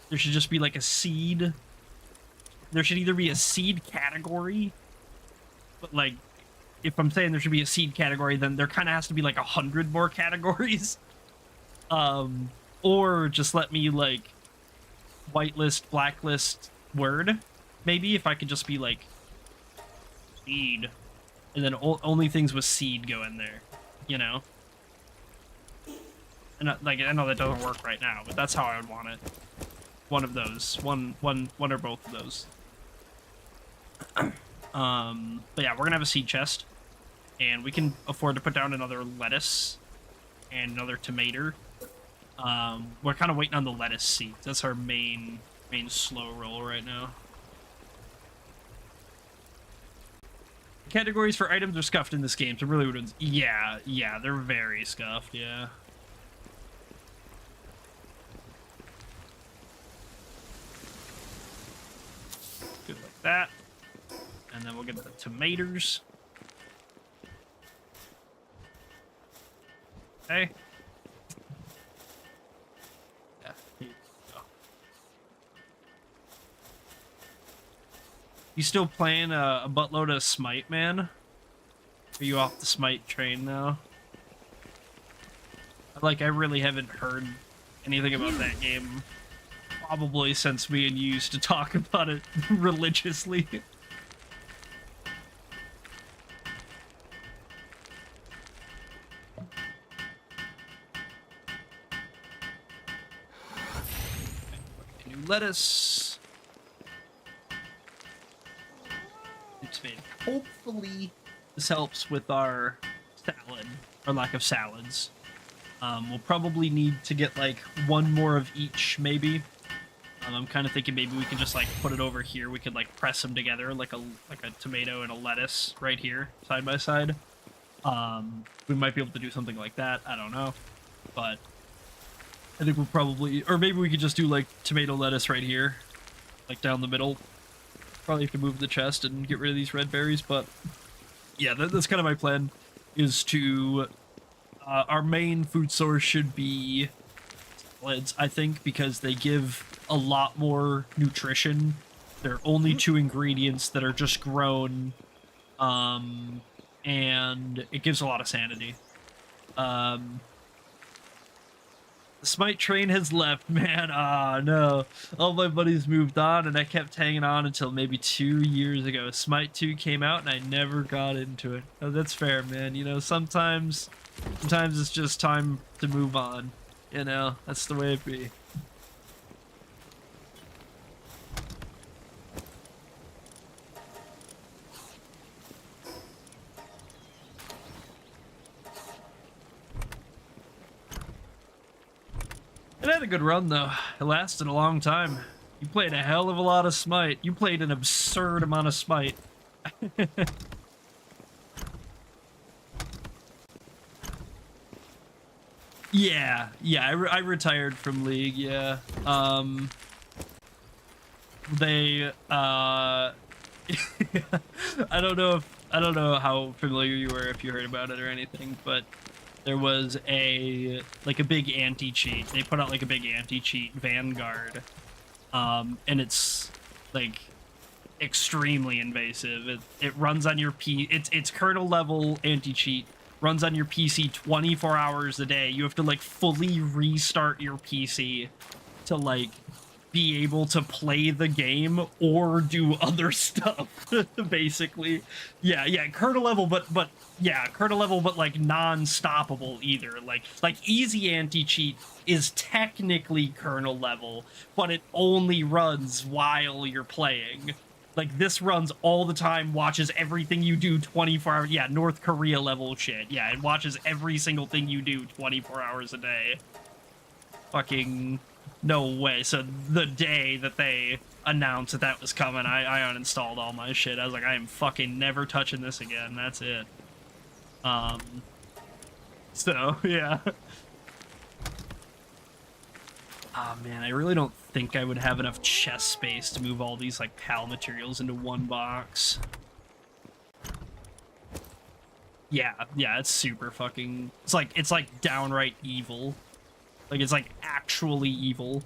There should just be like a seed. There should either be a seed category, but like... If I'm saying there should be a seed category, then there kind of has to be like 100 more categories. Or just let me like whitelist, blacklist word. Maybe if I could just be like seed, and then only things with seed go in there, you know? And like I know that doesn't work right now, but that's how I would want it. One of those, one or both of those. But yeah, we're gonna have a seed chest, and we can afford to put down another lettuce. and another tomato. We're kind of waiting on the lettuce seeds. That's our main slow roll right now. Categories for items are scuffed in this game, so really would. Yeah, they're very scuffed. Yeah. Good like that, and then we'll get the tomatoes. Okay. Yeah. Here you go. You still playing a buttload of Smite, man? Are you off the Smite train now? Like, I really haven't heard anything about that game probably since me and you used to talk about it religiously. New lettuce. It's made. Hopefully, this helps with our salad, or lack of salads. We'll probably need to get like one more of each, maybe. I'm kind of thinking maybe we can just like put it over here. We could like press them together like a tomato and a lettuce right here, side by side. We might be able to do something like that. I don't know, but I think we'll probably, or maybe we could just do like tomato lettuce right here, like down the middle. Probably have to move the chest and get rid of these red berries, but yeah, that's kind of my plan. Is to our main food source should be salads, I think, because they give a lot more nutrition. There are only 2 ingredients that are just grown, and it gives a lot of sanity. The Smite train has left, man. Ah, no. All my buddies moved on, and I kept hanging on until maybe 2 years ago. Smite 2 came out, and I never got into it. Oh, that's fair, man. You know, sometimes it's just time to move on. You know, that's the way it be. It had a good run, though. It lasted a long time. You played a hell of a lot of Smite. You played an absurd amount of Smite. Yeah, I retired from League, yeah. They, I don't know how familiar you were, if you heard about it or anything, but there was a big anti-cheat. They put out like a big anti-cheat, Vanguard, and it's like extremely invasive. It runs on your it's kernel level anti-cheat, runs on your PC 24 hours a day. You have to like fully restart your PC to like be able to play the game or do other stuff. Basically, yeah, kernel level, but yeah, kernel level, but like non-stoppable either. Like easy anti-cheat is technically kernel level, but it only runs while you're playing. Like, this runs all the time, watches everything you do 24 hours. Yeah, North Korea level shit. Yeah, it watches every single thing you do 24 hours a day. Fucking no way. So the day that they announced that was coming, I uninstalled all my shit. I was like, I am fucking never touching this again. That's it. So, yeah. Oh man, I really don't think I would have enough chest space to move all these like PAL materials into one box. Yeah, it's super fucking, it's like downright evil. Like, it's like actually evil.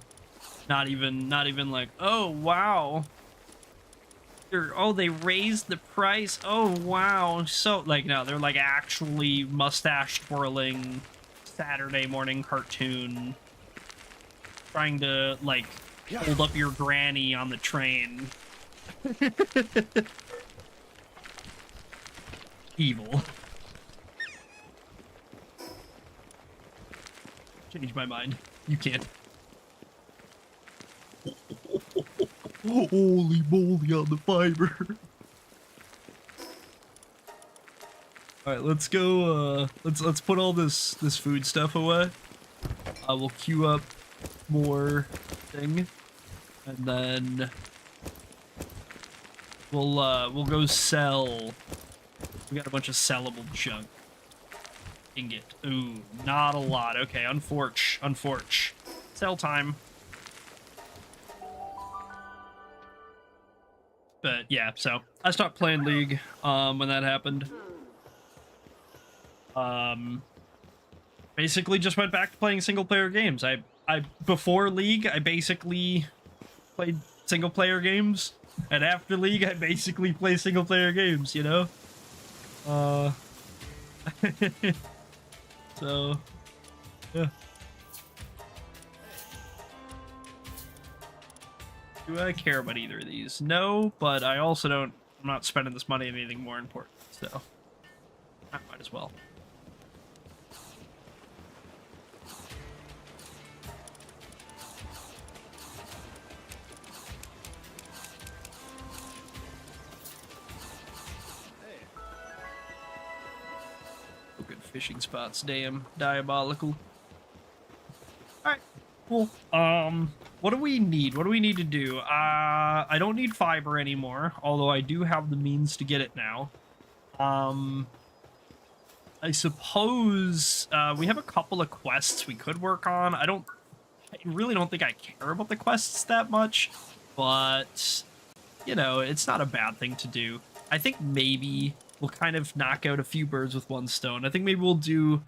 Not even like, oh wow. Oh, they raised the price. Oh wow. So like, no, they're like actually mustache twirling Saturday morning cartoon. Trying to, like, hold up your granny on the train. Evil. Change my mind. You can't. Holy moly on the fiber. All right, let's go. Let's put all this food stuff away. We'll queue up more thing, and then we'll go sell. We got a bunch of sellable junk. Ingot. Ooh, not a lot. Okay, unforch. Sell time. But yeah, so I stopped playing League when that happened. Basically just went back to playing single player games. I before League, I basically played single player games, and after League, I basically play single player games, you know? So yeah. Do I care about either of these? No, but I also don't. I'm not spending this money on anything more important, so I might as well. Oh, good fishing spots. Damn, diabolical. All right, cool. What do we need? What do we need to do? I don't need fiber anymore, although I do have the means to get it now. I suppose we have a couple of quests we could work on. I really don't think I care about the quests that much, but you know, it's not a bad thing to do. I think maybe we'll kind of knock out a few birds with one stone. I think maybe we'll do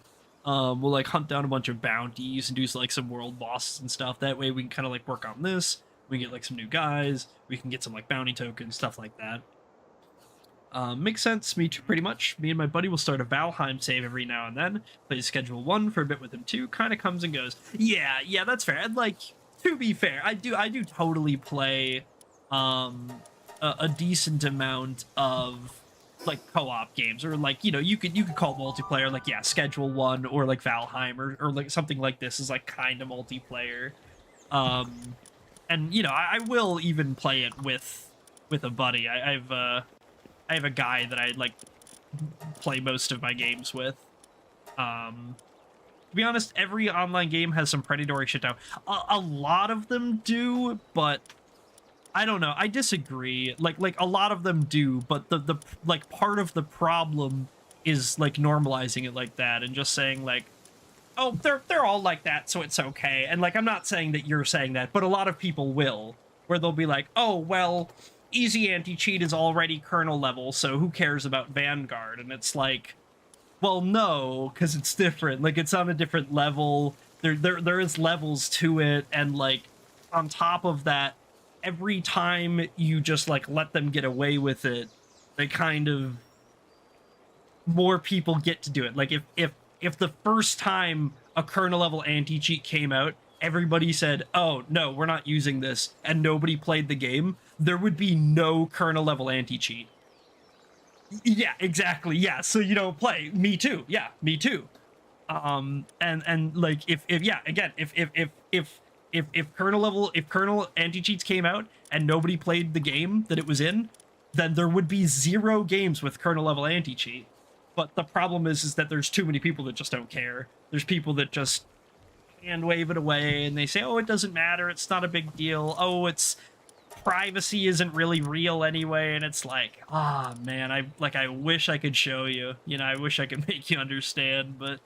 we'll like hunt down a bunch of bounties and do like some world bosses and stuff. That way we can kind of like work on this. We can get like some new guys. We can get some like bounty tokens, stuff like that. Makes sense. Me too, pretty much. Me and my buddy will start a Valheim save every now and then. Play Schedule 1 for a bit with him too. Kind of comes and goes. Yeah, that's fair. And like, to be fair, I do totally play a decent amount of like co-op games, or like, you know, you could call it multiplayer, like, yeah, Schedule 1 or like Valheim or like something like this is like kind of multiplayer. And you know, I will even play it with a buddy. I have a guy that I like play most of my games with. To be honest, every online game has some predatory shit down. A lot of them do, but I don't know. I disagree. Like a lot of them do, but the like part of the problem is like normalizing it like that and just saying like, oh, they're all like that, so it's okay. And like, I'm not saying that you're saying that, but a lot of people will, where they'll be like, oh, well, easy anti-cheat is already kernel level, so who cares about Vanguard? And it's like, well, no, because it's different. Like, it's on a different level. There is levels to it, and like, on top of that, every time you just like let them get away with it, they kind of more people get to do it. Like if the first time a kernel level anti-cheat came out, everybody said, oh no, we're not using this, and nobody played the game, there would be no kernel level anti-cheat. Yeah, exactly. Yeah, so you don't play. Me too. Yeah, me too. And like if yeah, again, if kernel anti-cheats came out and nobody played the game that it was in, then there would be 0 games with kernel level anti-cheat. But the problem is that there's too many people that just don't care. There's people that just hand wave it away and they say, oh, it doesn't matter, it's not a big deal, oh, it's privacy isn't really real anyway. And it's like, ah, man, I wish I could show you, you know, I wish I could make you understand, but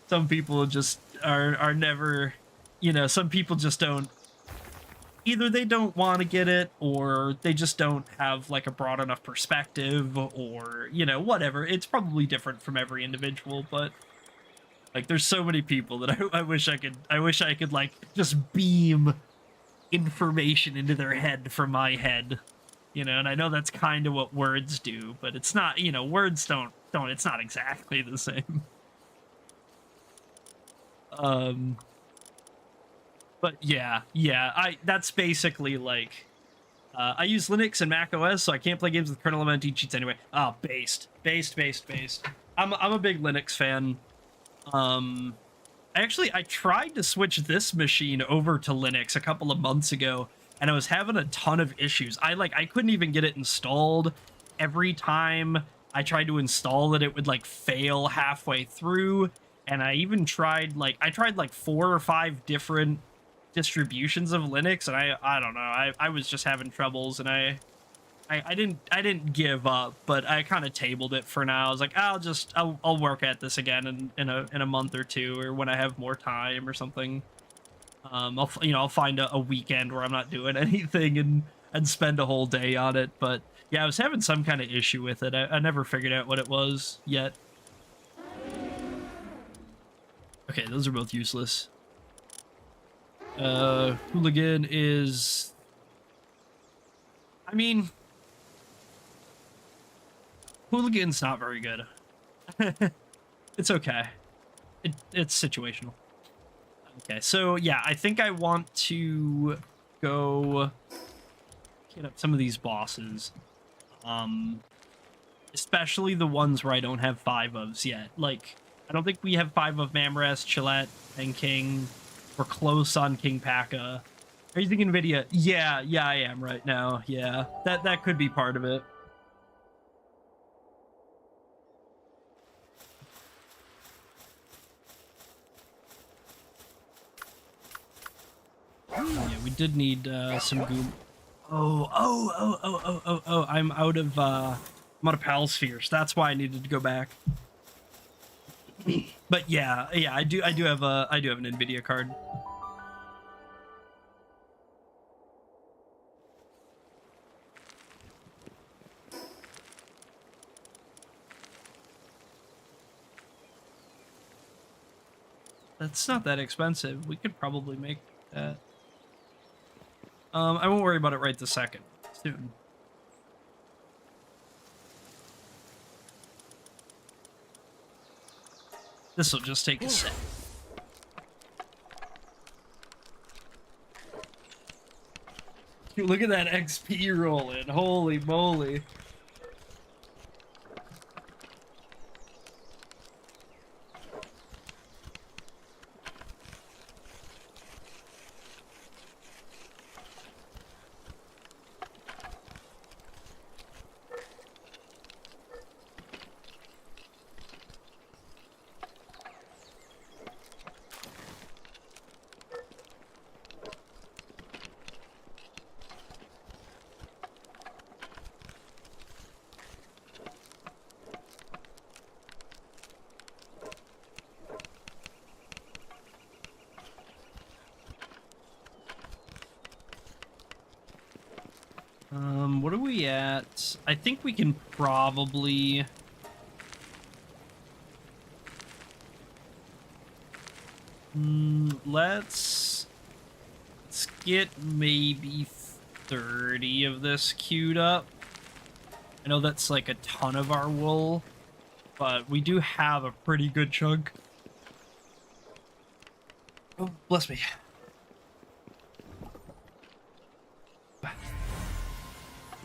some people just are never, you know, some people just don't, either they don't want to get it, or they just don't have like a broad enough perspective, or, you know, whatever. It's probably different from every individual, but like, there's so many people that I wish I could like just beam information into their head from my head, you know. And I know that's kind of what words do, but it's not, you know, words don't it's not exactly the same. But yeah, that's basically like, I use Linux and Mac OS, so I can't play games with kernel level anti-cheats anyway. Ah, based. I'm a big Linux fan. I tried to switch this machine over to Linux a couple of months ago, and I was having a ton of issues. I couldn't even get it installed. Every time I tried to install it, it would like fail halfway through. And I even tried like 4 or 5 different distributions of Linux, and I don't know. I was just having troubles, and I didn't give up, but I kind of tabled it for now. I was like, I'll work at this again in a month or two, or when I have more time or something. I'll find a weekend where I'm not doing anything and spend a whole day on it. But yeah, I was having some kind of issue with it. I never figured out what it was yet. Okay, those are both useless. Hooligan is... I mean... Hooligan's not very good. It's okay. It's situational. Okay, so yeah, I think I want to go get up some of these bosses. Especially the ones where I don't have 5 ofs yet. Like, I don't think we have 5 of Mamrest, Chillette, and King. We're close on King Paka. Are you thinking NVIDIA? Yeah, I am right now. Yeah, that could be part of it. Yeah, we did need some goop. Oh, I'm out of Pal Spheres. That's why I needed to go back. But yeah, I do have an NVIDIA card. That's not that expensive. We could probably make that. I won't worry about it right this second. Soon. This will just take a sec. Look at that XP rolling. Holy moly. What are we at? I think we can probably... let's get maybe 30 of this queued up. I know that's like a ton of our wool, but we do have a pretty good chunk. Oh, bless me.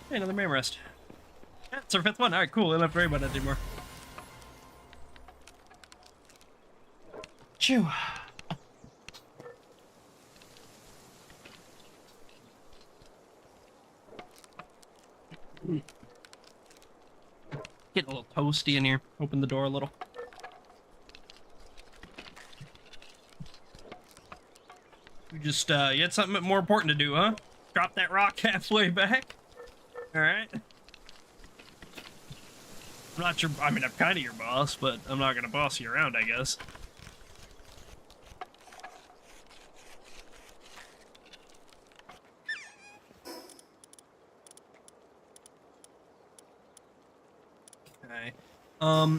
Hey, another main rest. Yeah, it's our 5th one. Alright, cool. I don't have to worry about it anymore. Chew. Getting a little toasty in here. Open the door a little. You just, you had something more important to do, huh? Drop that rock halfway back? Alright. I'm not your... I mean, I'm kind of your boss, but I'm not gonna boss you around, I guess. Okay.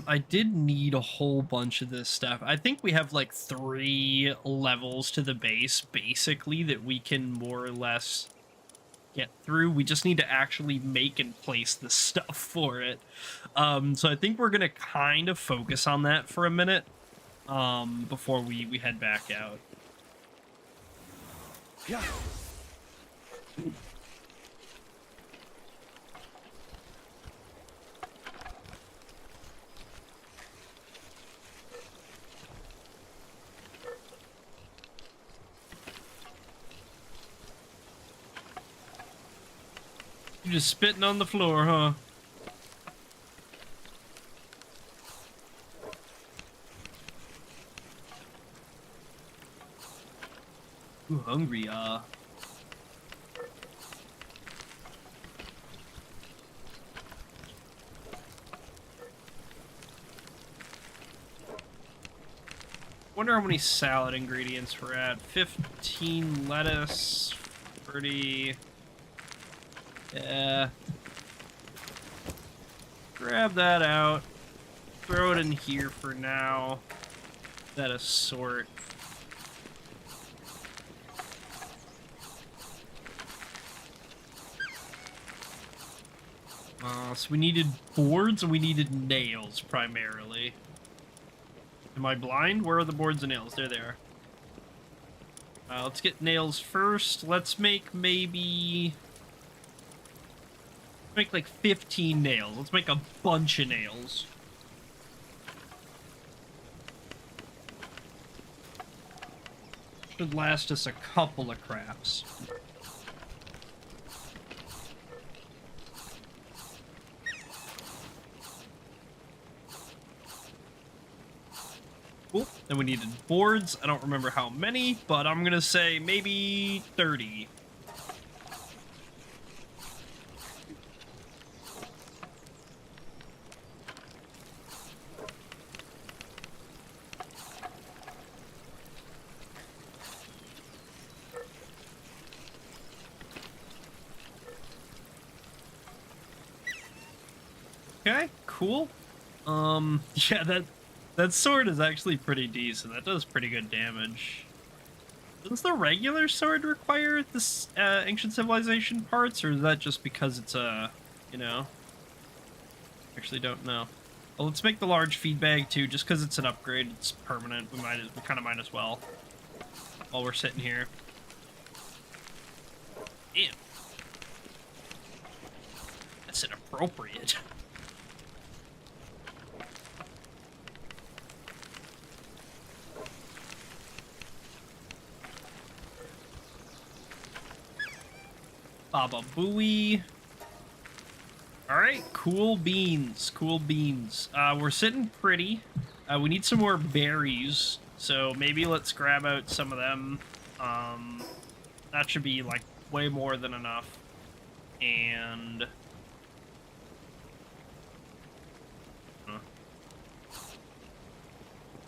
I did need a whole bunch of this stuff. I think we have, like, 3 levels to the base, basically, that we can more or less... get through. We just need to actually make and place the stuff for it. So I think we're gonna kind of focus on that for a minute before we head back out. Yeah. You're just spitting on the floor, huh? Ooh, hungry, Wonder how many salad ingredients we're at. 15 lettuce, 30. Yeah. Grab that out. Throw it in here for now. That assort. So we needed boards and we needed nails primarily. Am I blind? Where are the boards and nails? There they are. Let's get nails first. Let's make maybe... Make like 15 nails. Let's make a bunch of nails. Should last us a couple of crafts. Cool. Then we needed boards. I don't remember how many, but I'm gonna say maybe 30. Okay, cool. Yeah, that sword is actually pretty decent. That does pretty good damage. Does the regular sword require this ancient civilization parts, or is that just because it's a, you know? Actually, don't know. Well, let's make the large feed bag too, just because it's an upgrade. It's permanent. We kind of might as well while we're sitting here. Damn, that's inappropriate. Baba Booey. Alright, cool beans. Cool beans. We're sitting pretty. We need some more berries, so maybe let's grab out some of them. That should be, like, way more than enough. And...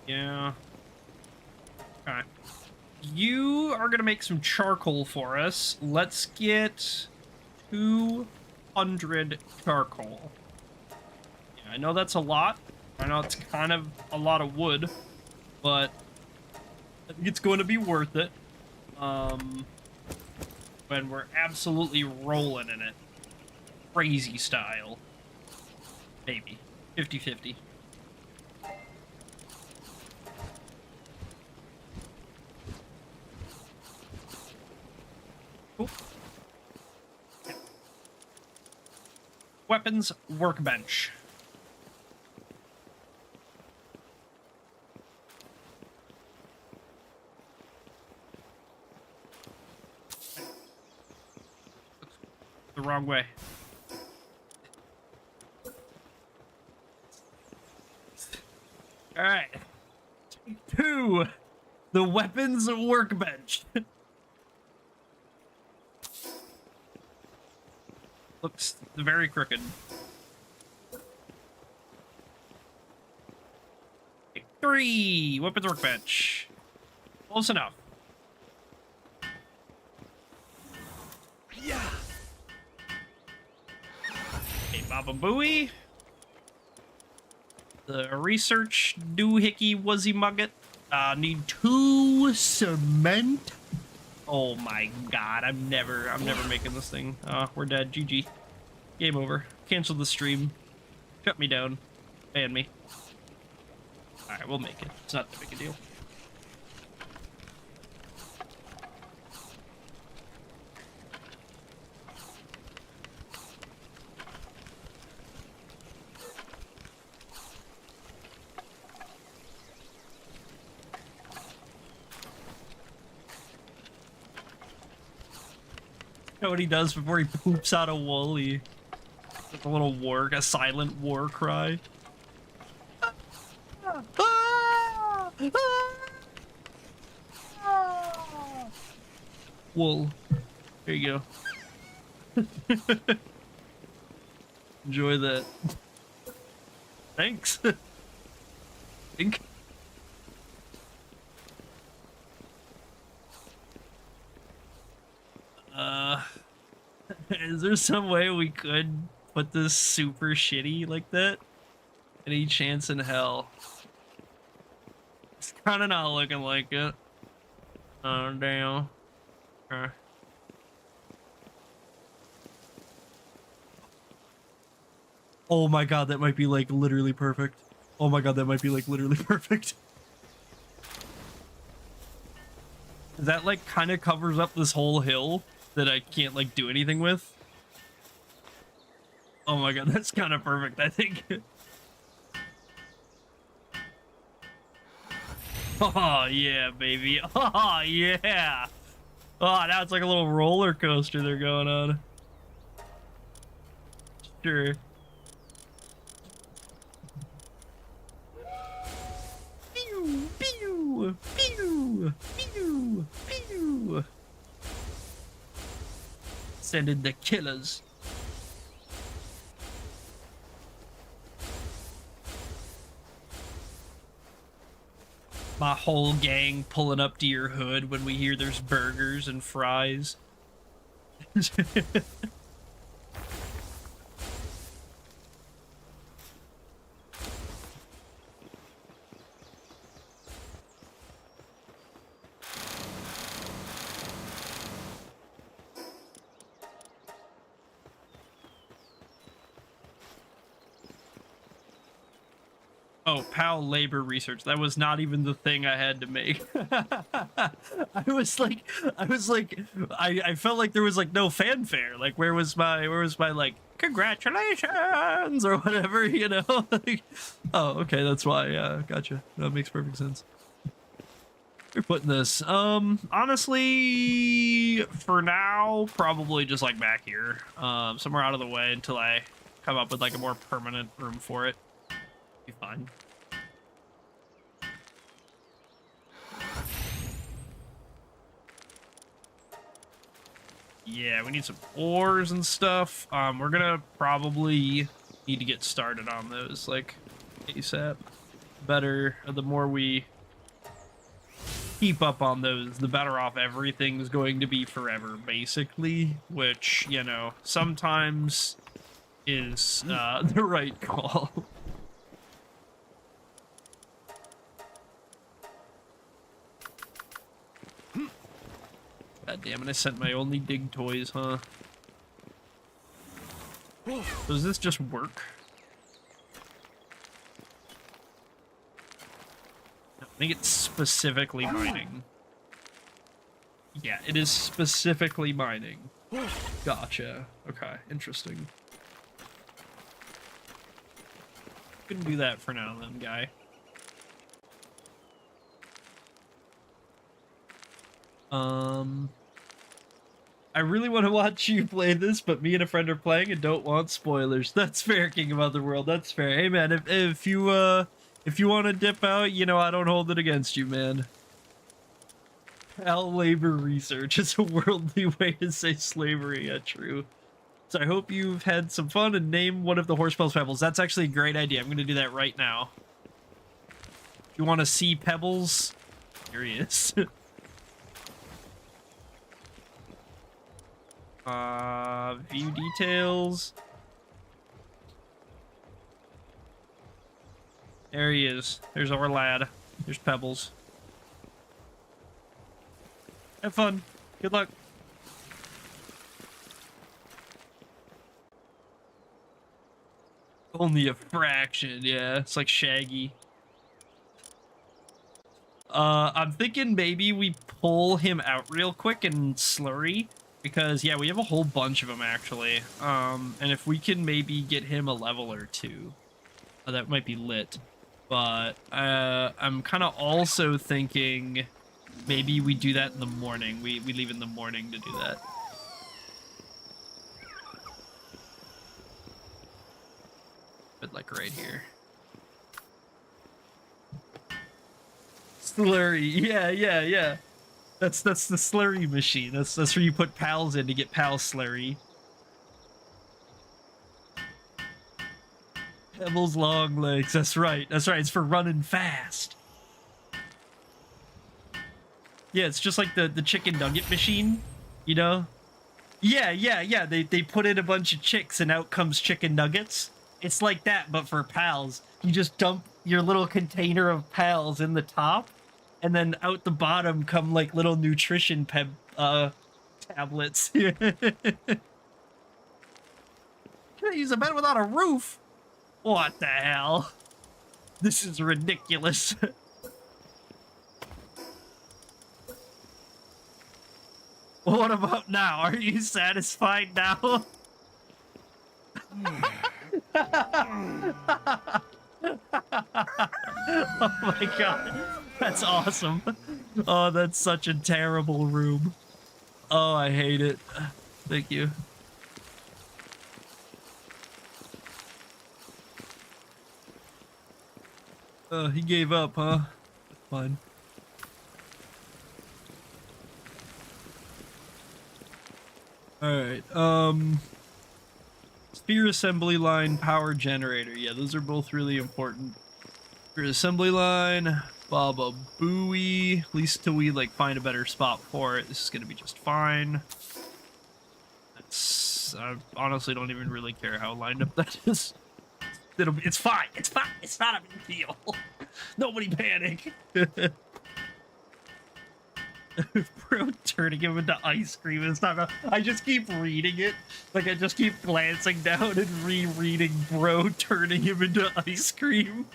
yeah. Okay. You are gonna make some charcoal for us. Let's get 200 charcoal. Yeah, I know that's a lot. I know it's kind of a lot of wood, but I think it's going to be worth it. When we're absolutely rolling in it. Crazy style. Maybe. 50-50. Cool. Weapons workbench. The wrong way. All right. Take 2. The weapons workbench. Looks very crooked. Take 3. Weapons workbench. Close enough. Yeah. Okay, Baba Booey. The research doohickey wuzzy mugget. Need 2 cement. Oh my god, I'm never making this thing. We're dead. GG. Game over. Cancel the stream. Shut me down. Ban me. Alright, we'll make it. It's not that big a deal. You know what he does before he poops out a woolly? Like a little war, a silent war cry. wool. There you go. Enjoy that. Thanks. Think. Uh, is there some way we could put this super shitty like that? Any chance in hell? It's kind of not looking like it. Oh, damn. Oh my god, that might be like literally perfect. Oh my god, that might be like literally perfect. That like kind of covers up this whole hill that I can't like do anything with. Oh my god, that's kind of perfect, I think. Oh yeah, baby. Oh yeah. Oh, now it's like a little roller coaster they're going on. Sure. Pew, pew, pew, pew, pew. Sending the killers. My whole gang pulling up to your hood when we hear there's burgers and fries. Oh, PAL labor research. That was not even the thing I had to make. I was like, I felt like there was like no fanfare. Like, where was my like, congratulations or whatever, you know? Like, oh, okay, that's why. Gotcha. That makes perfect sense. We're putting this. Honestly, for now, probably just like back here, somewhere out of the way until I come up with like a more permanent room for it. Be fine. Yeah, we need some ores and stuff. We're gonna probably need to get started on those like ASAP. Better, the more we keep up on those, the better off everything's going to be forever, basically. Which, you know, sometimes is the right call. God damn it, I sent my only dig toys, huh? Does this just work? I think it's specifically mining. Yeah, it is specifically mining. Gotcha. Okay, interesting. Couldn't do that for now then, guy. I really want to watch you play this, but me and a friend are playing and don't want spoilers. That's fair, King of Otherworld. That's fair. Hey man, if you want to dip out, you know, I don't hold it against you, man. Pal labor research is a worldly way to say slavery. Yeah, true. So I hope you've had some fun and name one of the Horsepell's pebbles. That's actually a great idea. I'm going to do that right now. If you want to see pebbles, here he is. View details. There he is. There's our lad. There's Pebbles. Have fun. Good luck. Only a fraction, yeah. It's like Shaggy. I'm thinking maybe we pull him out real quick and slurry. Because, yeah, we have a whole bunch of them, actually. And if we can maybe get him a level or two, that might be lit. But, I'm kind of also thinking maybe we do that in the morning. We leave in the morning to do that. But, like, right here. Slurry, yeah. That's the slurry machine. That's where you put pals in to get pal slurry. Pebbles long legs. That's right. That's right. It's for running fast. Yeah, it's just like the chicken nugget machine, you know? Yeah. They put in a bunch of chicks and out comes chicken nuggets. It's like that, but for pals. You just dump your little container of pals in the top, and then out the bottom come like little nutrition tablets. Can I use a bed without a roof? What the hell? This is ridiculous. What about now? Are you satisfied now? Oh my god. That's awesome. Oh, that's such a terrible room. Oh, I hate it. Thank you. He gave up, huh? Fine. Alright, sphere assembly line, power generator. Yeah, those are both really important. Sphere assembly line, Baba Booey. At least till we, like, find a better spot for it. This is gonna be just fine. I honestly don't even really care how lined up that is. It's fine. It's fine. It's not a big deal. Nobody panic. Bro turning him into ice cream is not. I just keep reading it. Like, I just keep glancing down and rereading bro turning him into ice cream.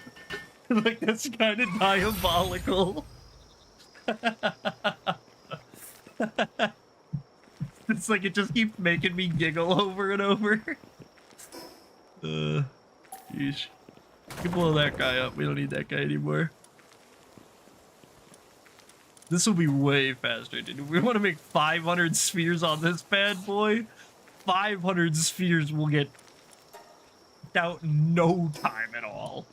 Like, that's kind of diabolical. It's like it just keeps making me giggle over and over. Yeesh. You can blow that guy up. We don't need that guy anymore. This will be way faster, dude. We want to make 500 spheres on this bad boy. 500 spheres will get out in no time at all.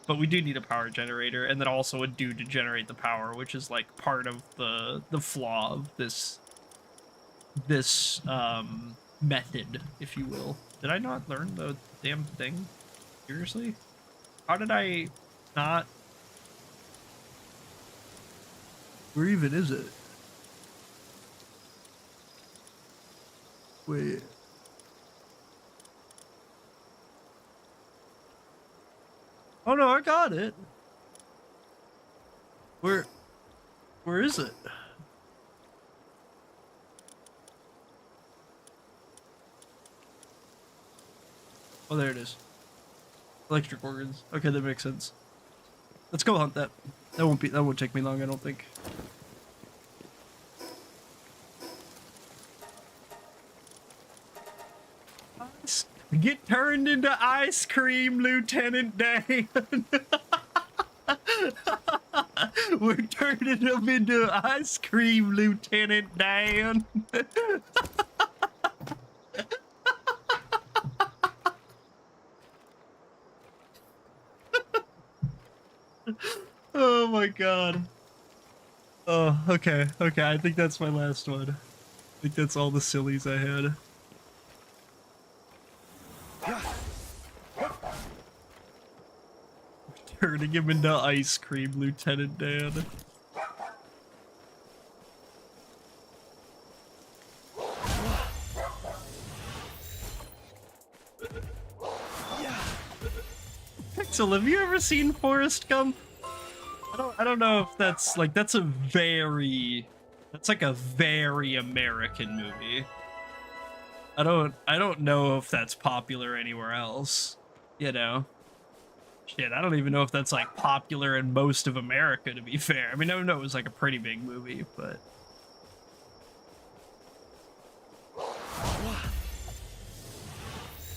But we do need a power generator, and then also a dude to generate the power, which is like part of the flaw of this method, if you will. Did I not learn the damn thing? Seriously? How did I not? Where even is it? Wait. Oh no, I got it. Where is it? Oh, there it is. Electric organs. Okay, that makes sense. Let's go hunt that. That won't take me long, I don't think. Get turned into ice cream, Lieutenant Dan. We're turning them into ice cream, Lieutenant Dan. Oh my god. Oh, okay. I think that's my last one. I think that's all the sillies I had. Turning him into ice cream, Lieutenant Dan. Pixel, have you ever seen Forrest Gump? I don't know if that's like that's like a very American movie. I don't know if that's popular anywhere else, you know. Shit, I don't even know if that's like popular in most of America, to be fair. I mean, I know it was like a pretty big movie, but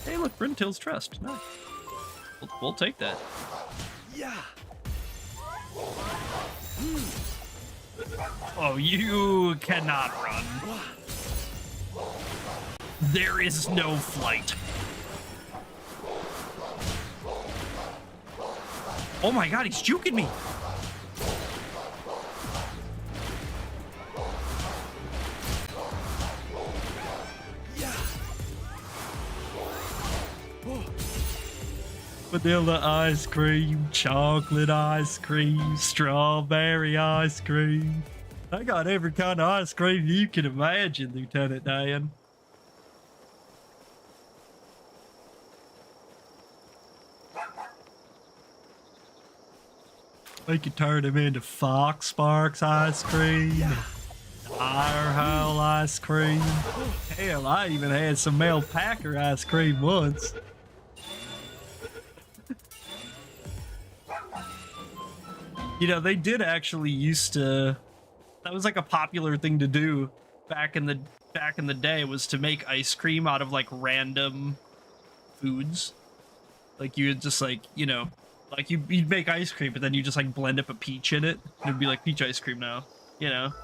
hey, look, Brintil's Trust. Nice. We'll take that. Yeah. Oh, you cannot run. There is no flight. Oh my god, he's juking me. Vanilla ice cream, chocolate ice cream, strawberry ice cream. I got every kind of ice cream you can imagine, Lieutenant Dan. We could turn them into Fox Sparks ice cream, Fire Howl ice cream. Hell, I even had some Mel Packer ice cream once. You know, they did actually used to. That was like a popular thing to do back in the day, was to make ice cream out of like random foods. Like you would just like, you know, like you'd make ice cream, but then you just like blend up a peach in it, and it'd be like peach ice cream now. You know.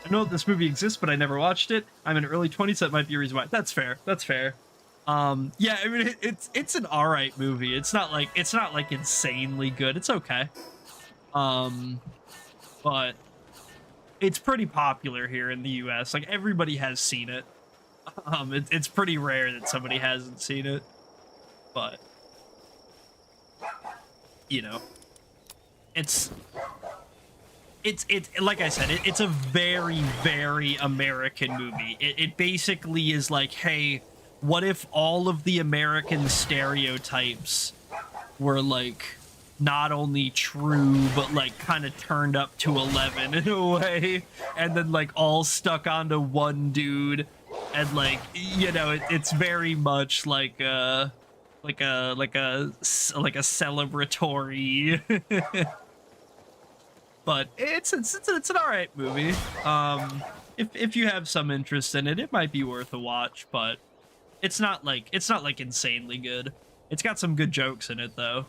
I know this movie exists, but I never watched it. I'm in early 20s, so that might be a reason why. That's fair. That's fair. Yeah, I mean it's an alright movie. It's not like insanely good. It's okay. But it's pretty popular here in the US. Like everybody has seen it. It's pretty rare that somebody hasn't seen it. But you know, it's like I said, it's a very, very American movie. It basically is like, hey, what if all of the American stereotypes were like not only true, but like kind of turned up to 11 in a way, and then like all stuck onto one dude, and like, you know, it's very much like a celebratory. But it's an alright movie. If you have some interest in it, it might be worth a watch, but it's not like insanely good. It's got some good jokes in it though.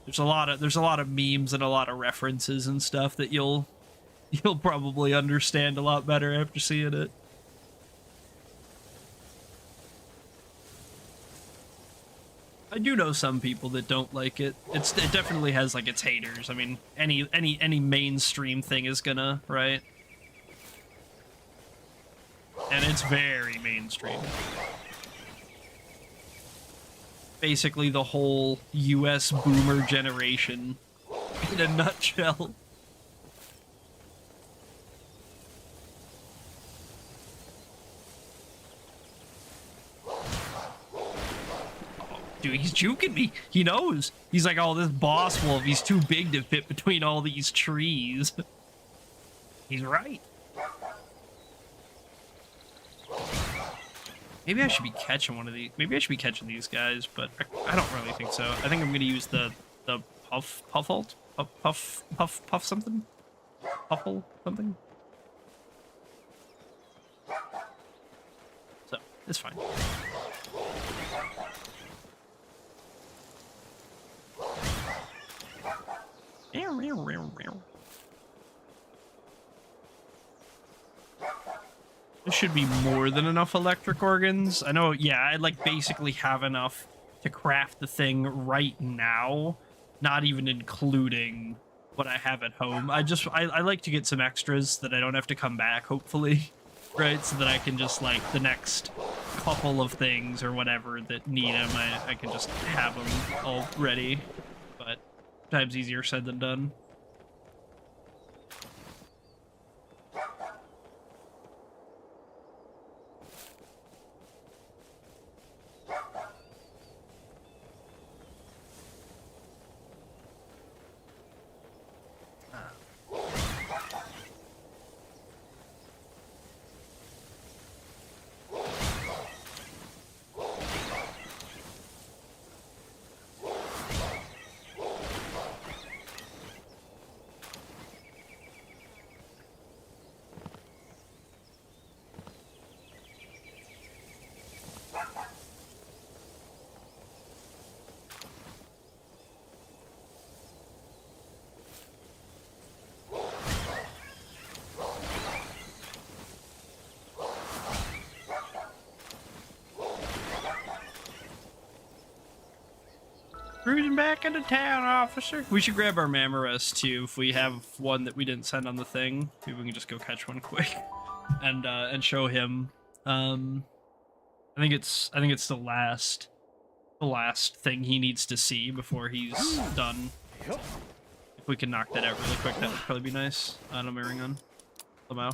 There's a lot of memes and a lot of references and stuff that you'll probably understand a lot better after seeing it. I do know some people that don't like it. It definitely has like its haters. I mean, any mainstream thing is gonna, right? And it's very mainstream. Basically the whole US boomer generation in a nutshell. Dude, he's juking me. He knows. He's like, oh, this boss wolf, he's too big to fit between all these trees. He's right. Maybe I should be catching one of these. Maybe I should be catching these guys, but I don't really think so. I think I'm gonna use the puff something? Puffle something? So, it's fine. There should be more than enough electric organs. I know, yeah, I like basically have enough to craft the thing right now, not even including what I have at home. I like to get some extras that I don't have to come back, hopefully, right? So that I can just like the next couple of things or whatever that need them, I can just have them all ready. But times easier said than done. Cruising back into town, officer. We should grab our Mamoras too if we have one that we didn't send on the thing. Maybe we can just go catch one quick and show him. I think it's the last the last thing he needs to see before he's done. If we can knock that out really quick, that would probably be nice. I don't know, my ring on. Somehow.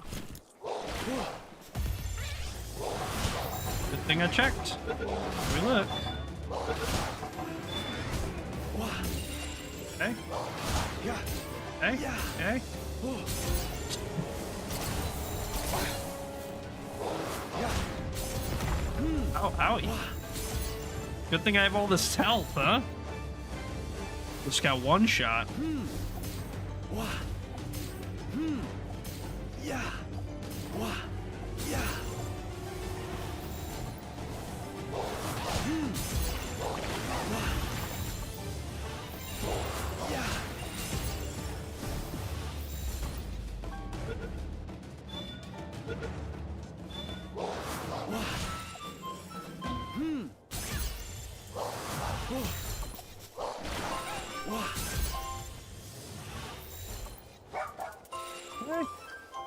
Good thing I checked. Here we look. Okay. Okay. Okay. Oh, owie. Good thing I have all this health, huh? Just got one shot.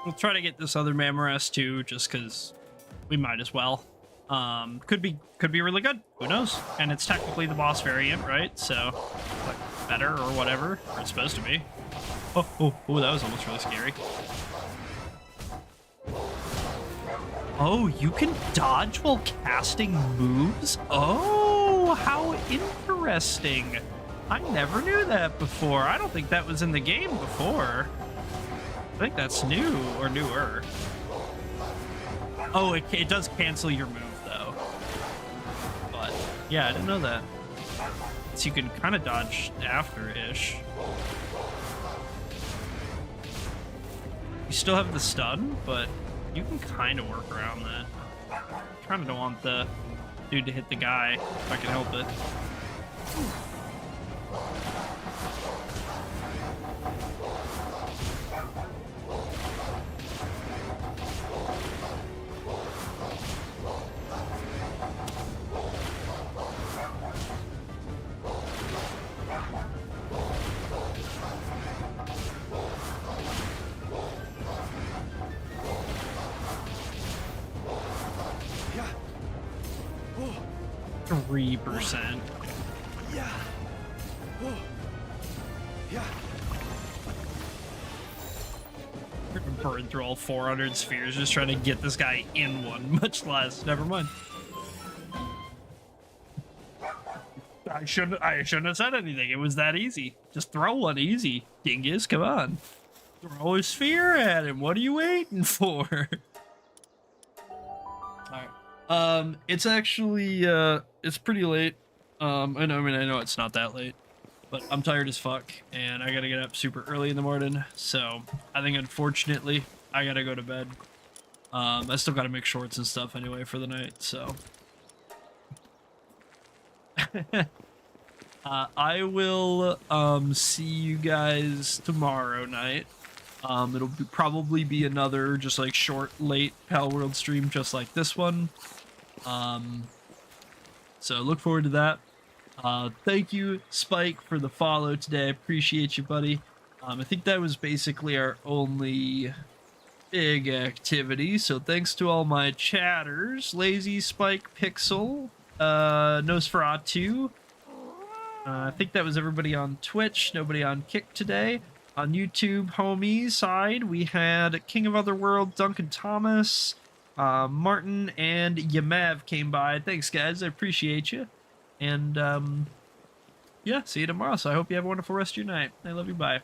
We'll try to get this other Mamoras too, just because we might as well. Could be really good. Who knows? And it's technically the boss variant, right? So, like, better or whatever. Or it's supposed to be. Oh, that was almost really scary. Oh, you can dodge while casting moves? Oh, how interesting. I never knew that before. I don't think that was in the game before. I think that's new or newer. Oh, it does cancel your move, though. But, yeah, I didn't know that. So you can kind of dodge after-ish. You still have the stun, but you can kind of work around that. Kind of don't want the dude to hit the guy if I can help it. Yeah. 3%. Yeah. Yeah. Burn through all 400 spheres just trying to get this guy in one, much less. Never mind. I shouldn't have said anything. It was that easy. Just throw one easy. Dingus, come on. Throw a sphere at him. What are you waiting for? Alright. It's actually it's pretty late. I know it's not that late, but I'm tired as fuck and I gotta get up super early in the morning, so I think unfortunately I gotta go to bed. I still gotta make shorts and stuff anyway for the night, so I will see you guys tomorrow night. It'll probably be another just like short, late Pal World stream just like this one. So look forward to that. Thank you, Spike, for the follow today. I appreciate you, buddy. I think that was basically our only big activity. So thanks to all my chatters. Lazy, Spike, Pixel, Nosferatu. I think that was everybody on Twitch. Nobody on Kick today. On YouTube, homies side, we had King of Otherworld, Duncan Thomas, Martin, and Yamav came by. Thanks, guys. I appreciate you. And, yeah, see you tomorrow. So I hope you have a wonderful rest of your night. I love you. Bye.